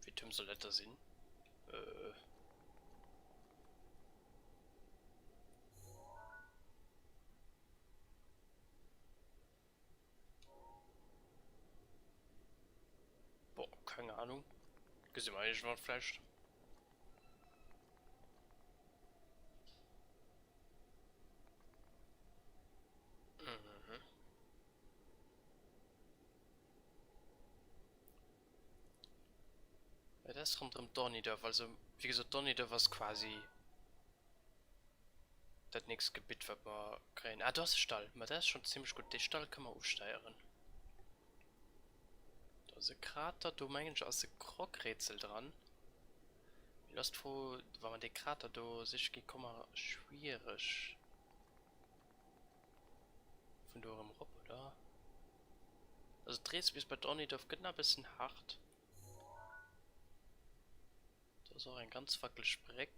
Speaker 1: Wie Turm soll das sein? Boah, keine Ahnung. Gesehen wir eigentlich mal vielleicht. Mhm. Ja, das ist rund um Dornidorf, also wie gesagt, Dornidorf ist quasi das nächste Gebiet, was wir kriegen. Ah, das ist Stall. Aber das ist schon ziemlich gut. Den Stall können wir aufsteuern. Da ist ein Krater, du meinst, aus ein Krogrätsel dran. Wie lasst vor, wenn man den Krater da sich gekommen, schwierig. Von da im Rob, oder? Also drehst bis bei Dornidorf geht ein bisschen hart. Da ist auch ein ganz Fackelspreck.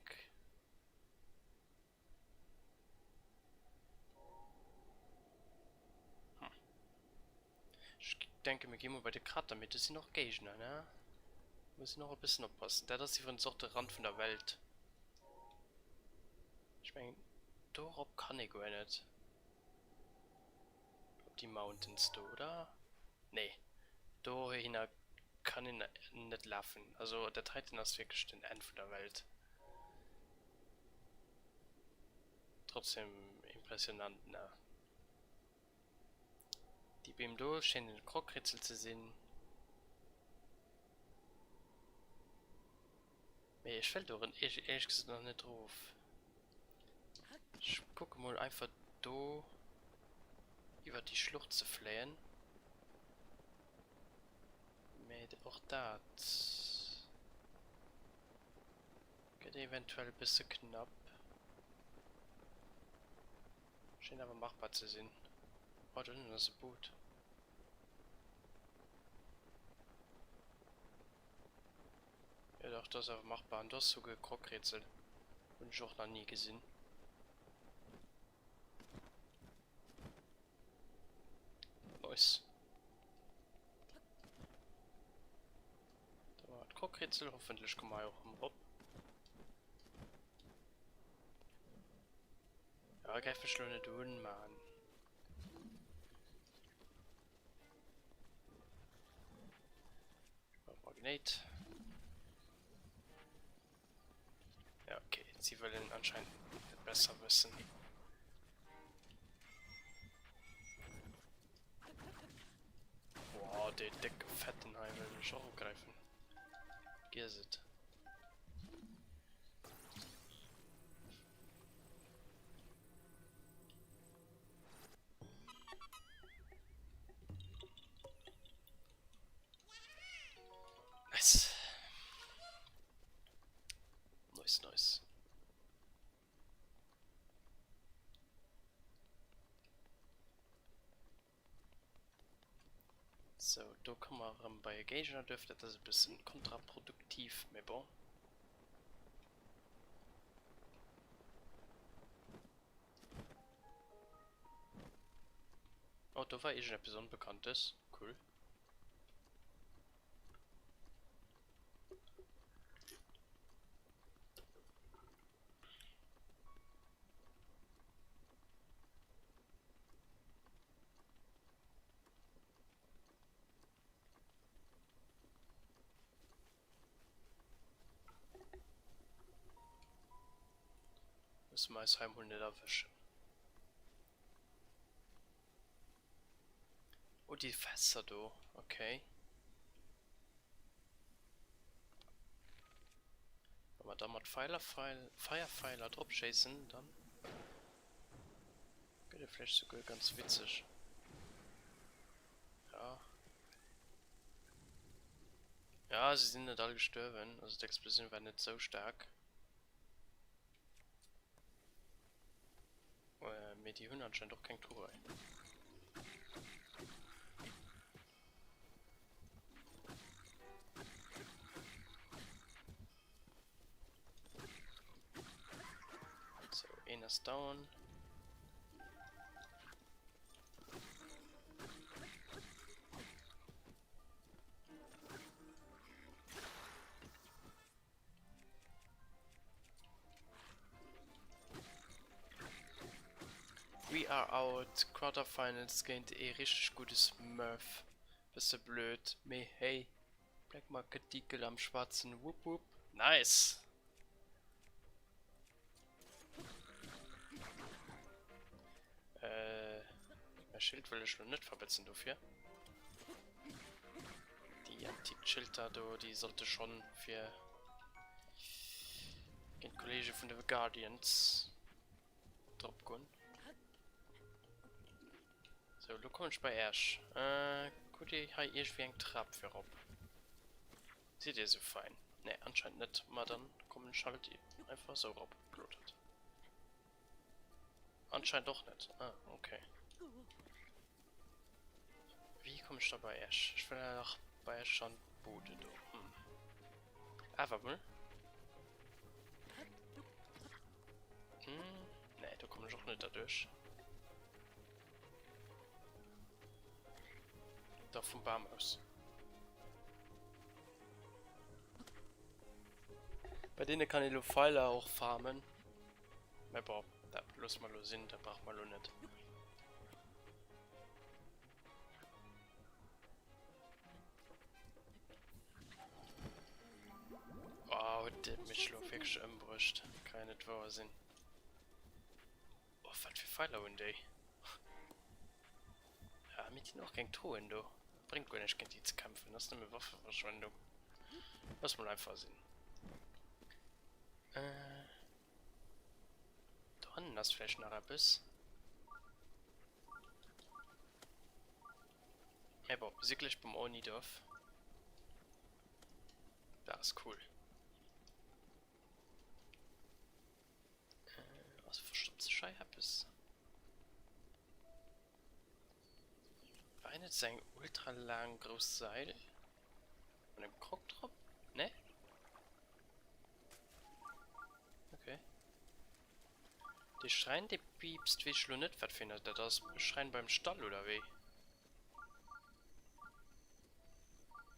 Speaker 1: Ich denke, wir gehen mal bei der Krater mit. Das sind noch Gegner, ne? Muss ich noch ein bisschen aufpassen. Der ist hier von so der Rand von der Welt. Ich meine, darauf kann ich gar nicht. Ob die Mountains da, oder? Nee. Da hin kann ich nicht laufen. Also der Titan ist wirklich den End von der Welt. Trotzdem impressionant, ne? Die beim Do scheinen den Krogrätsel zu sehen. Nee, ich fällt doch ehrlich gesagt noch nicht drauf. Ich gucke mal einfach da über die Schlucht zu fliehen. Mit auch das geht eventuell ein bisschen knapp. Scheint aber machbar zu sein. Oh, da ist das Boot. Ja doch, das ist aber machbar. Und das ist sogar Krockrätsel. Und ich auch noch nie gesehen. Nice. Da war ein Krockrätsel, hoffentlich kommen wir auch im Rob. Ja, greif mich schon nicht tun, Mann. Magnet. Ja, okay, sie wollen anscheinend nicht besser wissen. Boah, der dicke Fettenheim will mich auch angreifen. Gehst. Nice. Nice, nice. So, da kann man bei Gegner dürfte das ein bisschen kontraproduktiv, aber bon. Oh, da war irgendetwas Unbekanntes. Cool. Müssen wir als Heimhund nicht erwischen. Oh, die Fässer da. Okay. Wenn wir da mit Firepfeiler drauf chasen, dann geht der vielleicht sogar ganz witzig. Ja. Ja, sie sind nicht alle gestorben. Also die Explosion war nicht so stark. Mit die Hühner anscheinend doch kein Tor. So, einer ist down. We are out. Quarterfinals gegen richtig gutes Murph. Bisschen blöd. Me, hey. Black Market Deagle am schwarzen Whoop Whoop. Nice. Mein Schild will ich noch nicht verbessern dafür. Die Anti-Schilder, die sollte schon für den Kollege von den Guardians drauf gehen. So, du kommst bei Ash. Gut, ich habe irgendwie einen Trab für Rob. Sieht ihr so fein? Ne, anscheinend nicht. Mal dann kommen halt einfach so Rob blutet. Anscheinend doch nicht. Ah, okay. Wie komme ich da bei Ash? Ich will ja noch bei Ash schon Bude, du. Einfach mal. Ne, du kommst auch nicht dadurch. Da vom Baum aus. Bei denen kann ich nur Pfeiler auch farmen. Aber da bloß mal los sind, da braucht man nur nicht. Oh, der mich schlägt wirklich im Brust. Kann nicht wahr sein. Oh, was für Pfeiler und die. Ja, mit denen auch kein Truhen, du. Bringt gar nicht gegen die zu kämpfen. Das ist eine Waffenverschwendung. Lass mal einfach sehen. Da hinten ist vielleicht noch etwas. Aber wir sind gleich beim Ornidorf. Das ist cool. Was verstopfte Schei etwas? War nicht sein ultra lang großes Seil? Von dem Krog drauf? Ne? Okay. Die Schrein, die piepst, wie ich schon nicht was findet. Das Schrein beim Stall oder wie?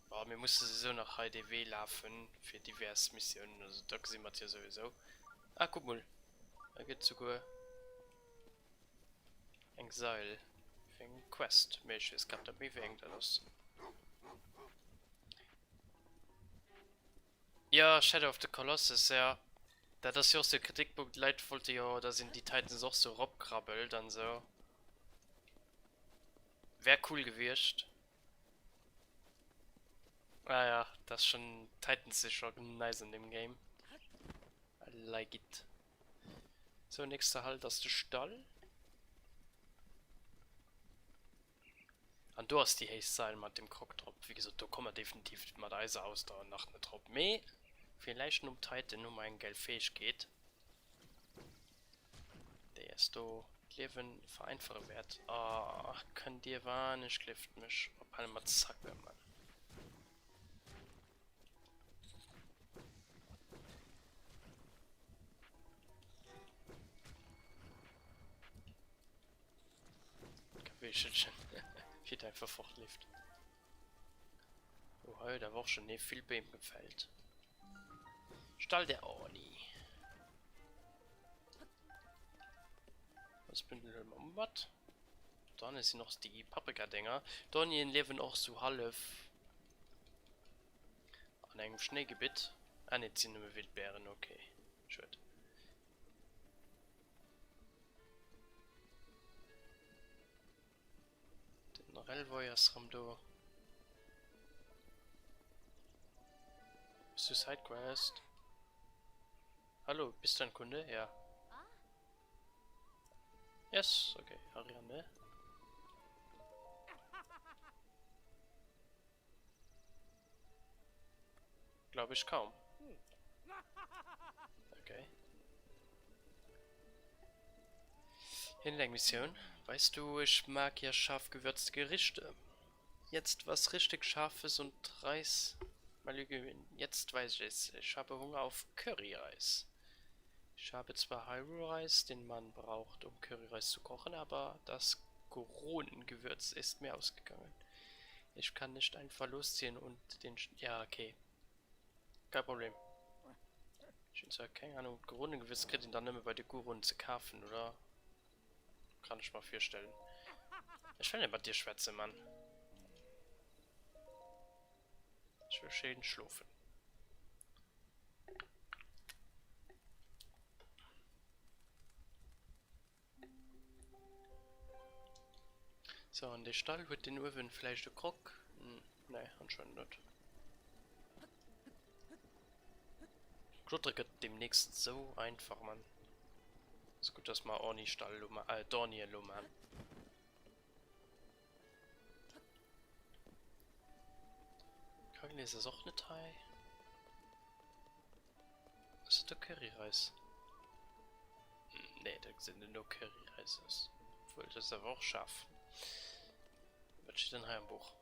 Speaker 1: Oh, wir mussten so nach HDW laufen für diverse Missionen. Also da sehen wir ja sowieso. Ah, guck mal. Da geht sogar ein Seil für eine Quest. Mensch, es gab da mehr wie irgendwas. Ja, Shadow of the Colossus, ja. Da das ja auch so Kritikpunkt leid wollte, ja, da sind die Titans auch so robkrabbelt und so. Wäre cool gewesen. Ah ja, das schon Titans ist schon nice in dem Game. I like it. So, nächster Halt aus der Stall. Und du hast die Haze mit dem Krog-Drop. Wie gesagt, da kommen wir definitiv mit Eise aus da nach einer Drop. Mehr vielleicht nur um Titan um einen Geld fähig geht. Der ist da Leben vereinfachen wert. Ah, kann dir wahrlich klifft mich. Ob einmal zacke, Mann. Kapischchen. Wird einfach fortlebt. Oh, hey, da war auch schon nicht viel bei ihm gefällt. Stall der Orni. Was bin ich denn um was? Dann ist noch die Paprika-Dinger. Donien leben auch so halb an einem Schneegebiet. Ah, nicht sind nur Wildbeeren, okay. Schön. Den Relvoyers haben da. Bist du Sidequest? Hallo, bist du ein Kunde? Ja. Yes, okay, Ariane. Glaube ich kaum. Okay. Hinlängmission. Weißt du, ich mag ja scharf gewürzte Gerichte. Jetzt was richtig Scharfes und Reis. Jetzt weiß ich es. Ich habe Hunger auf Curryreis. Ich habe zwar Hyrule-Reis, den man braucht, um Curryreis zu kochen, aber das Goron-Gewürz ist mir ausgegangen. Ich kann nicht einfach losziehen und den... Ja, okay. Kein Problem. Ich habe keine Ahnung, Goron-Gewürz kriegt ihn dann immer bei der Goron zu kaufen, oder? Kann ich mal vorstellen. Ich will nicht bei dir schwätzen, Mann. Ich will schön schlafen. So, an der Stall wird den Uwen vielleicht der Krog? Nein, anscheinend nicht. Klotter geht demnächst so einfach, Mann. Ist gut, dass wir Orni Stall Dornier lummern. Kagel ist es auch nicht Teil. Was ist der Curryreis? Ne, da sind nur Curryreis. Obwohl, das ist aber auch scharf. Was steht denn hier im Buch?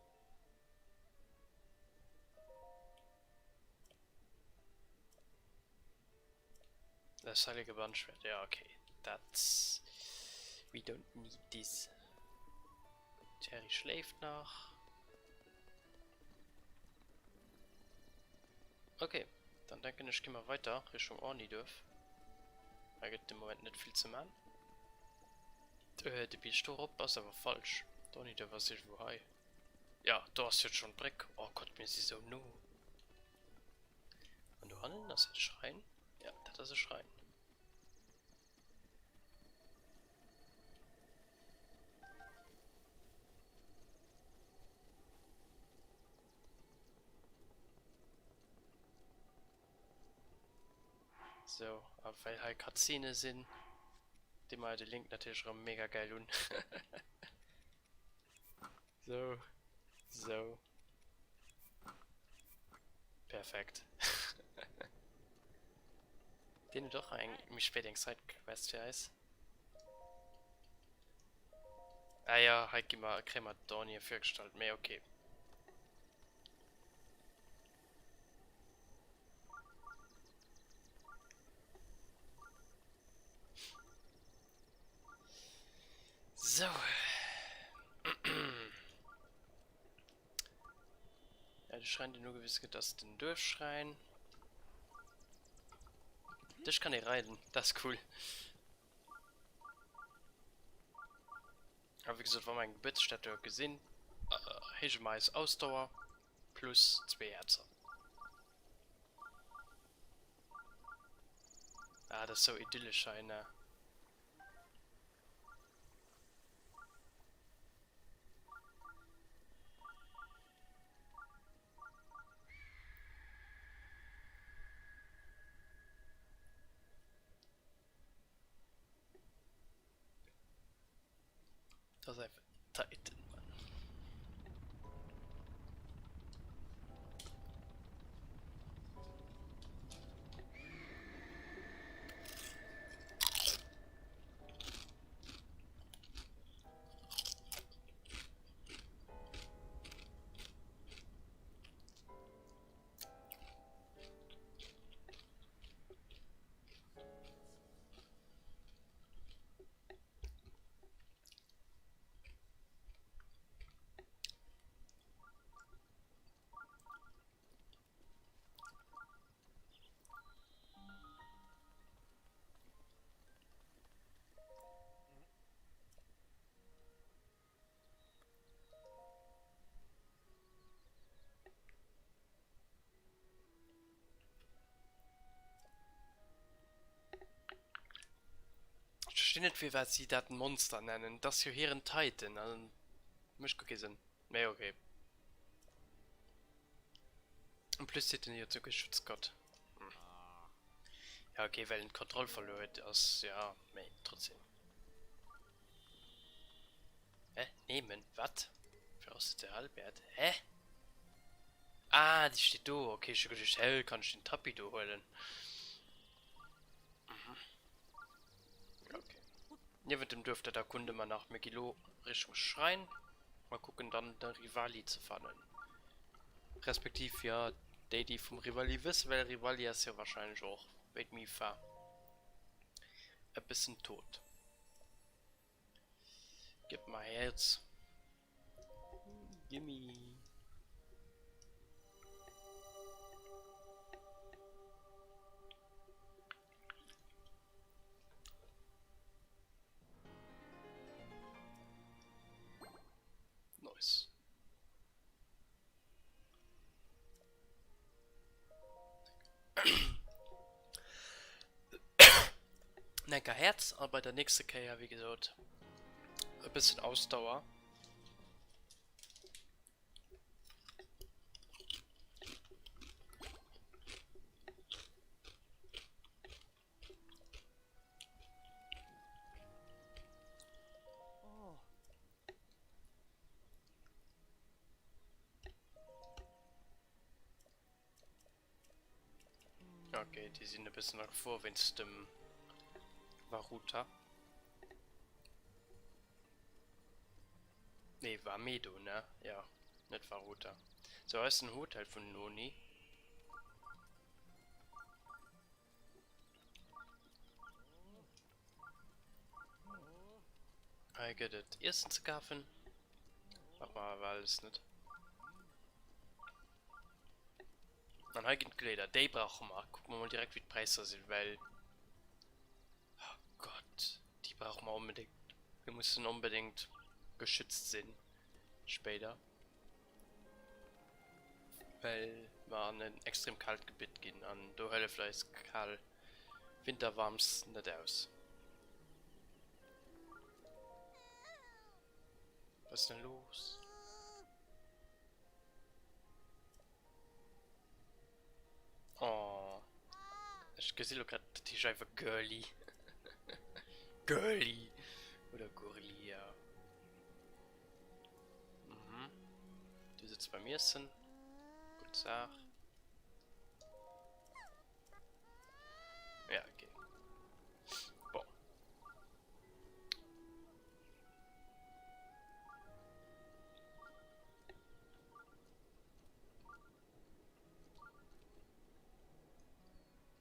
Speaker 1: Das heilige Bandschwert, ja, okay. That's... We don't need this. Terry schläft nach. Okay, dann denke ich, gehen wir weiter Richtung Ornidorf. Da gibt im Moment nicht viel zu machen. Die Bistro ist aber falsch. Ornidorf was ist wo hei. Ja, da ist jetzt schon Dreck. Oh Gott, mir ist so nu. Und du handeln, das ist ein Schrein? Ja, das ist ein Schrein. So, aber weil halt Cutscene sind, die mal den Link natürlich schon mega geil und so, so, perfekt. Den doch eigentlich mich später in Sidequest für ist. Ah ja, halt gib mal Crematon hier vorgestellt, mehr okay. So. Ja, die schreien dir nur gewiss, dass den durchschreien. Das kann ich reiten, das ist cool. Aber wie gesagt, war mein Geburtsstätte gesehen. Ich meist Ausdauer plus 2 Herzen. Ah, das ist so idyllisch, eine. Das ist einfach Titan, Mann. Ich verstehe nicht, wie was sie das ein Monster nennen. Das hier ein Titan. Also, mich gucken Sinn. Nee, okay. Und plus steht hier zu Geschützgott. Hm. Ja, okay, weil ein Kontrollverlust ist, ja, nee, trotzdem. Hä? Nehmen? Was? Für der Albert? Hä? Ah, die steht da. Okay, ich würde hell, kann ich den Tappi da holen. Ja, okay. Neben dem dürfte der Kunde mal nach Megilo Richtung Schrein. Mal gucken, dann der Rivali zu fangen. Respektiv ja, die vom Rivali wissen, weil Rivali ist ja wahrscheinlich auch mit mir fahr. Ein bisschen tot. Gib mal Herz. Gimme. Nice. Necker Herz, aber der nächste K wie gesagt. Ein bisschen Ausdauer. Okay, die sind ein bisschen nach vor, wenn es dem Varuta. Ne, war Medo, ne? Ja, nicht Varuta. So, ist ein Hotel von Noni. Ich geht das ersten zu kaufen. Mach mal aber alles nicht. Dann habe ich Gläder, die brauchen wir. Gucken wir mal direkt, wie die Preise sind, weil. Oh Gott, die brauchen wir unbedingt. Wir müssen unbedingt geschützt sein. Später. Weil wir an ein extrem kalt Gebiet gehen. An der Hölle vielleicht kalt. Winter warm's nicht aus. Was ist denn los? Oh. Ich gesehen gerade, die ist einfach girly. Girly. Oder Gurli, ja. Mhm. Du sitzt bei mir, Sin. Gute Sache. Ja, okay. Boah.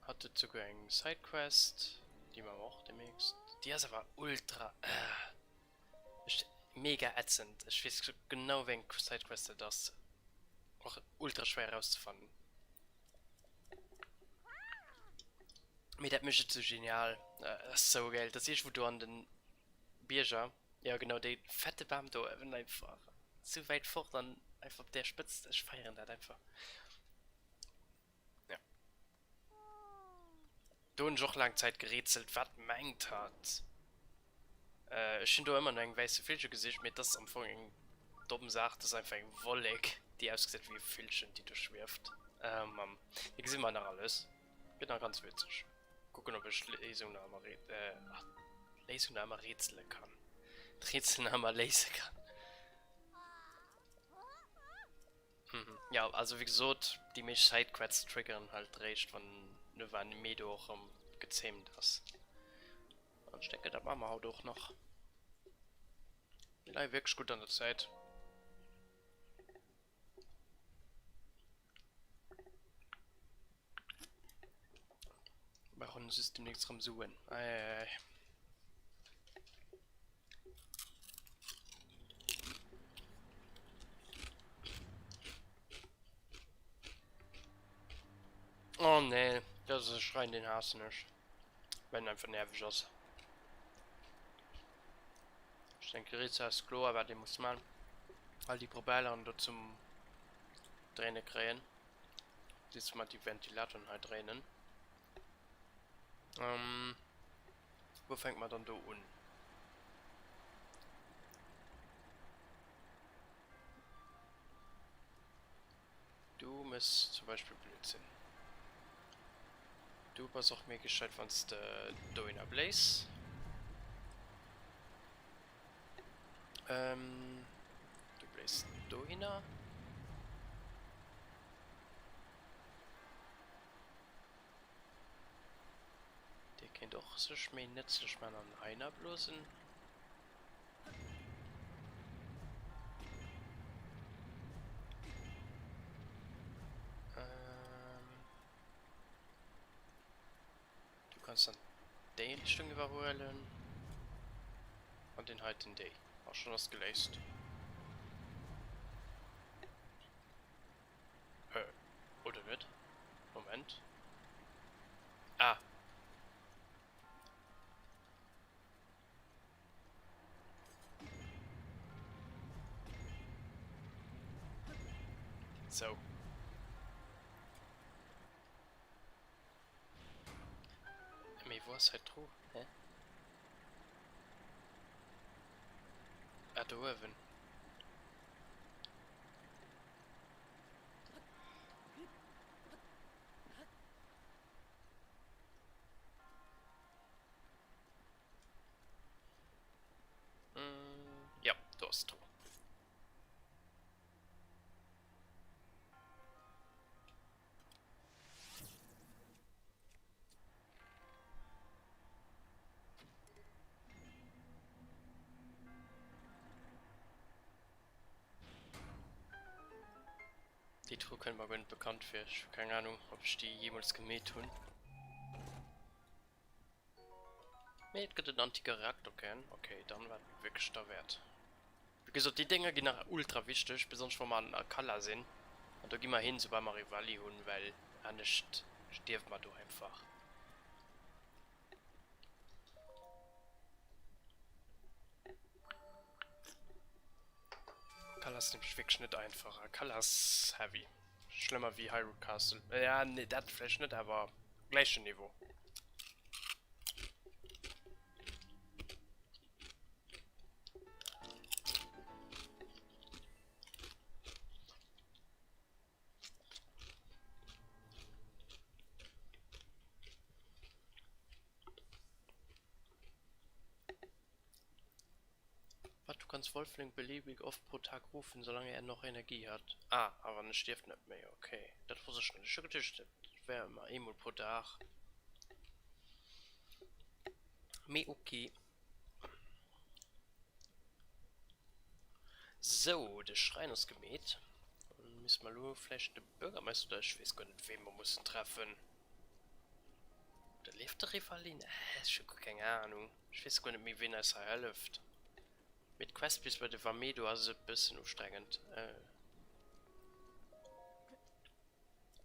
Speaker 1: Hatte sogar eine Sidequest, die man auch demnächst. Die ist aber ultra. Ist mega ätzend. Ich weiß genau, welche Sidequest das ist. Auch ultra schwer herauszufinden. Mir das ist so genial. Das ist so geil. Das ist, wo du an den Bierger, ja genau, der fette Baum da einfach zu weit fort dann einfach der Spitze. Ich feiere das einfach. Ja. Du hast auch lange Zeit gerätselt, was meint hat. Ich habe da immer noch ein weißes Filchen gesehen, mit das am Anfang ein dumm sagt, das ist einfach ein Wolleck, die ausgesehen wie ein Filchen, die durchschwirft. Ich sehe mal nach alles. Bin da ganz witzig. Gucken, ob ich Lesungen rätseln kann. Rätseln lesen kann. Ja, also wie gesagt, die mich Sidequests triggern halt recht, wenn nur wenn mir auch gezähmt ist. Und ich denke, das machen wir auch doch noch. Ja, wirklich gut an der Zeit. Bei uns ist demnächst am Suchen. Oh nee, das ist Schreien den Hasen nicht. Wenn einfach nervig ist. Ich denke, Ritza ist klar, aber die muss man all die Propellern da zum Drehen kriegen. Diesmal die Ventilatoren halt drehen. Wo fängt man dann da an? Du musst zum Beispiel Blödsinn. Du hast auch mir gescheit, wenn es da in der Blaze. Du bläst da hin. Der kann doch sich mehr nützlich mal an einer bloßen. Du kannst dann die Richtung überholen. Und den halt in die. Auch schon was gelesen. Oder nicht? Moment. Ah. So. Mir war es halt drauf. Hä? Ah, da oben. Ja, da ist du. Die Truhe können wir gut bekannt für. Ich habe keine Ahnung, ob ich die jemals gemäht tun. Mäht den antiker Reaktor kennen. Okay, dann wird wirklich da wert. Wie gesagt, die Dinger gehen nach ultra wichtig, besonders wenn man einen Color sehen. Und da gehen wir hin, sobald wir Rivali holen, weil er nicht stirbt man doch einfach. Color ist nämlich wirklich nicht einfacher. Color ist heavy. Schlimmer wie Hyrule Castle. Ja, ne, das vielleicht nicht, aber gleiche Niveau. kannst Wolfling beliebig oft pro Tag rufen, solange er noch Energie hat. Ah, aber er stirbt nicht mehr, okay. Das wusste ich schon. Schon getischt. Das wäre immer einmal pro Tag. Me okay. So, der Schrein ist gemäht. Und müssen wir nur vielleicht den Bürgermeister oder ich weiß gar nicht, wen wir müssen treffen. Der lebt der Rivalin? Ich schon keine Ahnung. Ich weiß gar nicht mehr, wen es hilft. Mit Quest bis bei der Vamedo ist es ein bisschen anstrengend.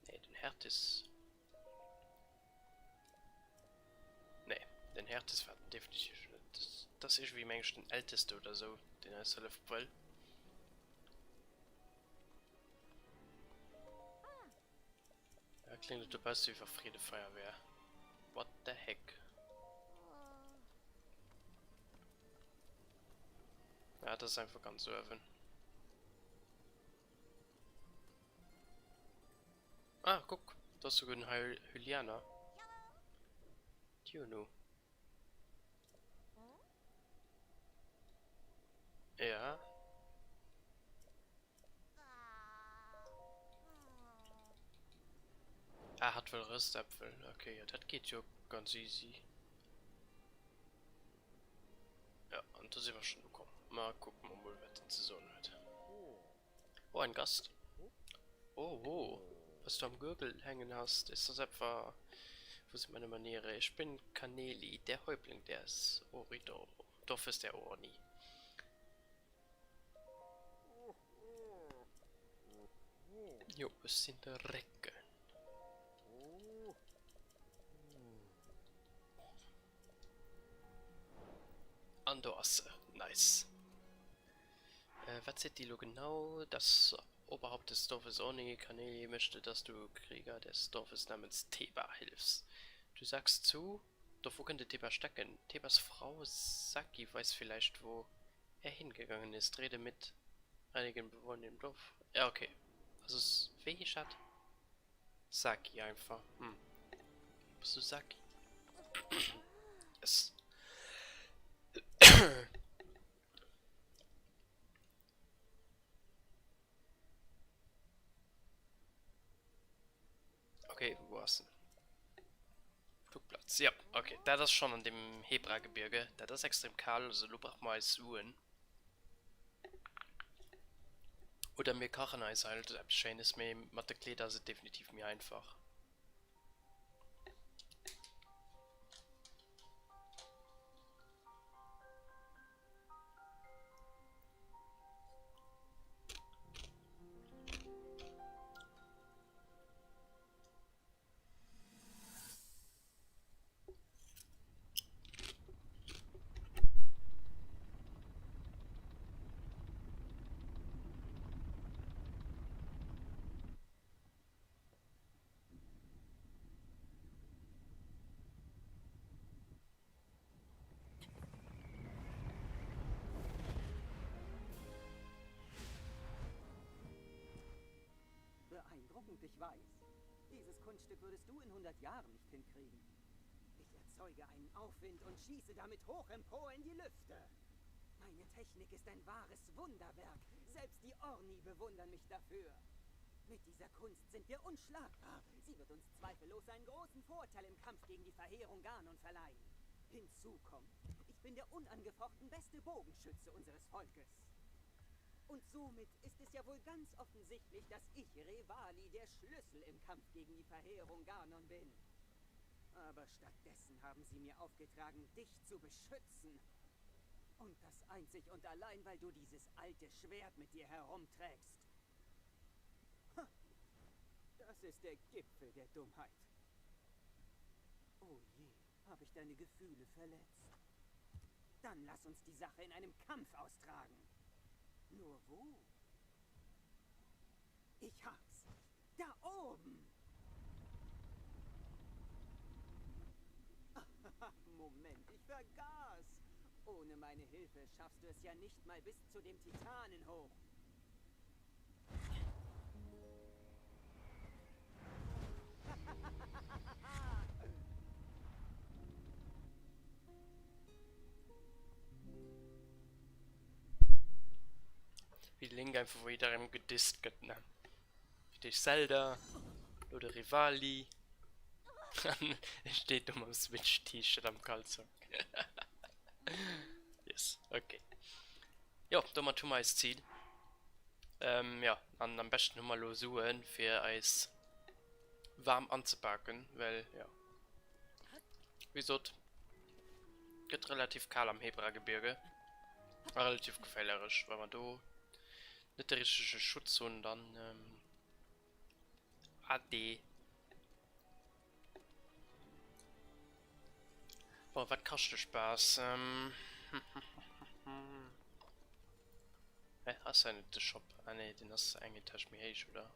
Speaker 1: Ne, den Herd ist. Ne, den Herd ist definitiv. Das ist wie manchmal den älteste oder so, den er hilft will. Ja, klingt du bist wie Friede Feuerwehr. What the heck? Ja, das ist einfach ganz so erwähnt. Ah, guck, das ist sogar ein Hylianer. Juno. Ja. Er hat wohl Röstäpfel. Okay, ja, das geht ja ganz easy. Ja, und da sind wir schon gekommen. Mal gucken, ob wir die Saison wird. Oh, ein Gast. Oh, oh. Was du am Gürtel hängen hast, ist das etwa... Wo sind meine Maniere? Ich bin Kaneli, der Häuptling des Oridor. Dorf ist der Orni. Jo, es sind Recken. Andorse, nice. Was seht ihr genau? Das Oberhaupt des Dorfes Orni Kaneli möchte, dass du Krieger des Dorfes namens Theba hilfst. Du sagst zu, doch wo könnte Theba stecken? Thebas Frau Saki weiß vielleicht, wo er hingegangen ist. Rede mit einigen Bewohnern im Dorf. Ja, okay. Also es welche Stadt? Saki einfach. Bist du Saki? Es. Okay, wo war's denn? Flugplatz, ja, okay. Das ist schon an dem Hebra-Gebirge. Das ist extrem kahl, also du brauchst mal suchen. Oder mir kochen Eis halt, Shane ist mir mit der Kleider also definitiv mir einfach.
Speaker 3: Beeindruckend, ich weiß. Dieses Kunststück würdest du in 100 Jahren nicht hinkriegen. Ich erzeuge einen Aufwind und schieße damit hoch empor in die Lüfte. Meine Technik ist ein wahres Wunderwerk. Selbst die Orni bewundern mich dafür. Mit dieser Kunst sind wir unschlagbar. Sie wird uns zweifellos einen großen Vorteil im Kampf gegen die Verheerung Ganon verleihen. Hinzu kommt, ich bin der unangefochten beste Bogenschütze unseres Volkes. Und somit ist es ja wohl ganz offensichtlich, dass ich, Revali, der Schlüssel im Kampf gegen die Verheerung Ganon bin. Aber stattdessen haben sie mir aufgetragen, dich zu beschützen. Und das einzig und allein, weil du dieses alte Schwert mit dir herumträgst. Ha, das ist der Gipfel der Dummheit. Oh je, habe ich deine Gefühle verletzt. Dann lass uns die Sache in einem Kampf austragen. Nur wo? Ich hab's. Da oben. Moment, ich vergaß. Ohne meine Hilfe schaffst du es ja nicht mal bis zu dem Titanen hoch.
Speaker 1: Wie Link einfach wieder im gedisst wird, ne? Wie die Zelda oder Rivali. Steht um am Switch-T-Shirt am Kalzog. Yes, okay. Ja, da mal tun wir als Ziel. Ja, am besten mal los suchen für Eis warm anzupacken, weil, ja. Wieso? Geht relativ kalt am Hebragebirge. Relativ gefährlich, weil man da nicht der richtige Schutz und dann, AD. Boah, was kostet Spaß? Hast du nicht den Shop? Ah ne, den hast du eigentlich mir ich, oder?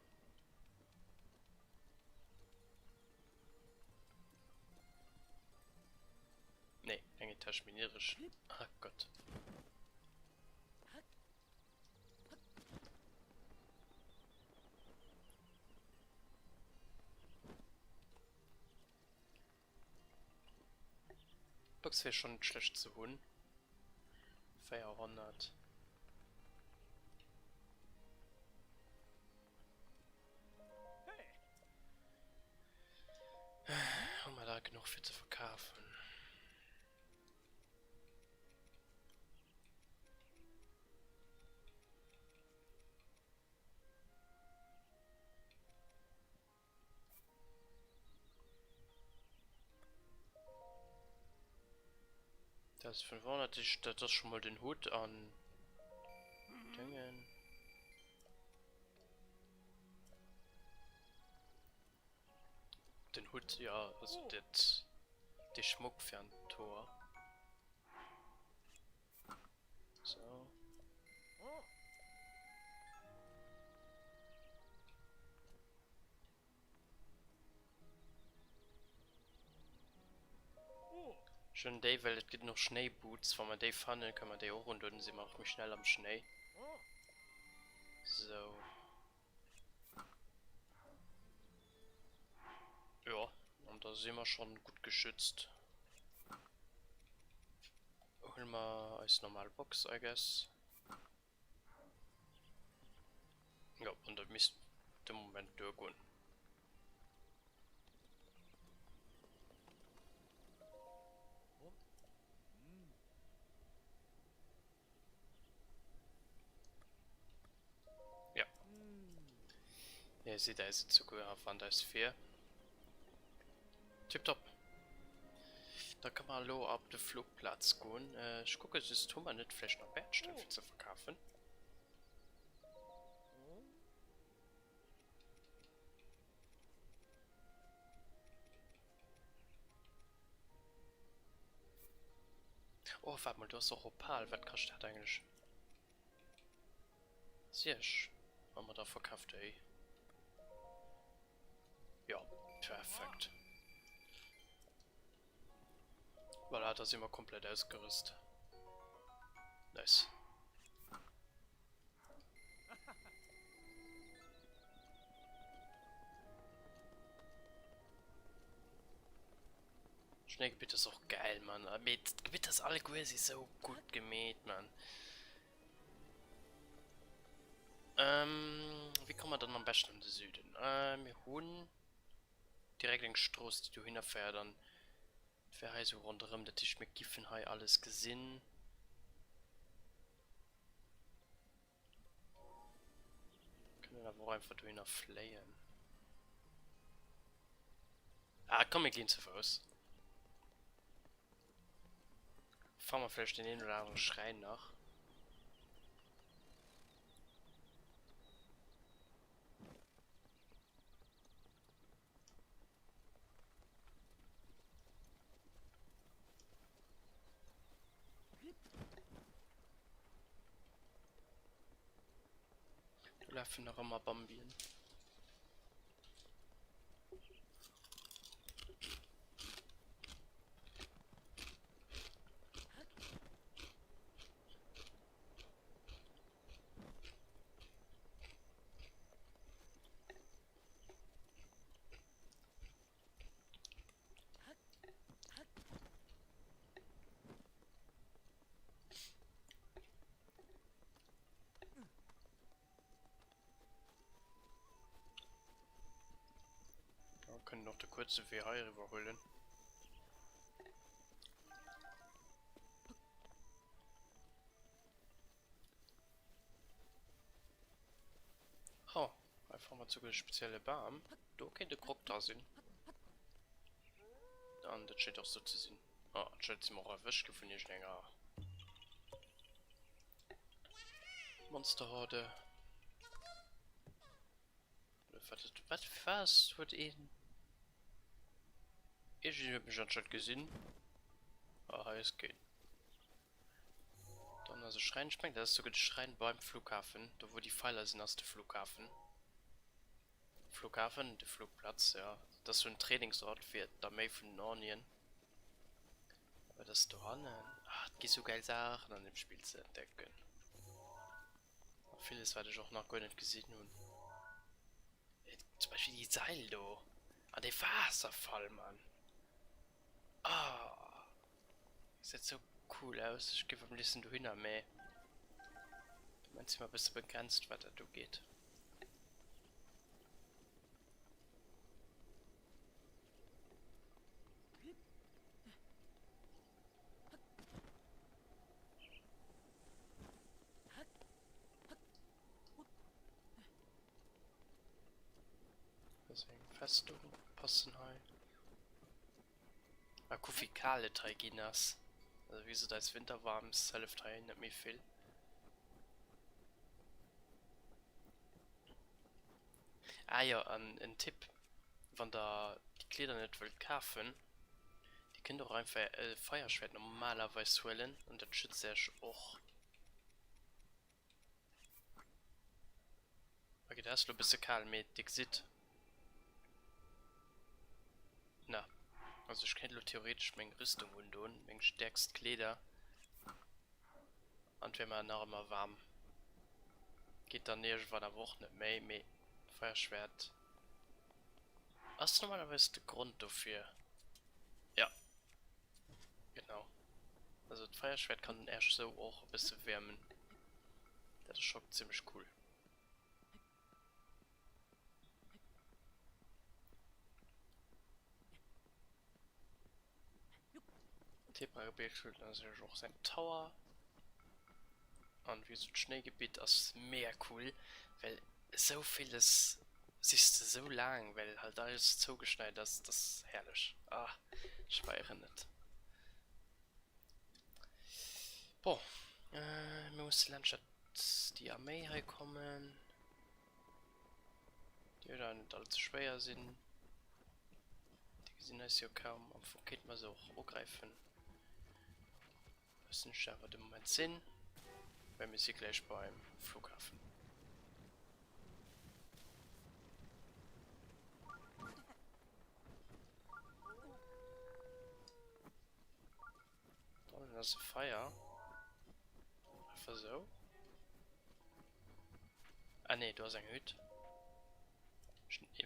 Speaker 1: Ne, eigentlich mir nicht. Ach Gott. Box wäre schon schlecht zu holen. 400. Haben wir da genug für zu verkaufen? Das ist 500, ich stelle das schon mal den Hut an. Dingen. Den Hut, ja, also das. Die Schmuck für ein Tor. So. Schön Day, weil es gibt noch Schneeboots. Wenn man die fahren, kann man die auch runter und sie macht mich schnell am Schnee. So. Ja, und da sind wir schon gut geschützt. Holen wir als normal Box, I guess. Ja, und da müsst im Moment durchgehen. Ja. Ja, ihr seht, da ist sogar auf an der Sphäre. Tipptopp. Da kann man lo ab den Flugplatz gehen. Ich gucke, es ist Thomas nicht vielleicht noch Wertstoff zu verkaufen. Oh, warte mal, du hast doch Opal. Was kostet das eigentlich? Sehr schön. Wenn man da verkauft, ey. Ja, perfekt. Weil er hat das immer komplett ausgerüstet. Nice. Schneegebiet ist auch geil, Mann. Mit das alle quasi so gut gemäht, Mann. Wie kommen wir dann am besten in den Süden? Wir holen direkt den Stroß, die du hinfährst, dann wäre so rundherum, dass ich mit Giffenhai alles gesehen. Können wir aber einfach du hinfliehen. Ah, komm, wir gehen zu Fuß. Fahren wir vielleicht den oder anderen Schrein nach. Du läufst noch immer Bambien. können noch der kurze WH überholen. Oh, einfach mal zu einer speziellen Bahn. Da könnte Krog da sein. Dann, das steht auch so zu sehen. Ah, das steht ihm auch erwischt, gefunden ich länger. Monsterhorde. Was wird ihn? Ich hab mich anscheinend gesehen. Ah, es geht. Dann also Schrein sprengt, das ist sogar der Schrein beim Flughafen, da wo die Pfeiler sind aus dem Flughafen. Flughafen, der Flugplatz, ja. Das ist so ein Trainingsort für die Armee von Narnien. Aber das da hinten, geht so geil Sachen an dem Spiel zu entdecken. Aber vieles werde ich auch noch gar nicht gesehen haben. Zum Beispiel die Seil da. An der Wasserfall, Mann. Ah. Sieht so cool aus. Ich gebe am liebsten hin, mehr. Du meinst mal, bist du begrenzt, was da geht. Deswegen Festung, Passenheim. Akufikale Taiginas. Also wie so da ist winterwarm, Self-Teil nicht mehr viel. Ah ja, ein Tipp. Wenn da die Kleider nicht will kaufen, die können doch einfach Feuerschwert normalerweise holen und das schützt sich auch. Okay, da ist ein bisschen kalt mit Dixit. Na, also ich könnte theoretisch meine Rüstung und meine stärksten Kleider. Und wenn man noch immer warm geht dann irgendwann eine Woche nicht mehr Feuerschwert. Was ist normalerweise der Grund dafür? Ja, genau. Also das Feuerschwert kann erst so auch ein bisschen wärmen. Das ist schon ziemlich cool. Thema-Gebiet, also auch sein Tower. Und wie so ein Schneegebiet ist mehr cool, weil so vieles siehst du so lang, weil halt alles zugeschneit ist, das ist herrlich. Ah, ich weigere nicht. Boah, wir müssen Landschaft die Armee herkommen. Die da nicht allzu schwer sind. Die sind es ja kaum, am geht man so auch angreifen. Das ist aber im Moment Sinn. Wenn wir sie gleich beim Flughafen. Dann ist Feier. Einfach so. Ah ne, du hast ein Hüt.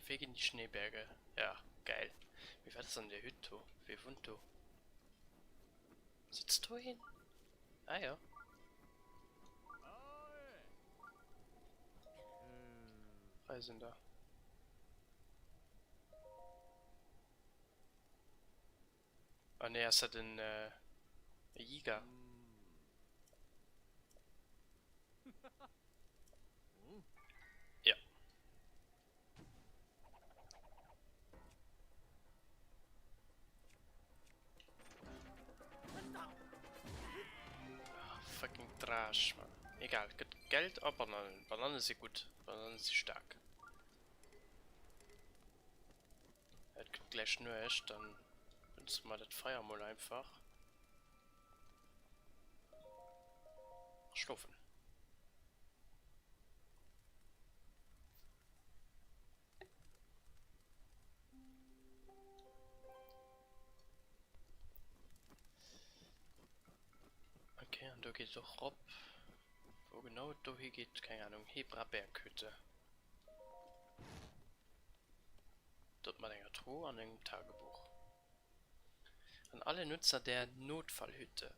Speaker 1: Wegen die Schneeberge. Ja, geil. Wie war das an der Hütte? Wie wohnt du? Sitzt du hin? Ah ja. Reisender. Ah ne, er hat den Jäger. Ja. Ah, fucking Trash, Mann. Egal, Geld, aber Bananen. Bananen sind gut. Bananen sind stark. Er gibt gleich nur echt, dann benutzen wir das Feuer mal einfach. Schlafen. Okay, und da geht doch Rob. Wo genau da hier geht, keine Ahnung, Hebra-Berghütte. Dort mal eine Truhe an einem Tagebuch. An alle Nutzer der Notfallhütte.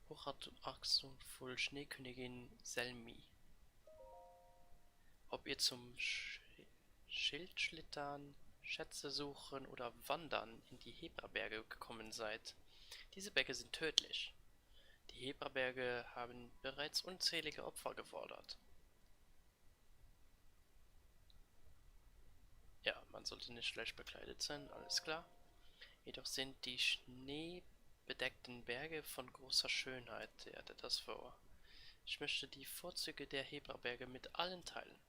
Speaker 1: Hochrat und Achsung voll Schneekönigin Selmi. Ob ihr zum Schildschlittern, Schätze suchen oder wandern in die Hebraberge gekommen seid. Diese Berge sind tödlich. Die Hebraberge haben bereits unzählige Opfer gefordert. Ja, man sollte nicht schlecht bekleidet sein, alles klar. Jedoch sind die schneebedeckten Berge von großer Schönheit, ja, das vor. Ich möchte die Vorzüge der Hebraberge mit allen teilen.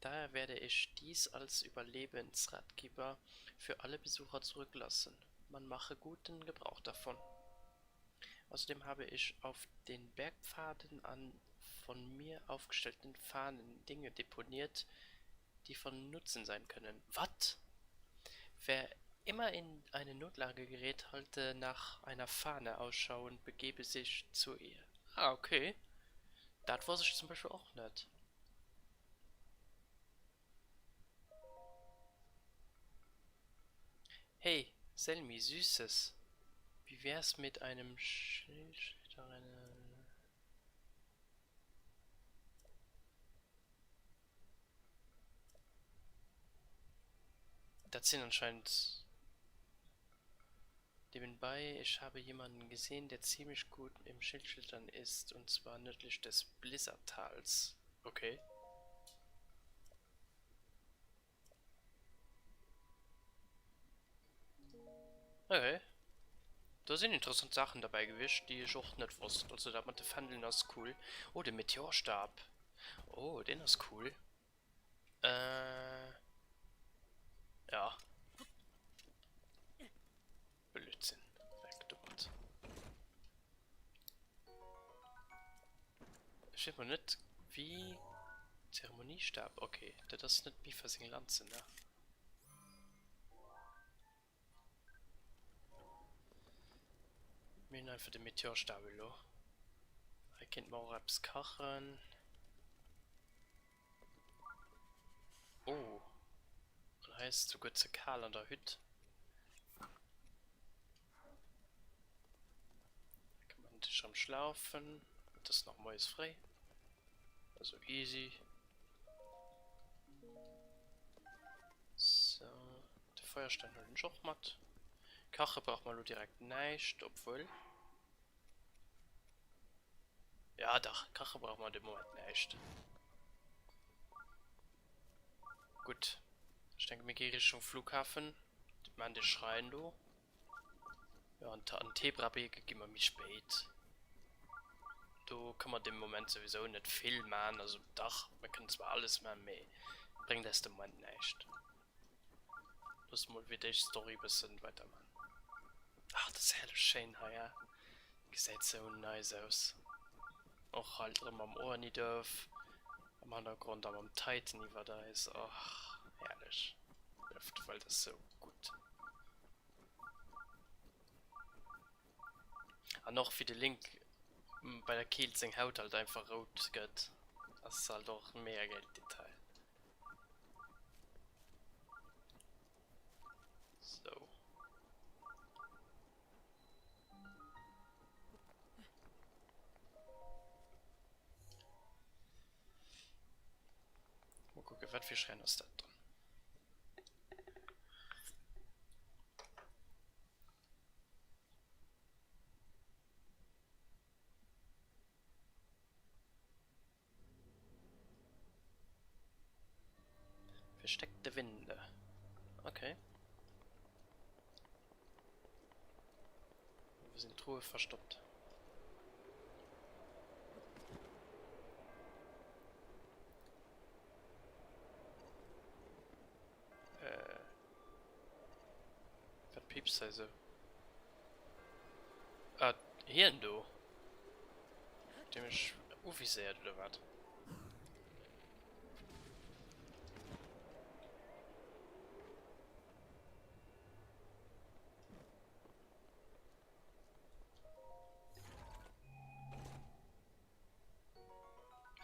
Speaker 1: Daher werde ich dies als Überlebensratgeber für alle Besucher zurücklassen. Man mache guten Gebrauch davon. Außerdem habe ich auf den Bergpfaden an von mir aufgestellten Fahnen Dinge deponiert, die von Nutzen sein können. Was? Wer immer in eine Notlage gerät, halte nach einer Fahne Ausschau und begebe sich zu ihr. Ah, okay. Das weiß ich zum Beispiel auch nicht. Hey, Selmi, Süßes. Wie wär's mit einem Das sind anscheinend... Nebenbei, ich habe jemanden gesehen, der ziemlich gut im Schildschildern ist, und zwar nördlich des Blizzardtals. Okay. Okay. Da sind interessante Sachen dabei gewischt, die ich auch nicht wusste. Also da mit der Fandeln ist cool. Oh, der Meteorstab. Oh, den ist cool. Ja. Blödsinn. Wegdummert. Steht mal nicht wie... Zeremoniestab. Okay, das ist nicht wie Versing Lanze, ne? Wir nehmen einfach den Meteorstab, lo. Da kennt man auch etwas kochen. Oh. Das heißt, so gut zu Karl an der Hütte. Da kann man natürlich am Schlafen. Und das noch mal ist frei. Also easy. So. Der Feuerstein hat den Schoch matt. Kache braucht man nur direkt nicht, obwohl. Ja, doch, Kache braucht man im Moment nicht. Gut. Ich denke, wir gehen Richtung Flughafen. Man, der Schrein, du. Ja, und an Tebrabege gehen wir mich spät. Du kann man dem Moment sowieso nicht viel machen, also doch, wir können zwar alles machen, aber bringt das im Moment nicht. Bloß mal wieder die Story ein bisschen weitermachen. Ach, das ist helle schön hier. Sieht so nice aus. Auch halt immer am Ohr nicht darf. Am Hintergrund aber am Titan nie da ist. Ach, herrlich. Läuft, weil das so gut. Ah, noch für den Link bei der Kielzing Haut halt einfach rot geht. Das ist halt auch mehr Gelddetail. So. Mal gucken, was für Schrein ist das dann. Versteckte Winde. Okay. Wir sind Truhe verstoppt. Was piepst also? Ah, hier du. Dem ich ufisiert oder was?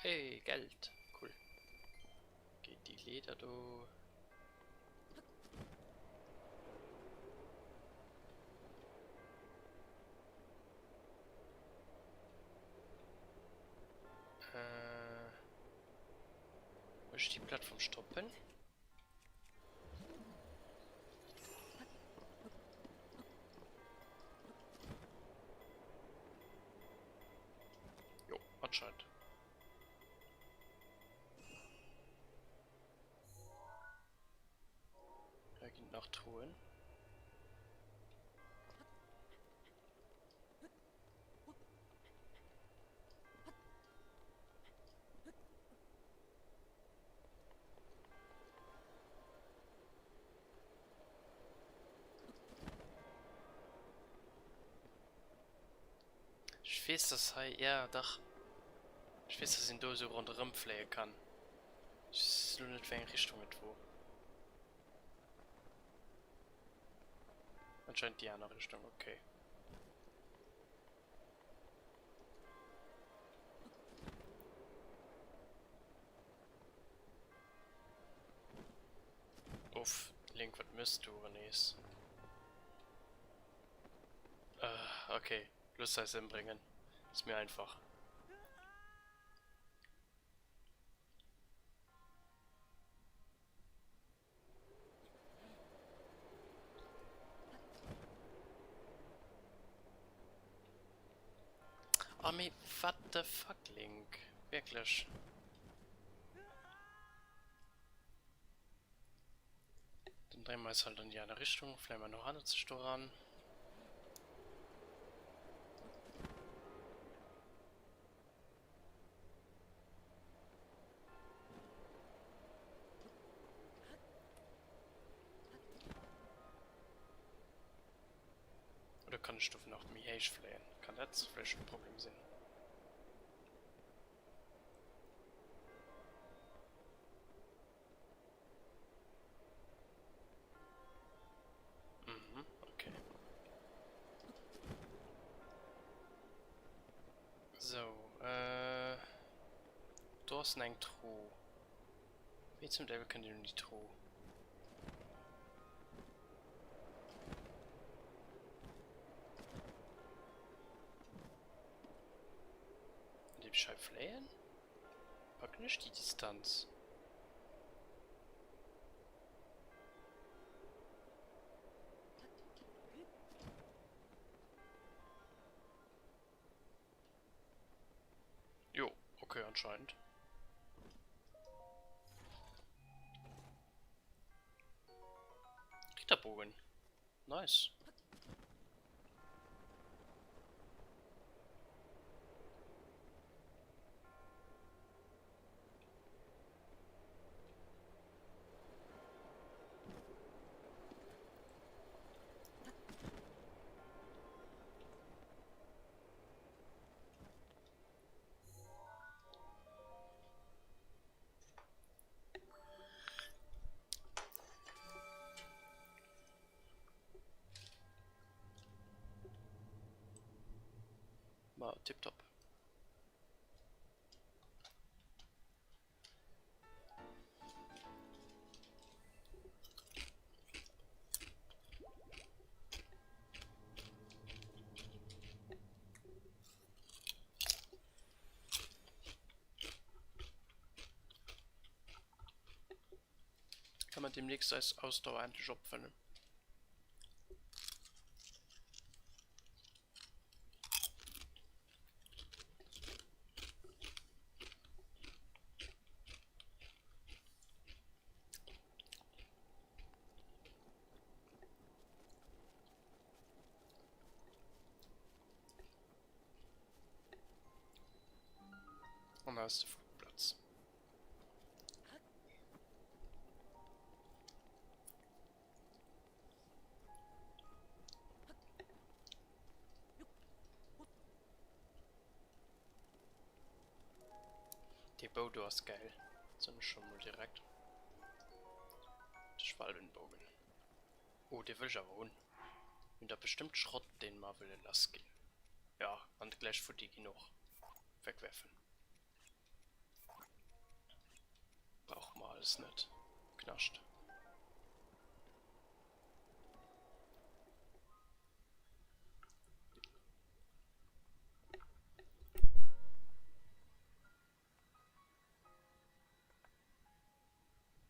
Speaker 1: Hey, Geld. Cool. Geht die Leder, du. Wo ist die Plattform stoppen? nach Truhen. Ich weiß, dass ja, doch. Ich weiß, dass ich da so rundherum fliegen kann. Ich weiß nur nicht, welche Richtung mit wo. Anscheinend die andere Richtung, okay. Uff, Link, was müsst du, René's? Okay. Lust heißt inbringen. Ist mir einfach. Oh, me, what the fuck, Link? Wirklich. Dann drehen wir es halt in die andere Richtung. Vielleicht mal noch eine Store ran. Oder kann ich Stufe nach mir fliehen? Kann das vielleicht ein Problem sein? Mhm, okay. So, da ist ein Truhe. Wie zum Teufel können die nun die Truhe? Die Bescheid fliehen? Pack nicht die Distanz. Jo, okay, anscheinend. Ritterbogen. Nice. Mal tipptopp. Kann man demnächst als ausdauernden Job finden. Und da ist der Flugplatz. Der Bodo ist geil. So schon mal direkt. Der Schwalbenbogen. Oh, der will ich aber holen. Und da bestimmt Schrott, den mal will lassen gehen. Ja, und gleich für die noch wegwerfen. Braucht man alles nicht. Knascht.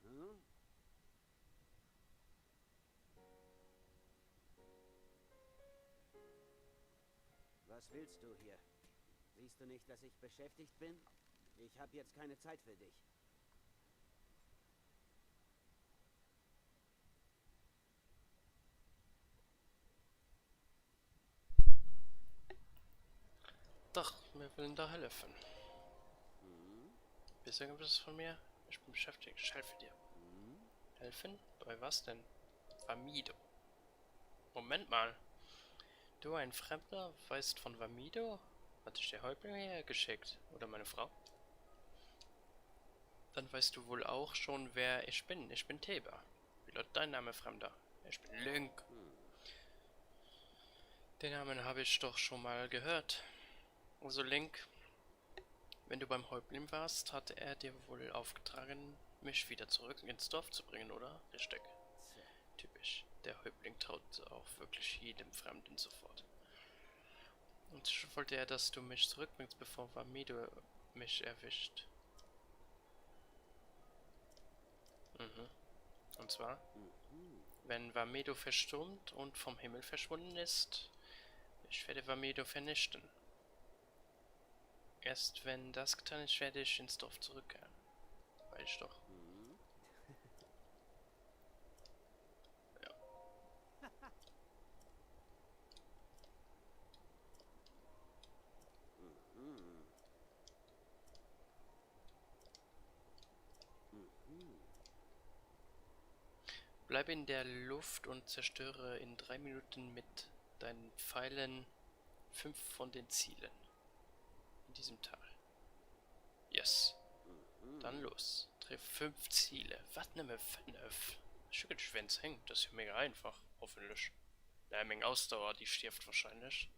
Speaker 3: Hm? Was willst du hier? Siehst du nicht, dass ich beschäftigt bin? Ich habe jetzt keine Zeit für dich.
Speaker 1: doch, wir wollen da helfen. Willst du irgendwas von mir? Ich bin beschäftigt, ich helfe dir. Helfen? Bei was denn? Vamido. Moment mal. Du, ein Fremder, weißt von Vamido? Hat dich der Häuptling hergeschickt? Oder meine Frau? Dann weißt du wohl auch schon, wer ich bin. Ich bin Theba. Wie lautet dein Name, Fremder? Ich bin Link. Den Namen habe ich doch schon mal gehört. Also Link, wenn du beim Häuptling warst, hatte er dir wohl aufgetragen, mich wieder zurück ins Dorf zu bringen, oder? Richtig. Typisch. Der Häuptling traut auch wirklich jedem Fremden sofort. Und schon wollte er, dass du mich zurückbringst, bevor Vamido mich erwischt. Und zwar, wenn Vamido verstummt und vom Himmel verschwunden ist, ich werde Vamido vernichten. Erst wenn das getan ist, werde ich ins Dorf zurückkehren. Weiß ich doch. Ja. Bleibe in der Luft und zerstöre in 3 Minuten mit deinen Pfeilen 5 von den Zielen. In diesem Tal. Yes. Dann los. Triff 5 Ziele. Was nehmen wir 5? Schüttelt, wenn's hängt. Das ist ja mega einfach. Hoffentlich. Na, Menge Ausdauer, die stirbt wahrscheinlich.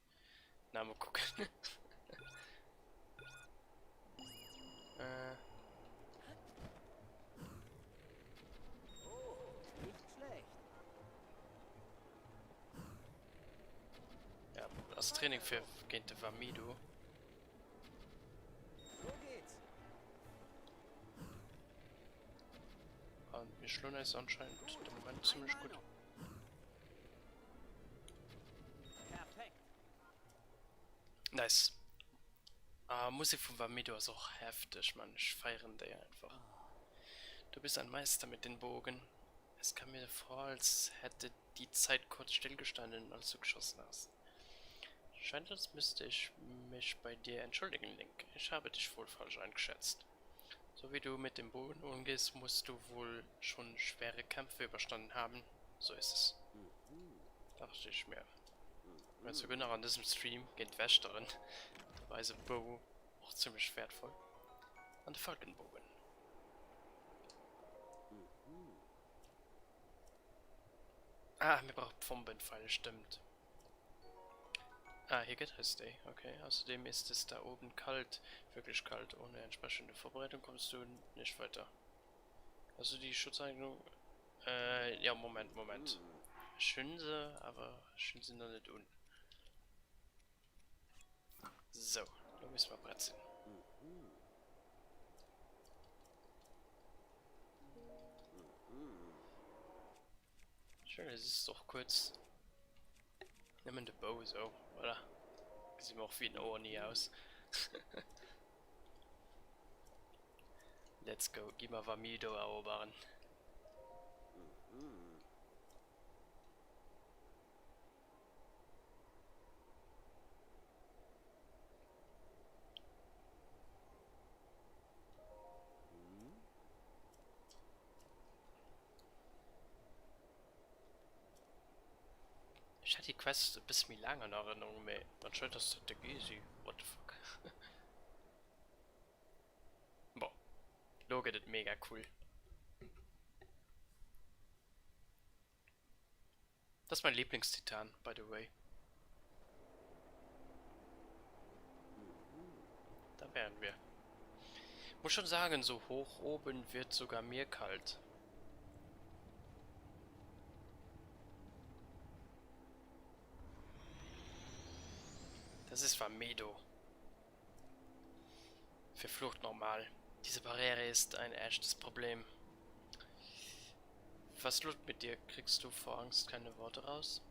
Speaker 1: Na, mal gucken.
Speaker 3: Nicht schlecht.
Speaker 1: Ja, das Training für Gente Vamido.
Speaker 3: So geht's.
Speaker 1: Und Michelin ist anscheinend im Moment ziemlich gut.
Speaker 3: Perfekt.
Speaker 1: Nice. Musik von Vamido ist auch heftig, man. Ich feiere den einfach. Du bist ein Meister mit den Bogen. Es kam mir vor, als hätte die Zeit kurz stillgestanden, als du geschossen hast. Scheint, als müsste ich mich bei dir entschuldigen, Link. Ich habe dich wohl falsch eingeschätzt. So wie du mit dem Bogen umgehst, musst du wohl schon schwere Kämpfe überstanden haben. So ist es. Dachte ich mir. Weißt du genau, an diesem Stream geht Wächterin. Der weiße Bow auch ziemlich wertvoll. Und der Falkenbogen. Mir braucht Bombenpfeile, stimmt. Hier geht es Day, okay. Außerdem ist es da oben kalt, wirklich kalt. Ohne entsprechende Vorbereitung kommst du nicht weiter. Also die Schutzeignung. Ja, Moment. Schön sie, aber schön sie noch nicht unten. So, da müssen wir brezeln. Schön, es ist doch kurz. Nehmen den Bow so, oder? Sieht mir auch wie ein Oni aus. Let's go, gib mal Vamido erobern. Ich hatte die Quest ein bisschen lange in Erinnerung, mehr. Dann scheint das der easy. What the fuck? Boah. Logo, das mega cool. Das ist mein Lieblingstitan, by the way. Da wären wir. Muss schon sagen, so hoch oben wird sogar mir kalt. Das ist Vamido. Verflucht normal. Diese Barriere ist ein echtes Problem. Was los mit dir? Kriegst du vor Angst keine Worte raus?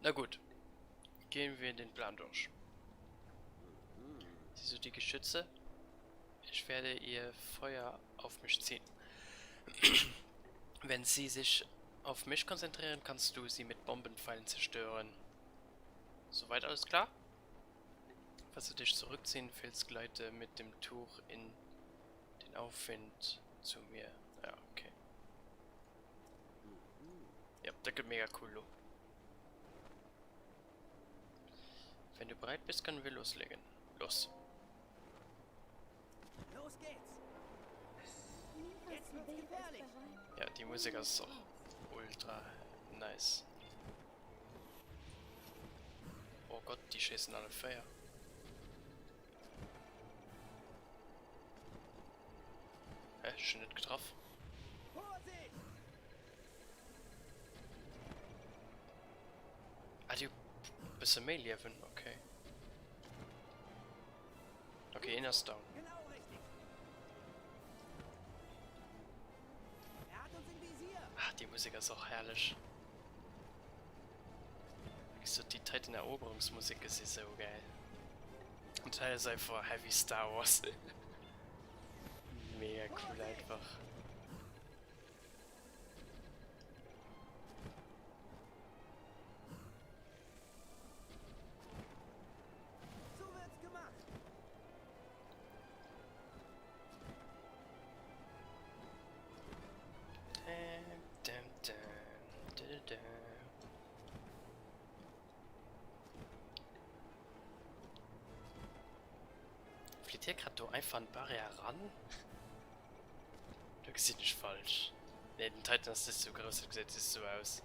Speaker 1: Na gut. Gehen wir den Plan durch. Siehst du die Geschütze? Ich werde ihr Feuer auf mich ziehen. Wenn sie sich auf mich konzentrieren, kannst du sie mit Bombenpfeilen zerstören. Soweit alles klar? Falls du dich zurückziehen willst, gleite mit dem Tuch in den Aufwind zu mir. Ja, okay. Ja, das geht mega cool, lo. Wenn du bereit bist, können wir loslegen. Los.
Speaker 3: Los geht's!
Speaker 2: Niemals
Speaker 3: wird's
Speaker 2: wäre
Speaker 3: gefährlich.
Speaker 2: es bereit.
Speaker 1: Ja, die Musik ist auch ultra nice. Oh Gott, die schießen alle Feuer. Hä, schon nicht getroffen.
Speaker 3: Vorsicht!
Speaker 1: Ah, die bist du mehr leben, okay. Okay, einer ist down.
Speaker 3: Genau richtig. Er hat uns im Visier.
Speaker 1: Ah, die Musik ist auch herrlich. So, die Titan-Eroberungsmusik ist so geil. Und Teil ist einfach Heavy Star Wars. Mega cool einfach.
Speaker 3: So wird's gemacht.
Speaker 1: Fliegt hier gerade einfach ein Barrier ran? Du siehst nicht falsch. Ne, den Titan hast du so groß gesagt, sieht so aus.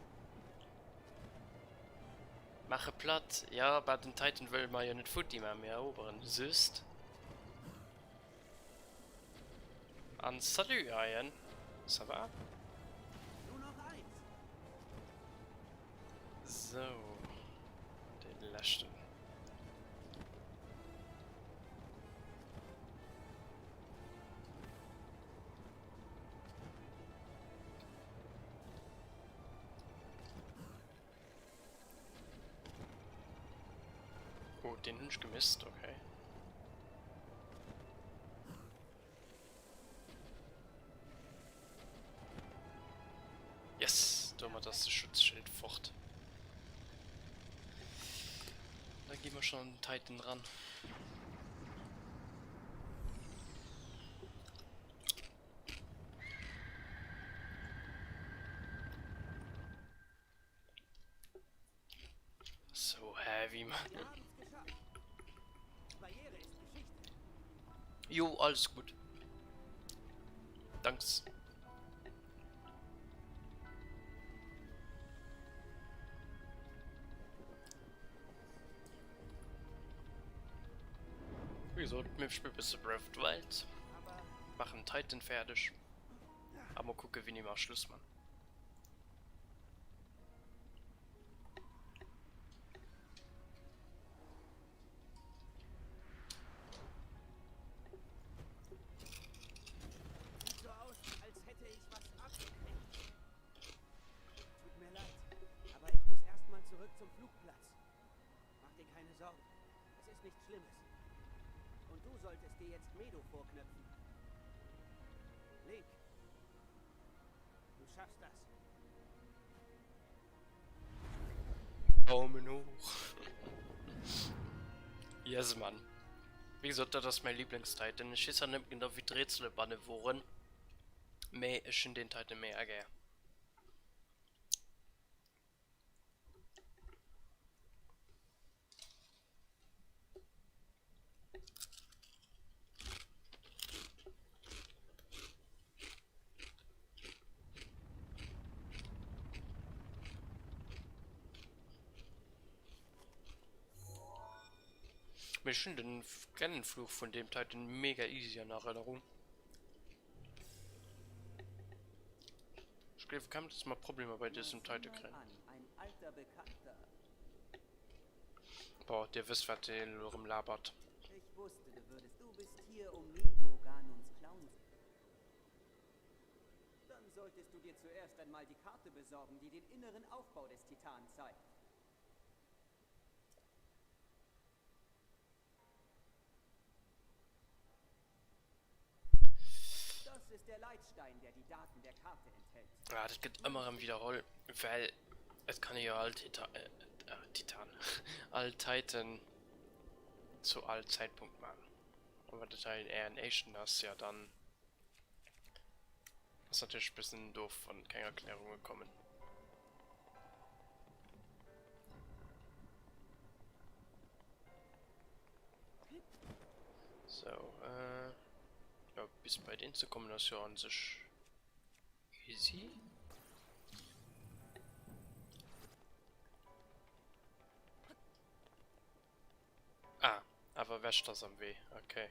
Speaker 1: Mache platt. Ja, aber den Titan will man ja nicht Footy mehr erobern. Süßt. An Salut, Ian. Ça va?
Speaker 3: Nur noch eins.
Speaker 1: So. Den letzten. Oh, den Hünsch gemisst, okay. Yes, du mal das Schutzschild fort. Da gehen wir schon an Titan ran. So heavy, Mann.
Speaker 3: Wir haben's geschafft. Die Barriere ist Geschichte.
Speaker 1: Jo, alles gut. Danks. Wie gesagt, wir spielen bis Breath of the Wild.
Speaker 3: Aber
Speaker 1: Machen Titan fertig. Aber mal gucken, wie ich mal Schluss machen.
Speaker 3: sieht so aus, als hätte ich was abgekriegt. Tut mir leid, aber ich muss erstmal zurück zum Flugplatz. Mach dir keine Sorgen. Es ist nichts Schlimmes. Und du solltest dir jetzt Medo vorknöpfen. Link. Du schaffst das.
Speaker 1: Daumen hoch. Yes, Mann. Wie gesagt, das ist mein Lieblingstitan. Ich weiß ja nicht genau, wie die Rätsel banne worin. Mehr ist in den Titan mehr geil. Mir schon den Brennenfluch von dem Titan mega easy in Erinnerung. Ich glaube, wir haben jetzt mal Probleme bei diesem Titan kriegen.
Speaker 3: Ein alter Bekannter.
Speaker 1: Boah, der wisst, was der rumlabert.
Speaker 3: Ich wusste, du würdest. Du bist hier, um Medo Ganons klauen. Dann solltest du dir zuerst einmal die Karte besorgen, die den inneren Aufbau des Titan zeigt. Das ist der Leitstein, der die Daten der Karte enthält.
Speaker 1: Ja, das geht immer am Wiederholen, weil es kann ja halt Titan, Alt Titan zu allen Zeitpunkt machen. Aber das halt eher ein Asian ist, ja dann ist natürlich ein bisschen doof von keine Erklärung gekommen. So, ja, bis bei denen zu kommen, das ist ja an sich easy. Ah, aber wäscht das am Weh, okay.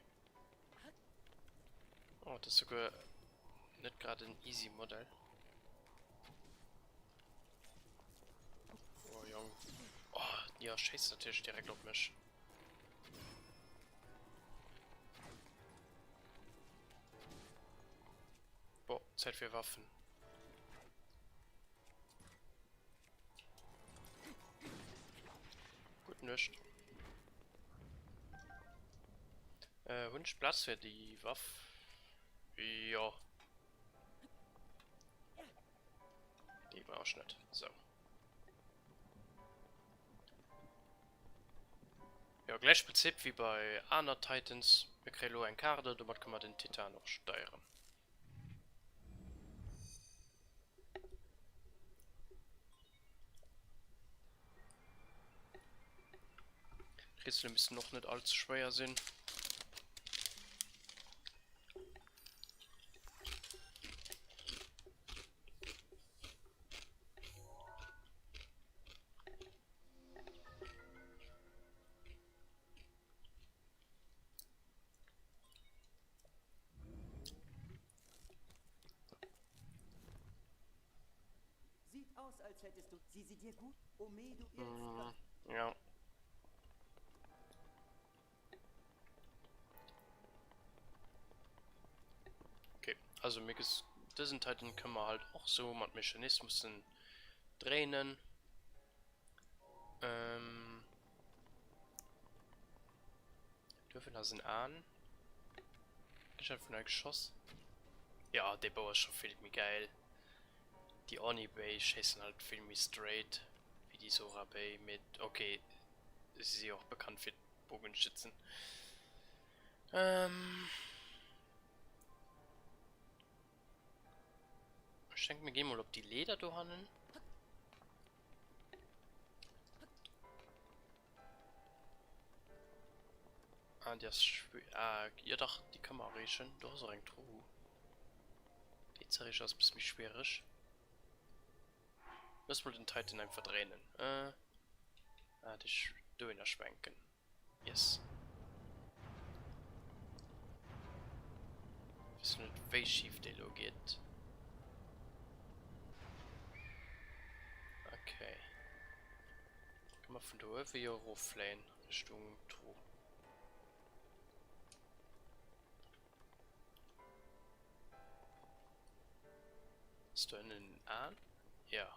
Speaker 1: Oh, das ist sogar nicht gerade ein easy Modell. Oh, Junge. Oh, ja, scheiße natürlich direkt auf mich. Boah, Zeit für Waffen. Gut, nicht. Wunsch Platz für die Waffe. Ja. Die war auch nicht. So. Ja, gleich Prinzip wie bei Arnold Titans. Wir kriegen nur ein Karte, damit kann man den Titan noch steuern. Rätsel müssen noch nicht allzu schwer sind.
Speaker 3: Sieht aus, als hättest du... Sie dir gut? Ome, du
Speaker 1: Mhm. Ja. Okay, also mir ist diesen Titan können wir halt auch so mit Mechanismen drehen. Dürfen das in an? Geschafft von einem Geschoss. Ja, der Bau ist schon viel mehr geil. Die Oni Bay schießen halt viel mehr straight. Wie die Sora Bay mit. Okay, sie ist auch bekannt für Bogenschützen. Ich denke, wir gehen mal ob die Leder da haben. Ah, das ja doch, die kann man auch riechen. Da ist ein True. Die zerrisch aus bis mich schwerisch. Müssen wir den Titan einfach drehen. Die Döner schwenken. Yes. Wissen nicht, wie schief der Lo geht. Okay. Kann man von da oben hier rauffliehen Richtung True. Ist da einen an? Ja.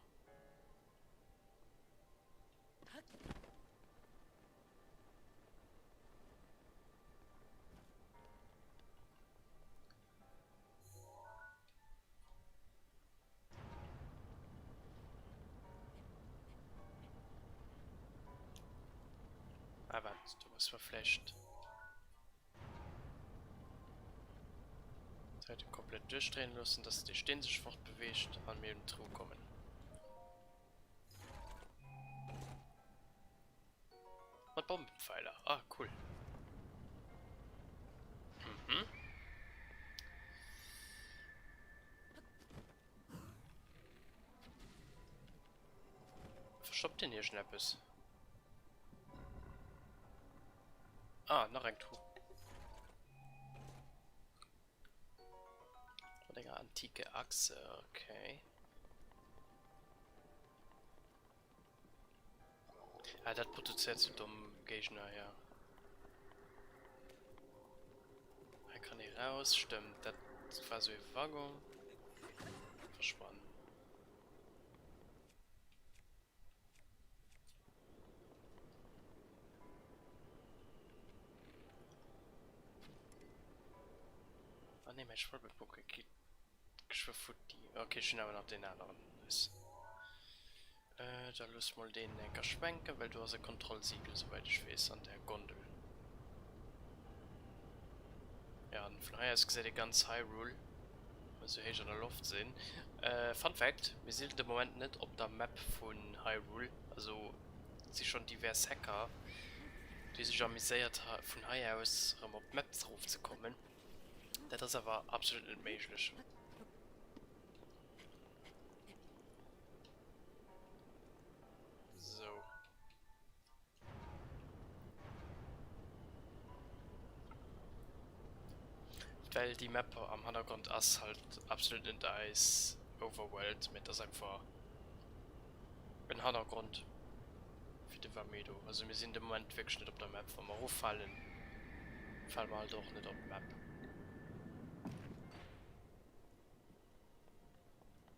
Speaker 1: Aber du musst verflasht. Seite komplett durchdrehen lassen, dass die Stehen sich fortbewegt an mir im True kommen. Und Bombenpfeiler. Ah, cool. Mhm. Verstoppt den hier Schnappes. Ah, noch ein True. Länger antike Achse, okay. Ah, das produziert so dumm Gegner, ja. Er kann hier raus, stimmt. Das ist quasi Waggon. Verschwunden. Ah ne, mein Schwalbebuch geht. Okay, schon aber noch den anderen. Ist. Da löst mal den Lenker schwenken, weil du hast ein Kontrollsiegel, soweit ich weiß, an der Gondel. Von daher ist gesehen ganz Hyrule. Also hier schon in der Luft sehen. Fun Fact, wir sehen im Moment nicht auf der Map von Hyrule. Also sind schon diverse Hacker, die sich amüsiert haben, von hier aus auf die Map drauf zu kommen. Das ist aber absolut nicht möglich. So. Weil die Map am Hintergrund ist halt absolut nicht als overwhelmed mit, das einfach ein Hintergrund für die Vamedo. Also wir sind im Moment wirklich nicht auf der Map, wenn wir auffallen, fallen wir halt auch nicht auf die Map.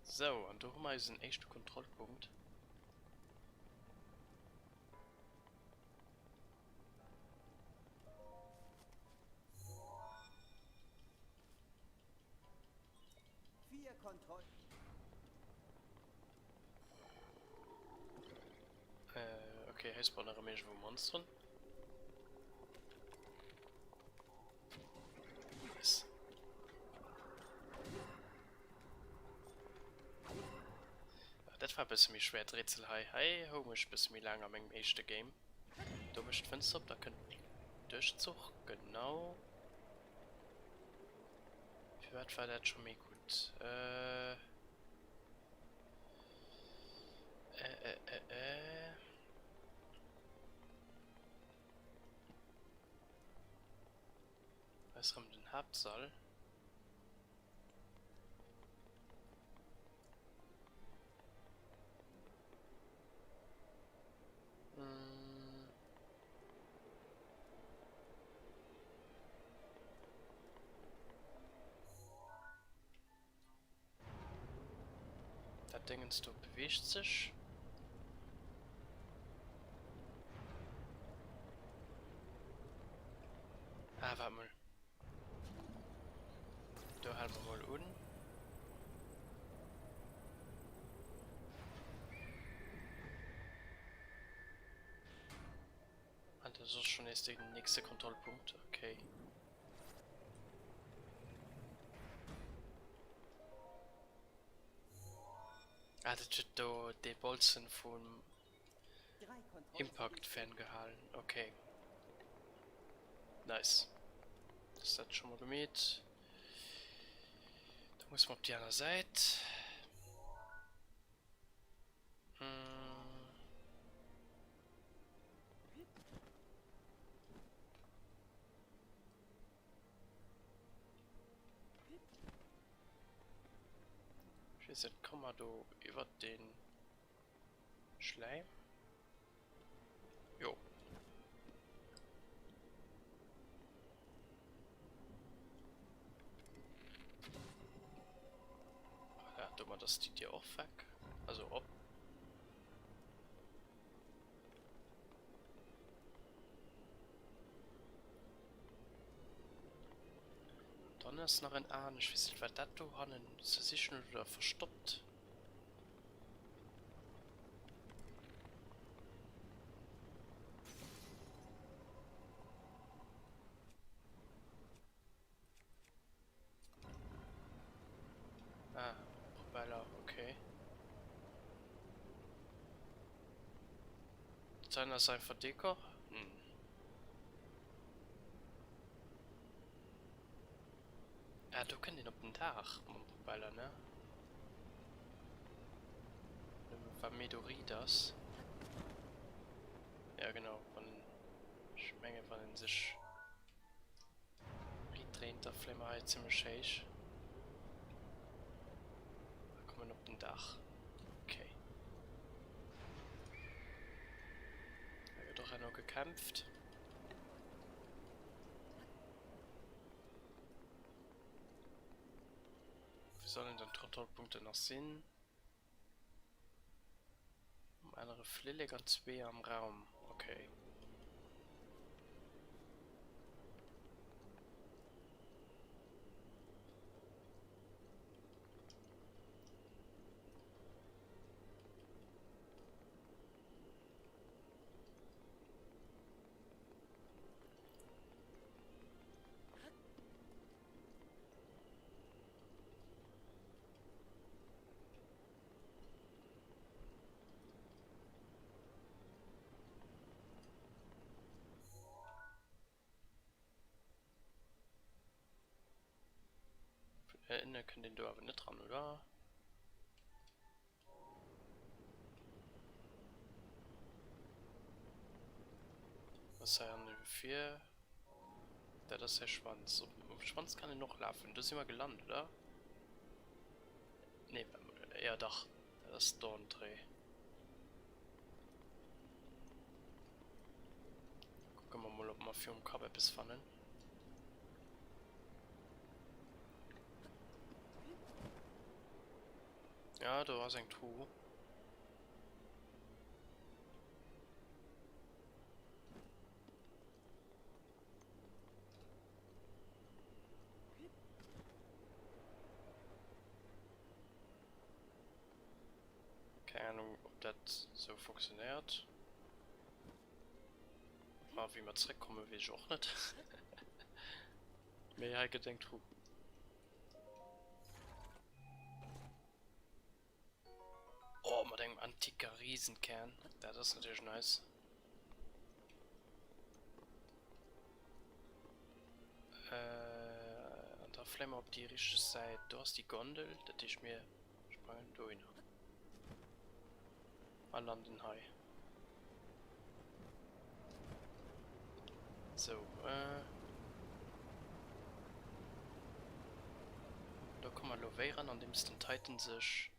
Speaker 1: So, und da haben wir jetzt einen echten Kontrollpunkt.
Speaker 3: Kontroll.
Speaker 1: Okay, hier spawnen eine Menge von Monstern. Nice. Das war ein bisschen schwer, Rätsel. Hi, komisch, ein bisschen lang am ersten Game. Du bist Fenster, da könnt Durchzug, genau. Für was war das schon mal gut? Was haben den Hauptsaal? Das Dingens du bewegt sich. Ah, warte mal. Da halten wir mal unten. Ah, das ist schon jetzt der nächste Kontrollpunkt. Okay. Ah, das wird da die Bolzen vom Impact ferngehalten. Okay. Nice. Das hat schon mal gemäht. Da muss man auf die andere Seite. Ich weiß nicht, komm mal du über den Schleim. Jo. Ja, du mal das die dir auch weg. Also ob. Dann ist noch ein Ahn. Ich weiß nicht, was das du haben zu sich oder verstoppt. Ah, Propeller, okay. Sein das einfach Dekor? Ja, du kennst ihn auf dem Dach, mein Propeller, ne? War Medoridas. Ja, genau, von Schmenge von den sich gedrehter Flimmerei ziemlich schäch. Da kommen wir auf dem Dach. Okay. Da wird doch ja noch gekämpft. Wir sollen dann Kontrollpunkte noch sehen. Andere Flilliger 2 am Raum. Okay. Ne, können den du aber nicht dran, oder? Was ist ja eine 4? Das ist der Schwanz. Auf dem Schwanz kann er noch laufen. Das ist immer gelandet, oder? Ne, ja doch. Das ist Dorndreh. Gucken wir mal, ob wir für den Kabel bis fannen. Ja, da war sein True. Keine Ahnung, ob das so funktioniert. Aber wie man zurückkommen will ich auch nicht. Mir ja gedenkt True. Oh, mit einem antiker Riesenkern. Das ist natürlich nice. Und da vielleicht mal auf die richtige Seite. Du hast die Gondel, das ist mir spannend durch. Mal an den Hai. So, da kommen wir Loveiran, an dem es den Titan sich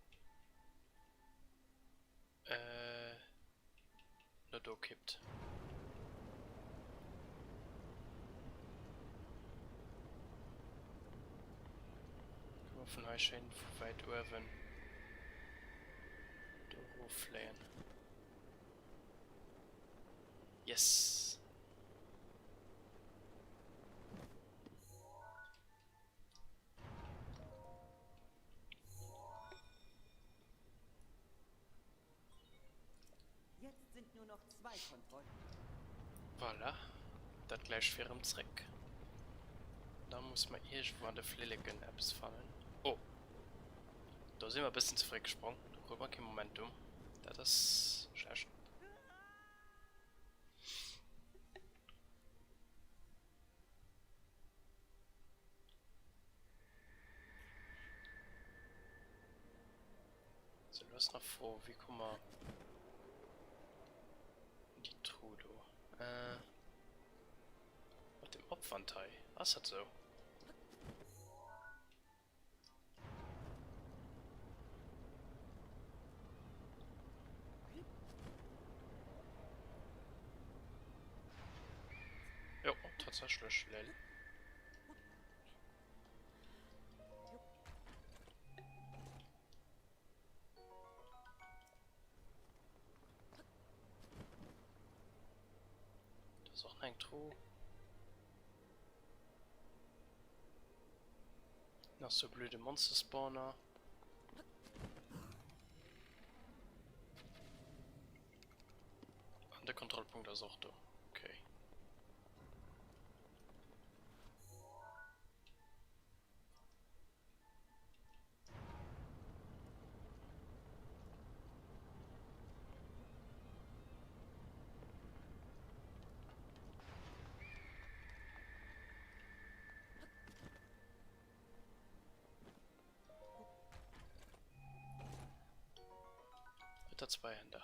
Speaker 1: nur da kippt. Können wir von Heischein weit oben da hochfliehen. Yes!
Speaker 3: Jetzt sind nur noch 2 Kontrollen.
Speaker 1: Voilà. Das gleich für im Zweck. Da muss man irgendwo an der Flilligen Apps fallen. Oh! Da sind wir ein bisschen zu früh gesprungen. Da kommt man kein Momentum. Das ist schlecht. So, los nach vor. Wie kommen wir in die Trudo? Mit dem Opfernteil. Was hat so? Jo, tatsächlich, lel. Das ist auch ein True. Noch so blöde Monster-Spawner. Und der Kontrollpunkt ist auch da. Okay. Mit der Zweihänder.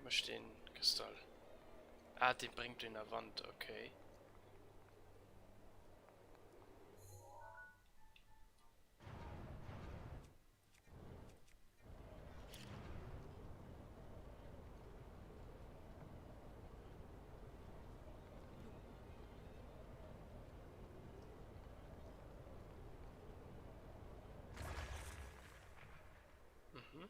Speaker 1: Da stehen Kristall. Ah, den bringt in der Wand, okay. Mhm.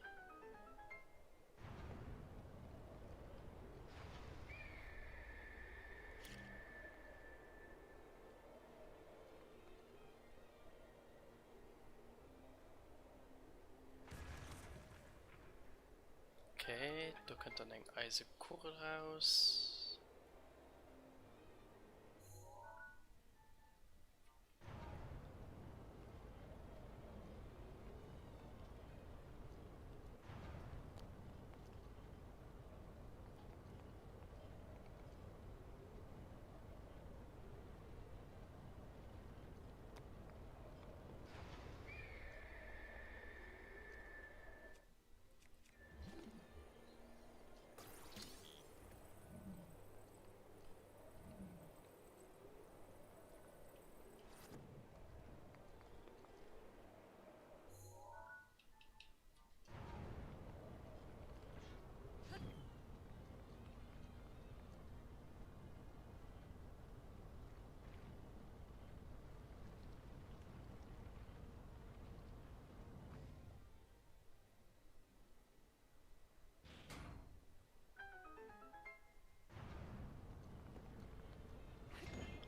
Speaker 1: könnt dann eng Eisekurre raus.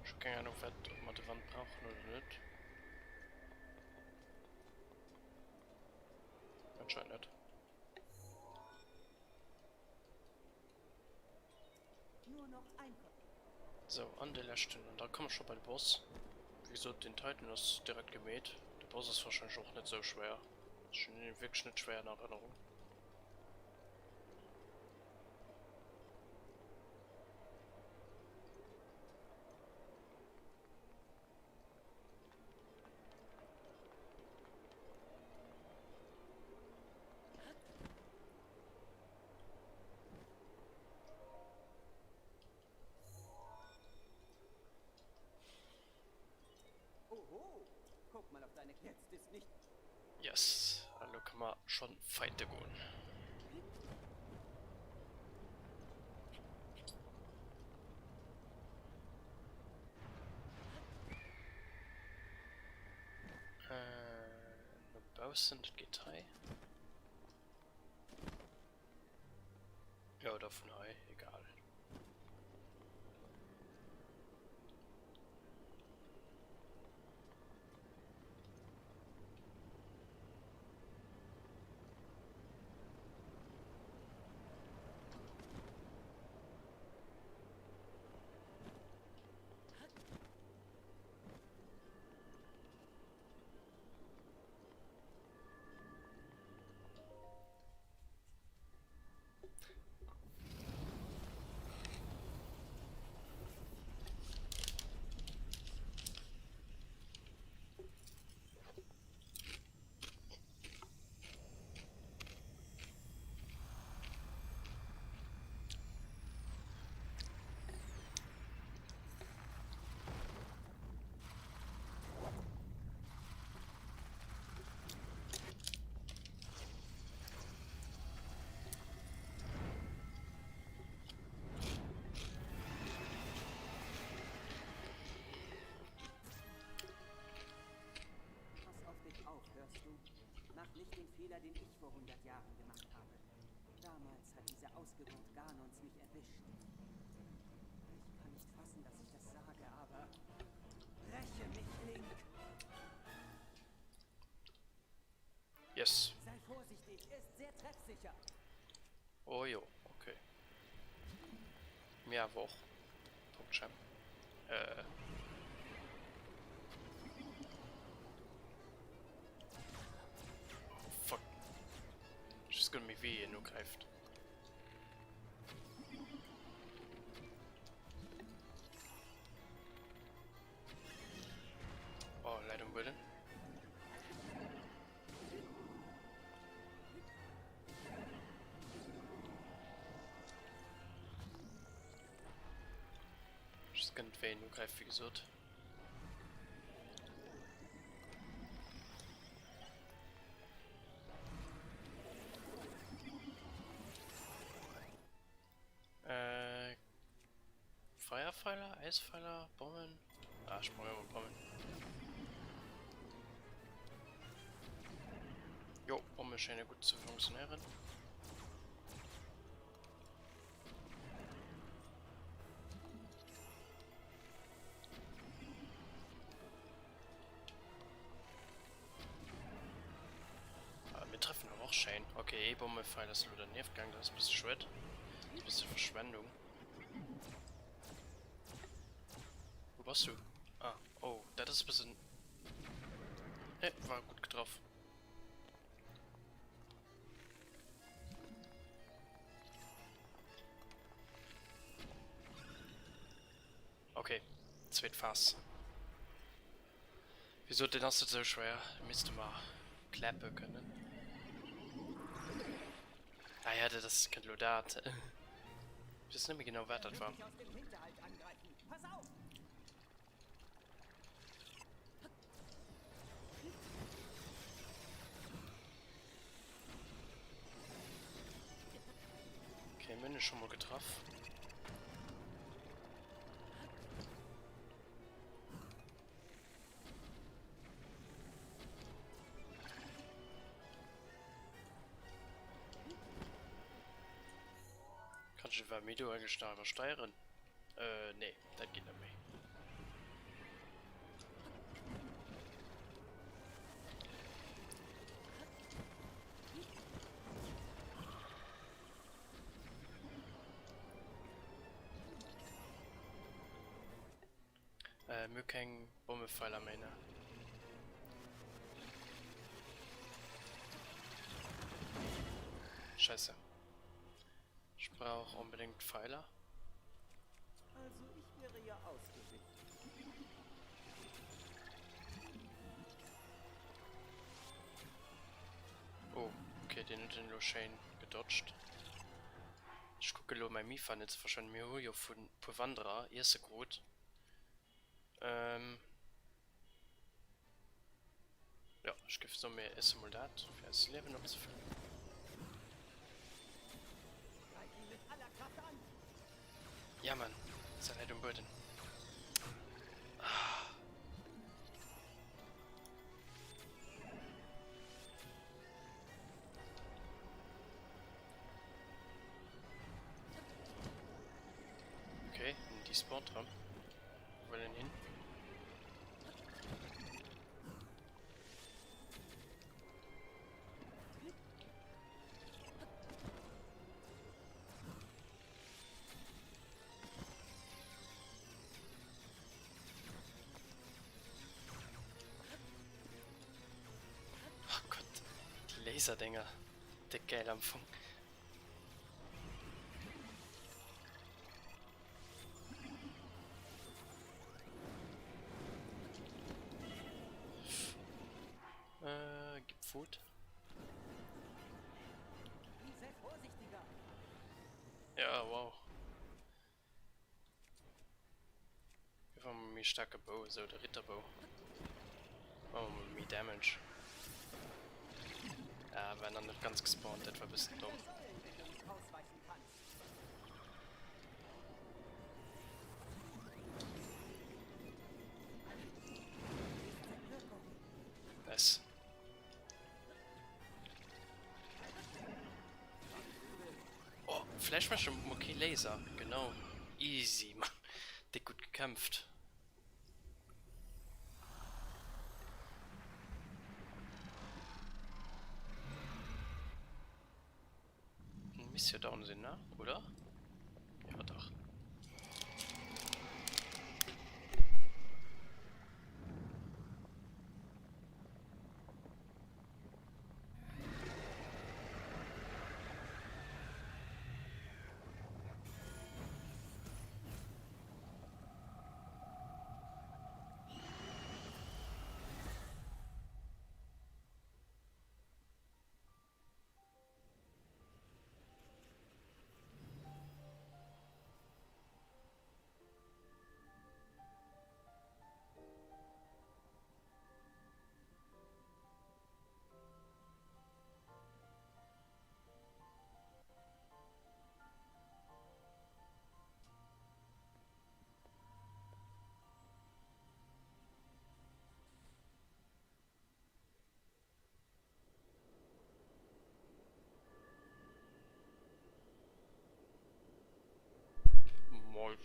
Speaker 1: Ich keine Ahnung, ob man die Wand brauchen oder nicht. Anscheinend nicht.
Speaker 3: Nur noch ein
Speaker 1: So, an der letzten. Und da kommen wir schon bei dem Boss. Wieso den Titan ist direkt gemäht? Der Boss ist wahrscheinlich auch nicht so schwer. Ist schon wirklich nicht schwer in Erinnerung.
Speaker 3: Oho! Guck mal auf deine Jetzt ist nicht...
Speaker 1: Yes, also kann man schon Feinde gehen. Draußen, das geht high. Ja, oder von high, egal.
Speaker 3: Pass auf dich auf, hörst du? Mach nicht den Fehler, den ich vor 100 Jahren gemacht habe. Damals hat dieser Ausgeburt Ganons mich erwischt. Ich kann nicht fassen, dass ich das sage, aber... Räche mich, Link!
Speaker 1: Yes.
Speaker 3: Sei vorsichtig, er ist sehr treffsicher.
Speaker 1: Oh jo, okay. Mehr Woch. Punktschein. Oh fuck. She's gonna be weh, nur greift. Oh, Leitung bitte. She's gonna weh, nur greift, wie gesagt. Feuerpfeiler, Eispfeiler, Bomben. Ah, ich brauche immer Bomben. Jo, Bomben scheinen gut zu funktionieren. Aber wir treffen aber auch schön. Okay, E-Bombe, Pfeil, das nur der Nervgang, das ist ein bisschen Schritt. Das ist ein bisschen Verschwendung. Wo warst du? Ah, oh, das ist ein bisschen... Ne, war gut getroffen. Okay, zweit Fass. Wieso denn hast du so schwer? Müsste mal klappen können. Ah ja, das ist kein Lodat. Ich weiß nicht mehr genau, wer das war.
Speaker 3: Dich aus dem Hinterhalt angreifen. Pass auf!
Speaker 1: Okay, Münde schon mal getroffen. Kannst du beim Video eigentlich da übersteuern? Nee, das geht nicht mehr. Wir können Bombepfeiler meine. Scheiße. Ich brauche unbedingt Pfeiler.
Speaker 3: Also ich wäre ja ausgewichen.
Speaker 1: Oh, okay, den Loshane gedodged. Ich gucke lo mein Mifan jetzt wahrscheinlich mir von Wanderer, erste gut. Ja, ich gebe so mehr Soldat für das Leben noch zu viel.
Speaker 3: Greif ihn mit aller Kraft an!
Speaker 1: Ja, Mann, sei nicht Boden. Okay, in die Spawn dran. Wo will denn hin? Ach Gott, die Laserdinger. Der geil am Funk. Gib Food.
Speaker 3: Sei vorsichtiger!
Speaker 1: Ja, wow. Wir haben mir starke Bow, so der Ritterbow. Oh, mir Damage. Ja, wenn dann nicht ganz gespawnt, etwa ein bisschen dumm.
Speaker 3: Säulen, wenn du nicht ausweichen kannst!
Speaker 1: Es. Oh, Flashmasche okay Laser, genau. Easy, Mann. Dick gut gekämpft. Mission down sind, ne? Oder? Ja, doch. Moll.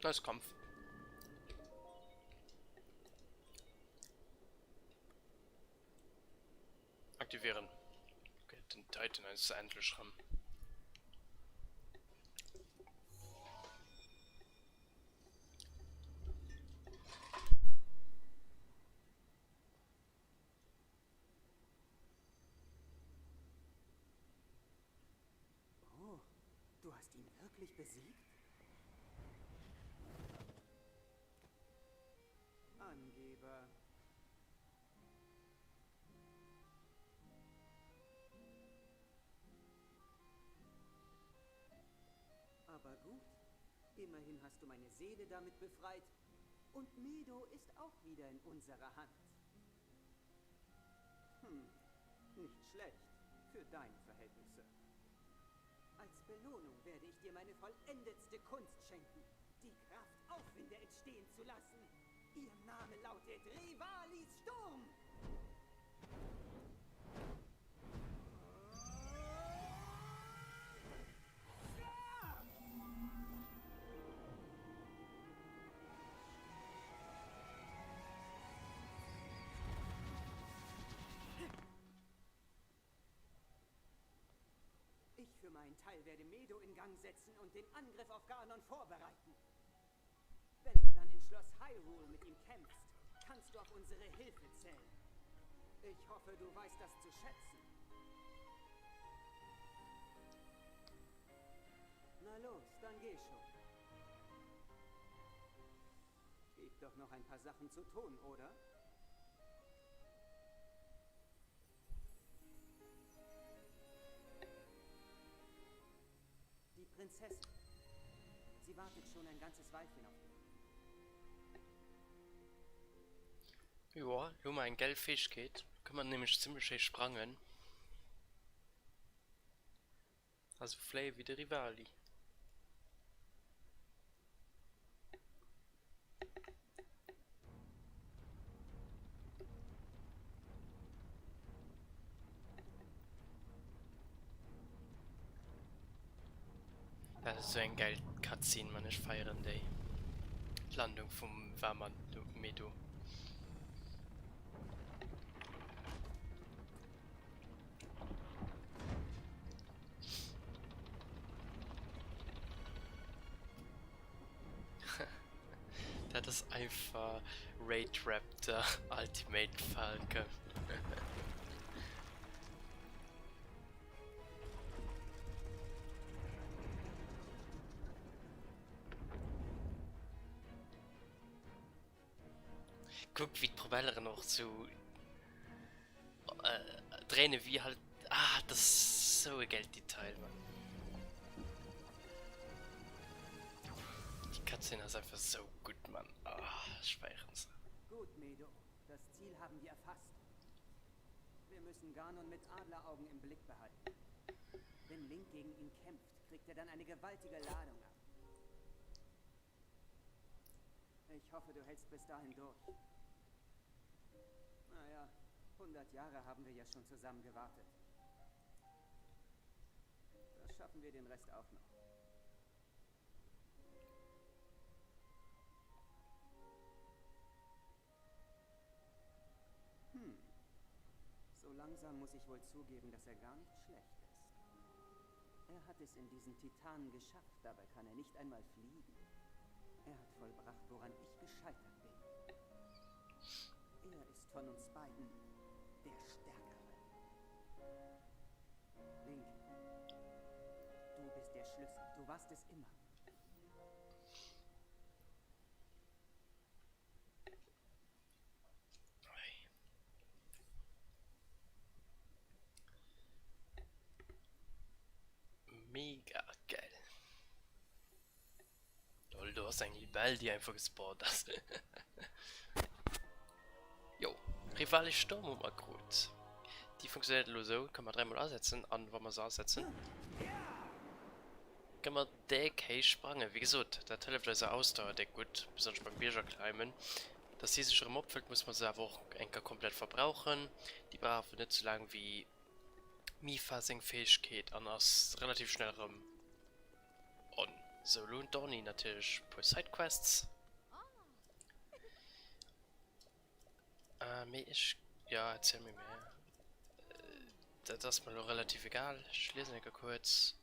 Speaker 1: Neues Kampf. Aktivieren. Okay, den Titan ist endlich ran.
Speaker 3: Oh, du hast ihn wirklich besiegt? Angeber. Aber gut. Immerhin hast du meine Seele damit befreit. Und Medo ist auch wieder in unserer Hand. Nicht schlecht für deine Verhältnisse. Als Belohnung werde ich dir meine vollendetste Kunst schenken. Die Kraft, Aufwinde entstehen zu lassen. Ihr Name lautet Rivalis Sturm. Ich für meinen Teil werde Medo in Gang setzen und den Angriff auf Ganon vorbereiten. Wenn du dann in Schloss Hyrule mit ihm kämpfst, kannst du auf unsere Hilfe zählen. Ich hoffe, du weißt das zu schätzen. Na los, dann geh schon. Gibt doch noch ein paar Sachen zu tun, oder? Die Prinzessin. Sie wartet schon ein ganzes Weilchen auf dich.
Speaker 1: Ja, nur mal ein Geldfisch geht. Kann man nämlich ziemlich schön sprangen. Also Flay wie der Rivali. Das ist so ein geil Cutscene, man, ich feiern die Landung vom Warman Medo. Das ist einfach Raid Raptor Ultimate Falcon. Guck, wie die Propeller noch so drehen, wie halt. Ah, das ist so ein Gelddetail, Mann. Die Cutscene ist einfach so gut, Mann. Ah, speichern sie.
Speaker 3: Gut, Medo. Das Ziel haben wir erfasst. Wir müssen Ganon mit Adleraugen im Blick behalten. Wenn Link gegen ihn kämpft, kriegt er dann eine gewaltige Ladung ab. Ich hoffe, du hältst bis dahin durch. Naja, 100 Jahre haben wir ja schon zusammen gewartet. Das schaffen wir den Rest auch noch. So langsam muss ich wohl zugeben, dass er gar nicht schlecht ist. Er hat es in diesen Titanen geschafft, dabei kann er nicht einmal fliegen. Er hat vollbracht, woran ich gescheitert bin. Er ist von uns beiden der Stärkere. Link, du bist der Schlüssel. Du warst es immer.
Speaker 1: Mega geil. Lol, du hast ein Libell, die einfach gespawnt hast. Jo, Rivali Sturm mal gut. Die funktioniert nur so, kann man dreimal ansetzen, an wenn man sie ansetzen. Kann man der Case sprangen, wie gesagt, der Telefon ist Ausdauer, der gut, besonders beim Bierger Climben. Das hier sich im Abfeld muss man sie aber auch komplett verbrauchen. Die brauchen nicht so lang wie Mifa Fähigkeit, anders relativ schnell on. Solo und Donny natürlich. Ein paar Sidequests. Mir ist... Ja, erzähl mir mehr. Das ist mir noch relativ egal. Ich lese nicht kurz.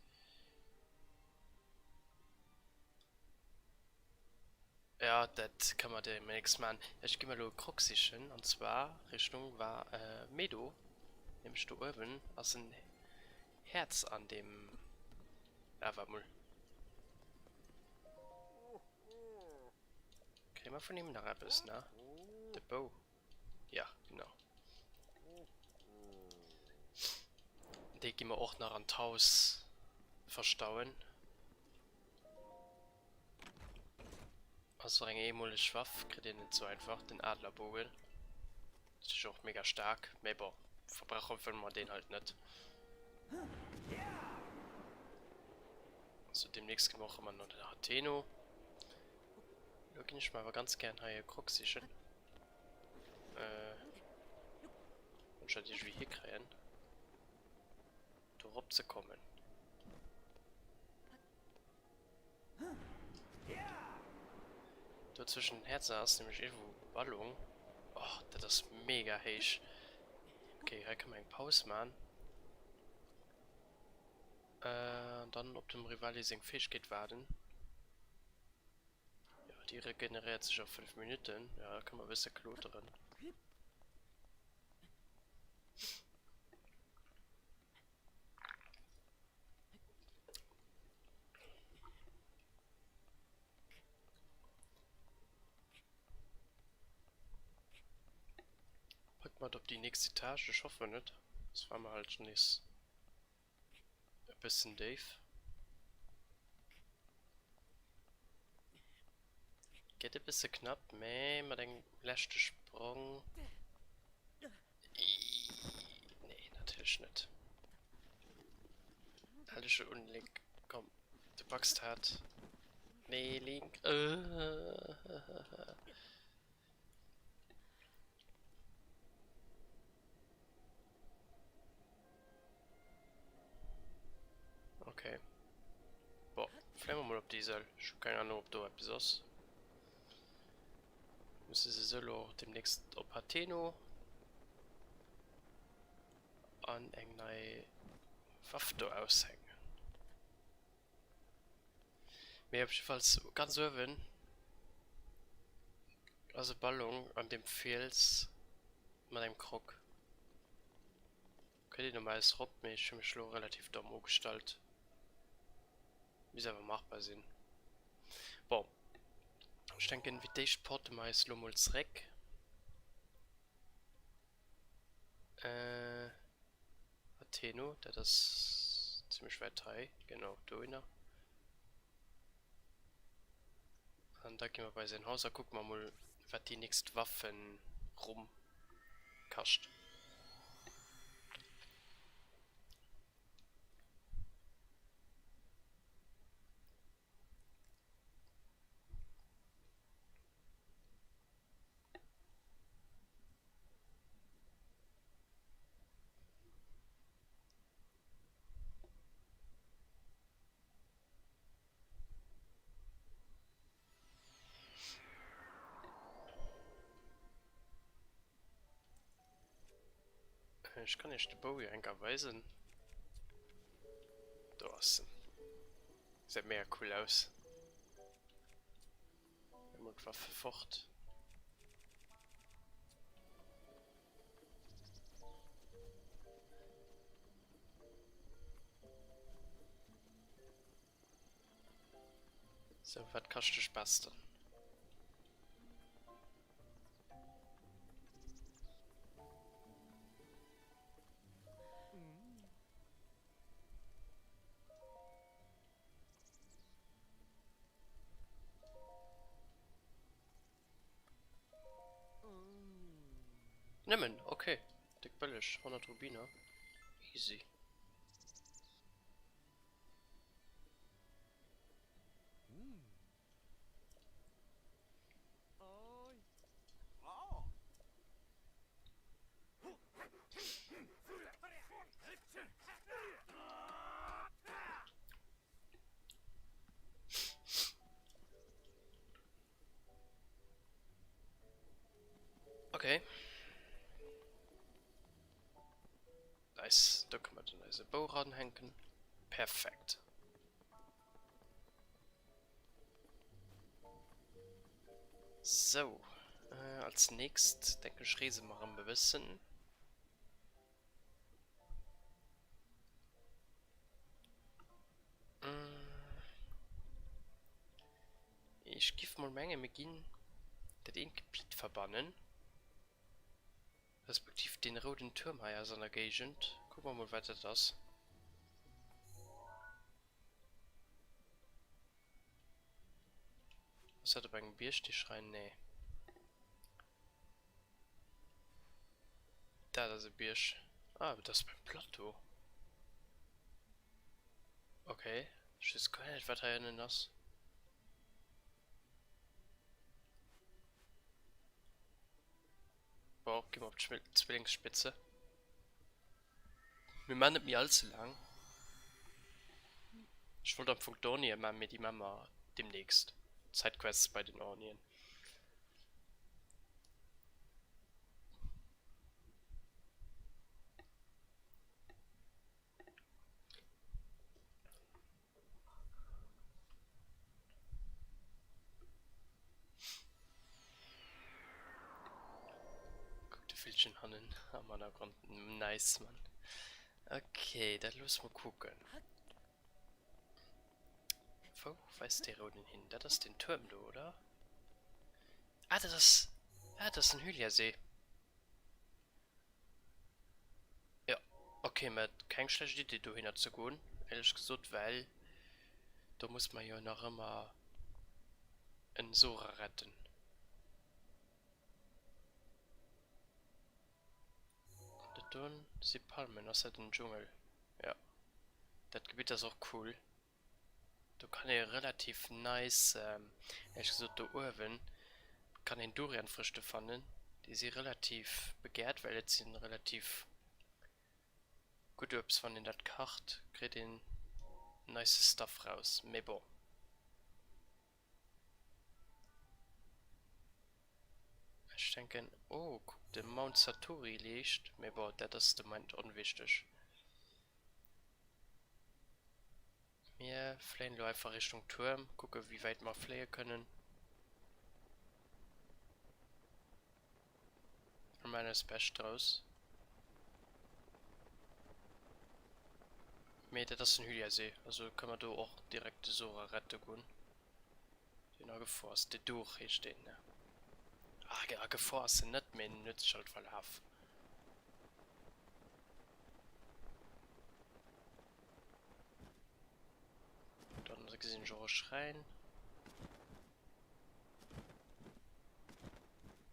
Speaker 1: Ja, das kann man dem nächsten Mal. Ich gehe mal nur Kroxischen und zwar Richtung war Medo. Nimmst du oben aus ein Herz an dem. Ja, warte mal. Kriegen wir von ihm noch etwas, ne? Der Bow. Ja, genau. Die gehen wir auch nach ein Haus verstauen. Also ein ehemaliges Waffe kriegt ihr nicht so einfach, den Adlerbogen. Das ist auch mega stark, aber verbrauchen wir den halt nicht. Also demnächst machen wir noch den Hateno. Da kann ich mal aber ganz gern hier Kroxischen. Und statt ich wie hier kriegen. Darauf zu kommen. Da zwischen Herzen hast nämlich irgendwo Ballung. Oh, das ist mega heiß. Okay, hier kann man eine Pause machen. Dann ob dem Rivalising Fähigkeit warten. Ja, die regeneriert sich auf 5 Minuten. Ja, kann man ein bisschen kloteren. Pack mal auf die nächste Etage, ich hoffe nicht. Das war mal halt nicht. Ein bisschen Dave. Geht ein bisschen knapp, meh, mal den letzten Sprung. Nee, natürlich nicht. Alles schon unlink. Komm, du packst hart. Nee, link. Okay. Boah, vielleicht mal auf Diesel. Ich hab keine Ahnung, ob du etwas hast. Müssen sie solo demnächst auf Hateno an irgendeine Waffe aushängen. Mir hab ich jedenfalls ganz öwen. Also Ballon an dem Fels mit einem Krog. Okay, die normales Rob, mir ist mich schon relativ dumm umgestaltet. Wie sie aber machbar sind. Boah. Ich denke, wie die Sport meist Lummels Reck. Atheno, der das ziemlich weit 3. Genau, Doina. Und da gehen wir bei seinem Haus, da gucken wir mal, was die nächsten Waffen rumkascht. Ich kann nicht die Bowie weisen. Da ist. Sieht mega cool aus. Und Waffe fort. So, was kannst du basteln? Nehmen, okay. Dick billig, 100 Rubiner. Easy. Okay. Nice. Da können wir dann diese Bow ranhängen. Perfekt. So. Als nächstes denke ich, Riese machen wir wissen. Ich gebe mal Menge beginnen, den Gebiet verbannen. Respektiv den roten Turm hier aus einer Gegend. Gucken wir mal weiter das. Was hat er beim Bierstich rein? Nee. Da, das ist ein Birsch. Ah, aber das ist beim Plateau. Okay. Ich weiß gar nicht, was er denn das. Boah, gehen wir auf die Zwillingsspitze. Wir machen nicht mehr allzu lang. Ich wollte am Punkt Dornier mal mit die Mama demnächst. Sidequests bei den Ornien. Guck die Filchen hannen am Hintergrund. Nice, Mann. Okay, dann los mal gucken. Wo weist der Roden hin? Das ist den Turm, du, oder? Ah, das ist... Ah, das ist ein Hyliasee. Ja, okay, man hat keine schlechte Idee, da hinzugehen. Ehrlich gesagt, weil... Da muss man ja noch immer... einen Sora retten. Und dann die Palmen aus dem Dschungel. Ja. Das Gebiet ist auch cool. Du kannst ja relativ nice, ehrlich gesagt, da oben kann den Durianfrüchte fangen. Die sind relativ begehrt, weil jetzt sind relativ gut Obst von in der Karte. Kriegt den nice Stuff raus. Mais bon. Ich denke, oh, guck, der Mount Satori liegt. Mais bon, das ist der Moment unwichtig. Wir fliehen nur einfach Richtung Turm, gucken wie weit wir fliehen können. Und meine das Beste draus. Mir das ist ein Hyliasee, also kann man da auch direkt die Sora retten gehen. Den auch geforst, der durch hier stehen, ne? Ah, ja, geforst, nicht mehr nützt halt verlauf. Dann gesehen schon Schrein.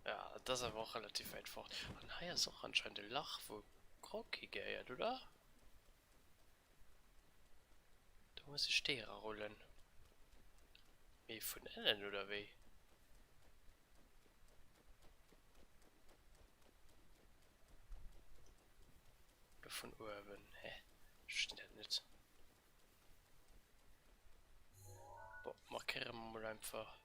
Speaker 1: Ja, das ist aber auch relativ weit fort. Und hier ist auch anscheinend ein Lach, wo Kroki geht, oder? Da muss ich Steher rollen. Wie von innen, oder wie? Oder von oben? Hä? Steht das nicht. Boah, markieren wir mal einfach.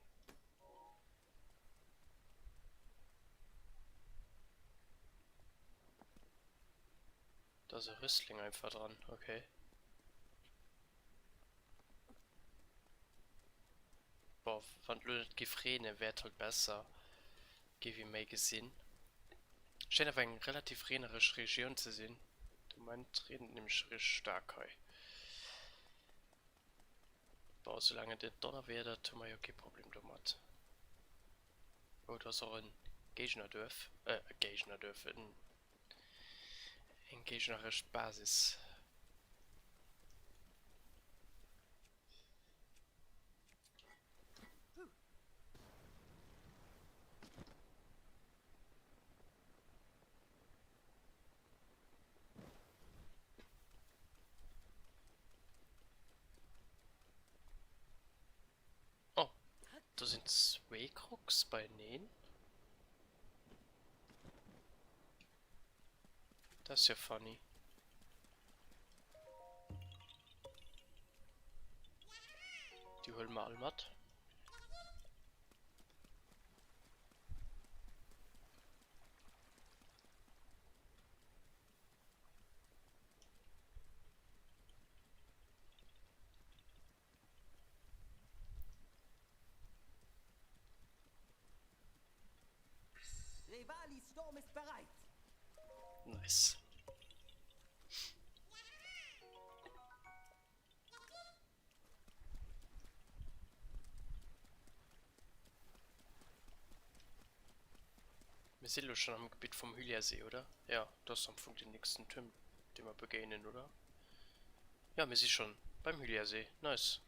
Speaker 1: Da ist ein Rüstling einfach dran, okay. Boah, wenn du das Gefrene wäre halt besser. Gib ich mehr gesehen. Scheint aber eine relativ renerische Region zu sehen. Du meinst, reden nämlich richtig stark. Hey. Boah, solange der Donner wäre, da tun wir ja kein Problem damit. Oh, da ist auch ein Gegnerdorf. Gegnerdorf. Ein gegnerische Basis. Oh, da sind zwei Krux bei denen. Das ist ja funny. Die holen wir alle matt.
Speaker 3: Revalis Sturm ist bereit.
Speaker 1: Nice. Wir sind doch schon am Gebiet vom Hyliasee, oder? Ja, das ist am Anfang den nächsten Turm, den wir begegnen, oder? Ja, wir sind schon beim Hyliasee. Nice.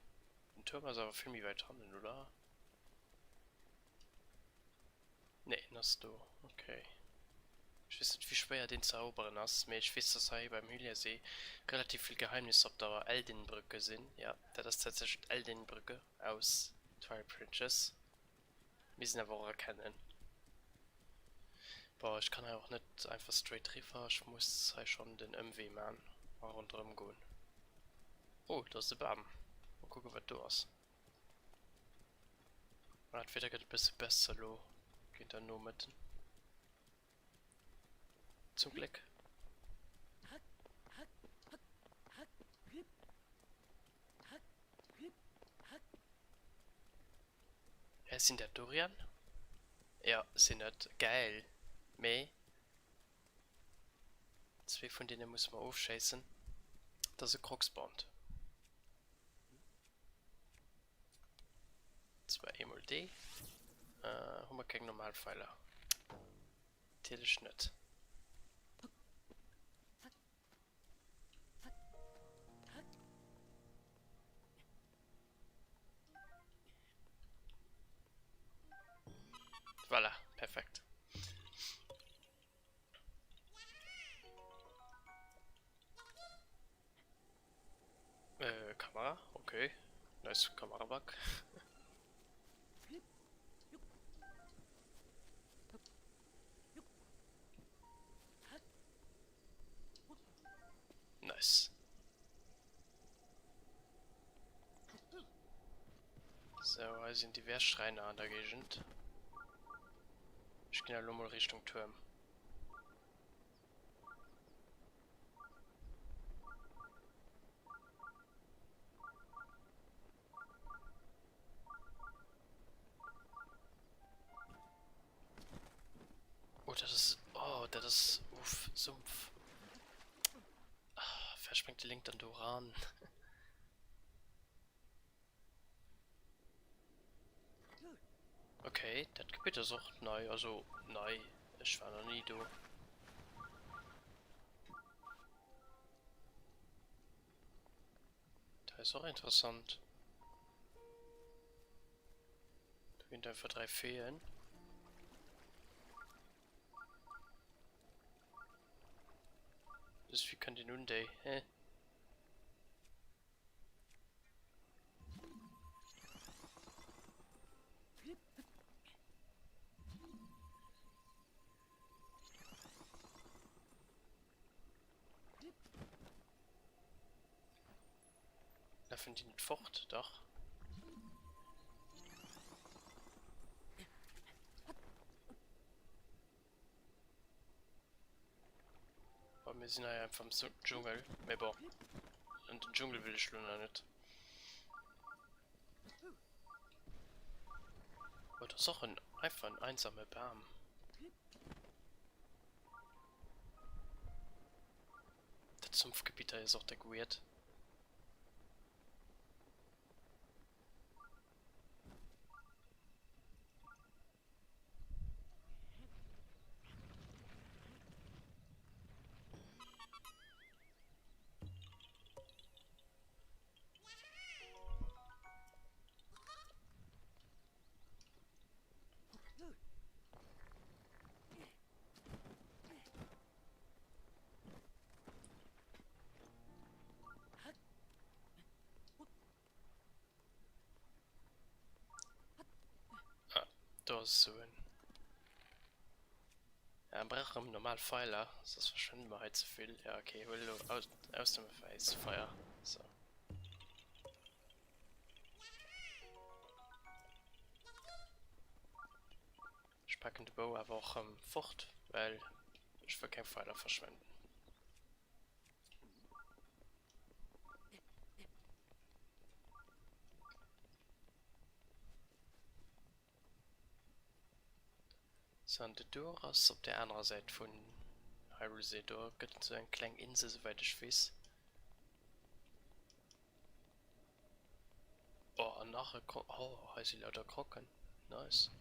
Speaker 1: Der Turm ist aber viel mehr weit dran, oder? Ne, das ist du. Okay. Ich weiß nicht, wie schwer den zu erobern ist, aber ich weiß, dass hier beim Hyliasee relativ viel Geheimnisse auf der Eldenbrücke sind. Ja, das ist tatsächlich die Eldenbrücke aus Twilight Princess. Wir sind aber auch erkennen. Boah, ich kann ja auch nicht einfach straight rüber, ich muss halt schon den MW machen. Mal rundherum gehen. Oh, da ist der Baum. Mal gucken, was du hast. Man hat wieder ein bisschen besser, lo. Geht dann nur mit. Zum Glück. Sind der Dorian? Ja, sind das geil. Meh. Zwei von denen muss man aufscheißen. Das ist ein Kroxband. 2 einmal D. Haben wir keinen Normalpfeiler. Natürlich nicht. Voilà, perfekt. Kamera, okay. Nice Kameraback. Nice. So, hier sind diverse Schreine an der Gegend. Ich gehe ja mal Richtung Turm. Oh, das ist... Oh, das ist... Uff, Sumpf. Ah, verspringt die Link dann Doran. Okay, das Gebiet ist auch neu, also neu. Ich war noch nie da. Da ist auch interessant. Da sind einfach 3 Feen. Das ist wie kann die nun day, hä? Laufen die nicht fort, doch. Aber wir sind ja einfach im Dschungel. Aber und den Dschungel will ich noch nicht. Aber das ist auch einfach ein einsamer Baum. Das Sumpfgebiet da ist auch der weird. Ah, da ist so ein... Ja, ein braucht im normal Pfeiler. Das verschwenden wir halt zu viel. Ja, okay, will du aus dem Face Feuer. So. Ich packe den Bow aber auch fort, weil ich will keinen Pfeiler verschwenden. So, der Doras auf der anderen Seite von Hyrule See. Da gibt es so eine kleine Insel, soweit ich weiß. Oh, nachher oh, heißt sie lauter Krocken. Nice.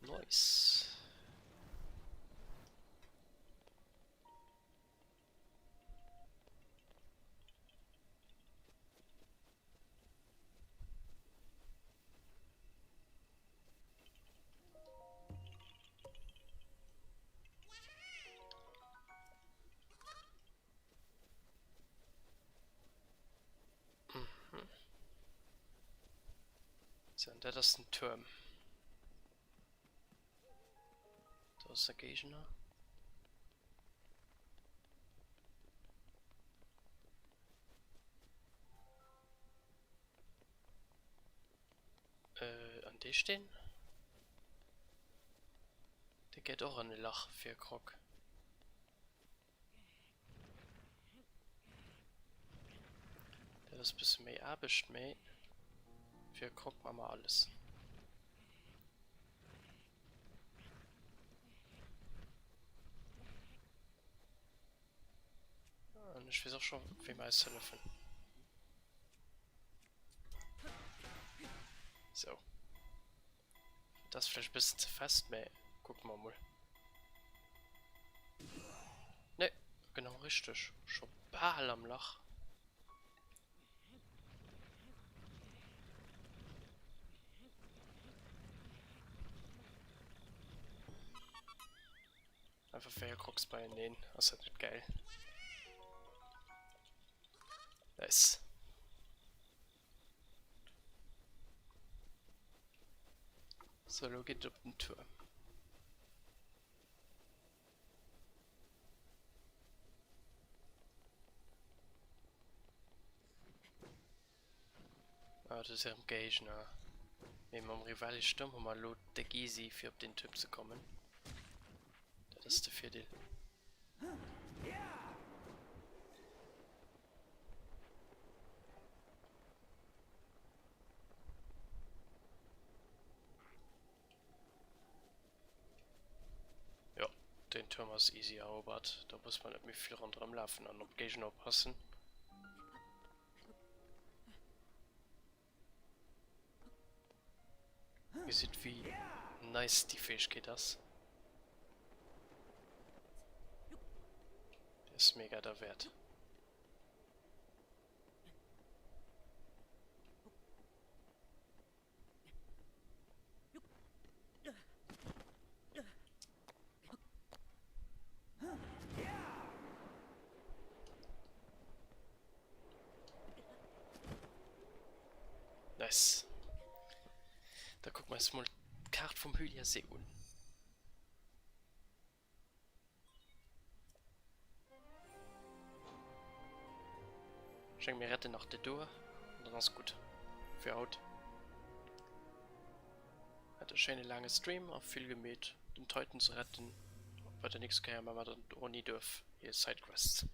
Speaker 1: Nice. So, und das ist ein Turm. Da ist der Gegner. An die stehen? Der geht auch an den Lach für Krog. Der ist ein bisschen mehr abisch, mehr. Für Krog machen wir alles. Und ich weiß auch schon, wie man es helfen. So. Das ist vielleicht ein bisschen zu fest, mehr. Gucken wir mal. Ne, genau richtig. Schon Ball am Lach. Einfach Faircrocs bei nähen. Das ist halt geil. Nice. So, lo geht auf den Turm. Ah, das ist ja im Gegner. Wenn wir am rivalisch Sturm haben wir lot der Gysi für auf den Turm zu kommen. Das ist der Viertel. Ja, den Turm ist easy erobert. Da muss man nicht mehr viel rundherum laufen und auf Gegner aufpassen. Ihr seht, wie nice die Fähigkeit ist. Der ist mega der Wert. Nice. Da gucken wir jetzt mal die Karte vom Hylia See an. Schenk mir Rette nach der Tour und dann ist gut. Für Haut. Hat eine schöne lange Stream, auf viel gemäht, den Teuten zu retten. Weiter nichts kann, weil man dann auch nie dürfen. Hier ist Sidequests.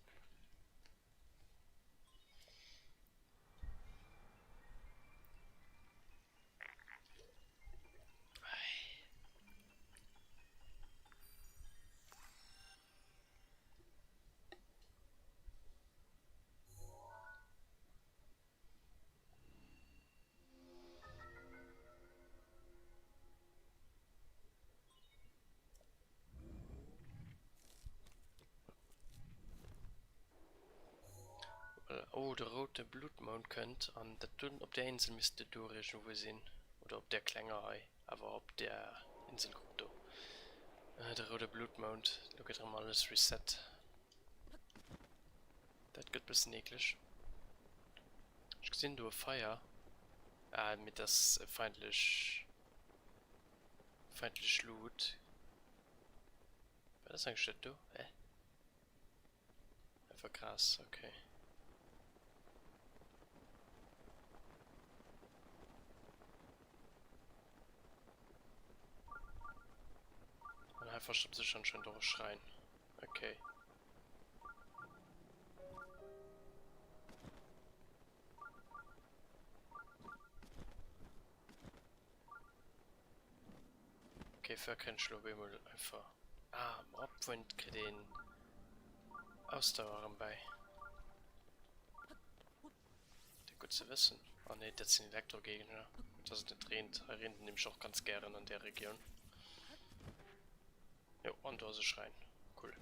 Speaker 1: Oh, der rote Blutmond könnt an der Tun ob der Insel müsste durch wo sehen. Oder ob der Klängerei. Aber ob der Insel guckt da. Der rote Blutmond, da geht drum alles reset. Das geht ein bisschen eklig. Ich gesehen du Feuer. Mit das feindlich Loot. War das eigentlich du? Einfach krass, okay. verstopft sich anscheinend durch Schrein. Okay. Okay, für kein Schlubimul einfach. Ah, am Abwind kriegt den Ausdauer bei. Der gut zu wissen. Oh ne, das sind Elektrogegner. Das ist nicht rennt. Er rennt nämlich auch ganz gerne in der Region. Jo, und Dose Schrein. Cool.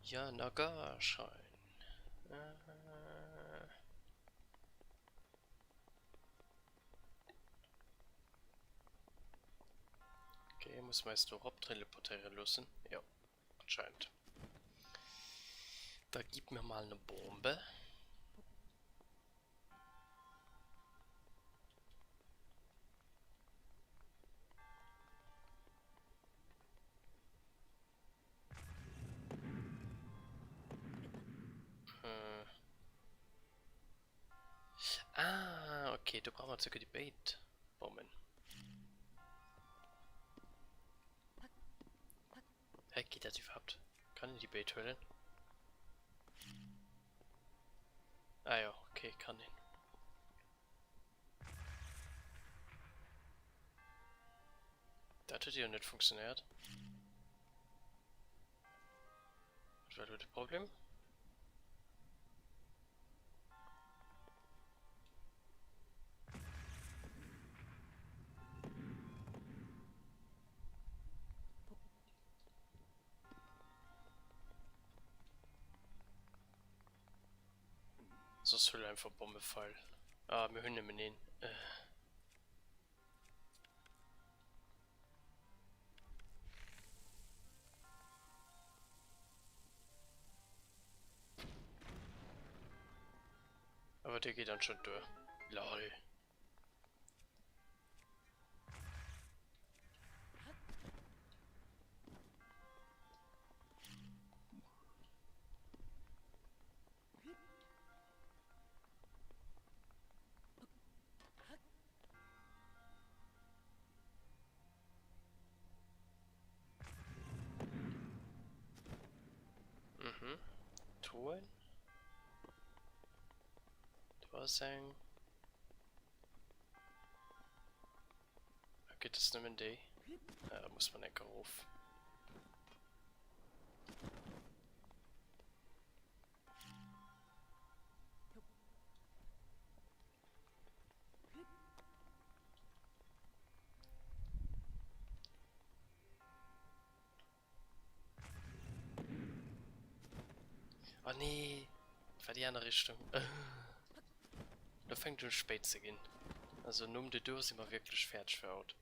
Speaker 1: Ja, Nagarschein. Okay, muss man jetzt doch teleportieren lassen. Ja, anscheinend. Da gib mir mal eine Bombe. Ah, okay, da brauchen wir sogar die Bait-Bomben. Hä, geht das überhaupt? Kann ich die Bait hören? Ah ja, okay, kann ich. Das hat ja nicht funktioniert. Was war das Problem? So soll einfach Bombe fallen. Ah, wir hören nicht mehr. Aber der geht dann schon durch. Lol. Mhm. Truhen. Sein. Geht das nicht mehr in die? Ja, da muss man den Ruf. Oh nee, war die andere Richtung. Da fängt schon spät zu gehen. Also nur um die Tür sind wir wirklich fertig für Haut.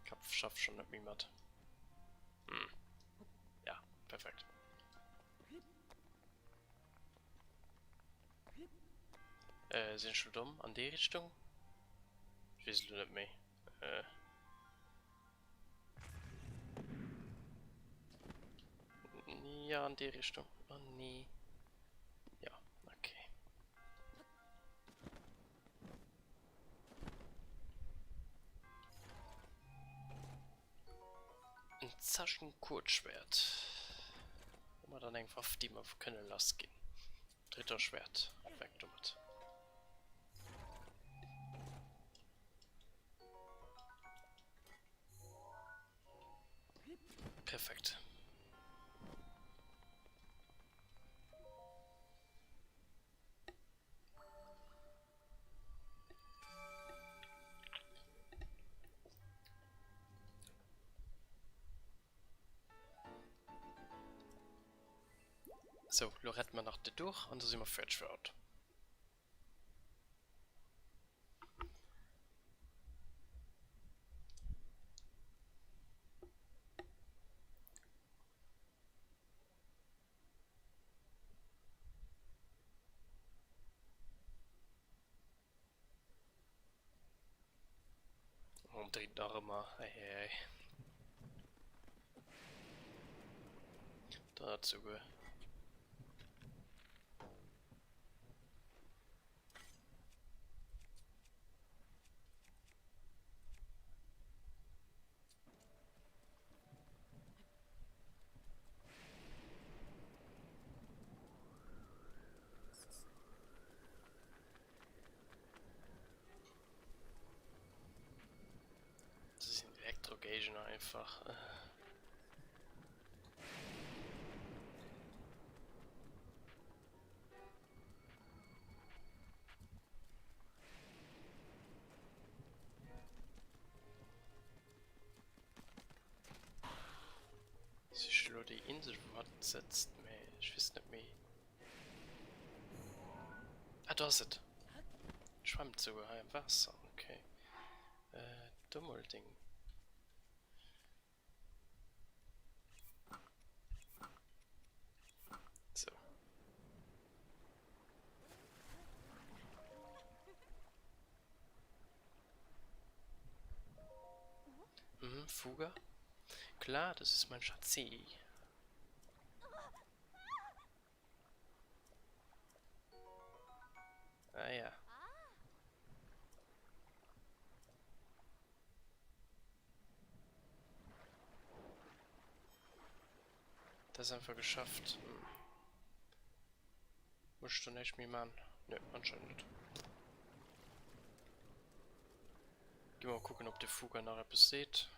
Speaker 1: Kopf schafft schon nicht niemand. Hm. Ja, perfekt. Sind schon dumm an die Richtung? Ich weiß nicht mehr. Ja, an die Richtung. Oh nee. Ja, okay. Ein Zaschen-Kurzschwert. Wo man dann einfach auf die mal können lassen gehen. Dritter Schwert. Weg damit. Perfekt. So, lo retten wir nach der durch und dann sind wir fertig für Ort. Und dreht noch immer. Hey, hey. Dazu. Das ist ein Elektrogagen einfach. Sie schlägt die Insel fortsetzt. Ich weiß nicht mehr. Ah, da ist es. Schwammt sogar im Wasser. Okay. Dummelding. So. Fuga? Klar, das ist mein Schatzi. Ah ja. Das einfach geschafft. Musst du nicht mehr machen? Nö, anscheinend nicht. Geh mal gucken, ob der Fuga noch etwas sieht.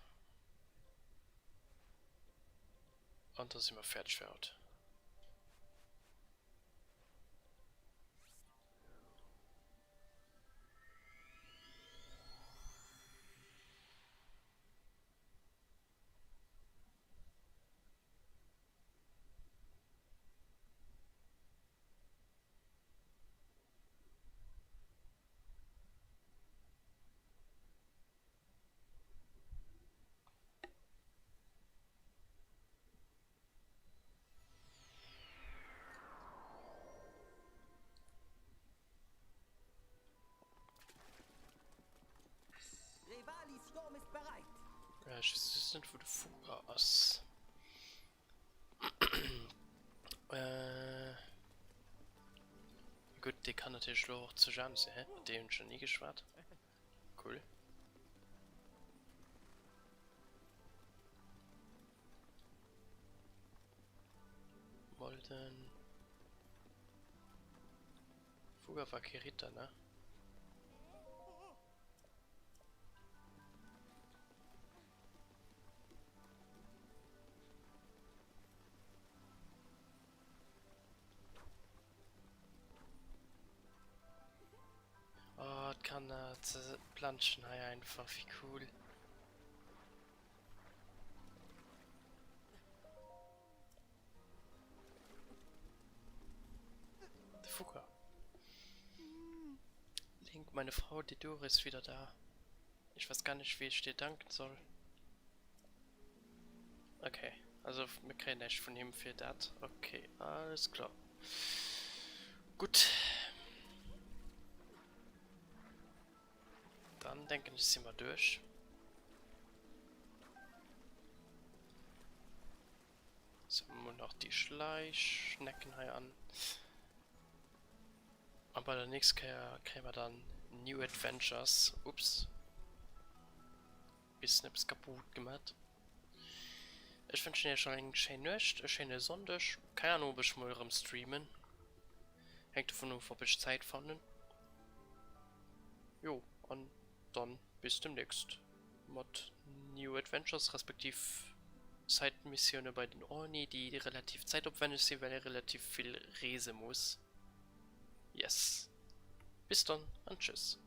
Speaker 1: Und da sind wir fertig für heute.
Speaker 3: Revalis Sturm ist bereit.
Speaker 1: Ja, ich weiß nicht, wo der Fuga ist. Gut, die kann natürlich auch zu Jan sein, hä? Mit dem schon nie geschwart. Cool. Molden. Fuga war Kirita, ne? Oh, kann er planschen, einfach, wie cool. Der Fuga. Link, meine Frau, die Dore ist wieder da. Ich weiß gar nicht, wie ich dir danken soll. Okay, also wir kriegen nicht von ihm viel dat. Okay, alles klar. Gut. Dann denke ich, sind wir durch. So, noch die Schleichschnecken hier an. Und bei der nächsten kriegen wir dann New Adventures. Ups. Bisschen etwas kaputt gemacht. Ich wünsche dir schon einen schönen Nacht, eine schöne Sonntag. Keine Ahnung, ob ich mal am Streamen. Hängt davon ab, ob ich Zeit fand. Jo, und dann bis demnächst. Mit New Adventures, respektiv Side-Missionen bei den Orni, die relativ zeitaufwendig sind, weil er relativ viel reisen muss. Yes. Bis dann und tschüss.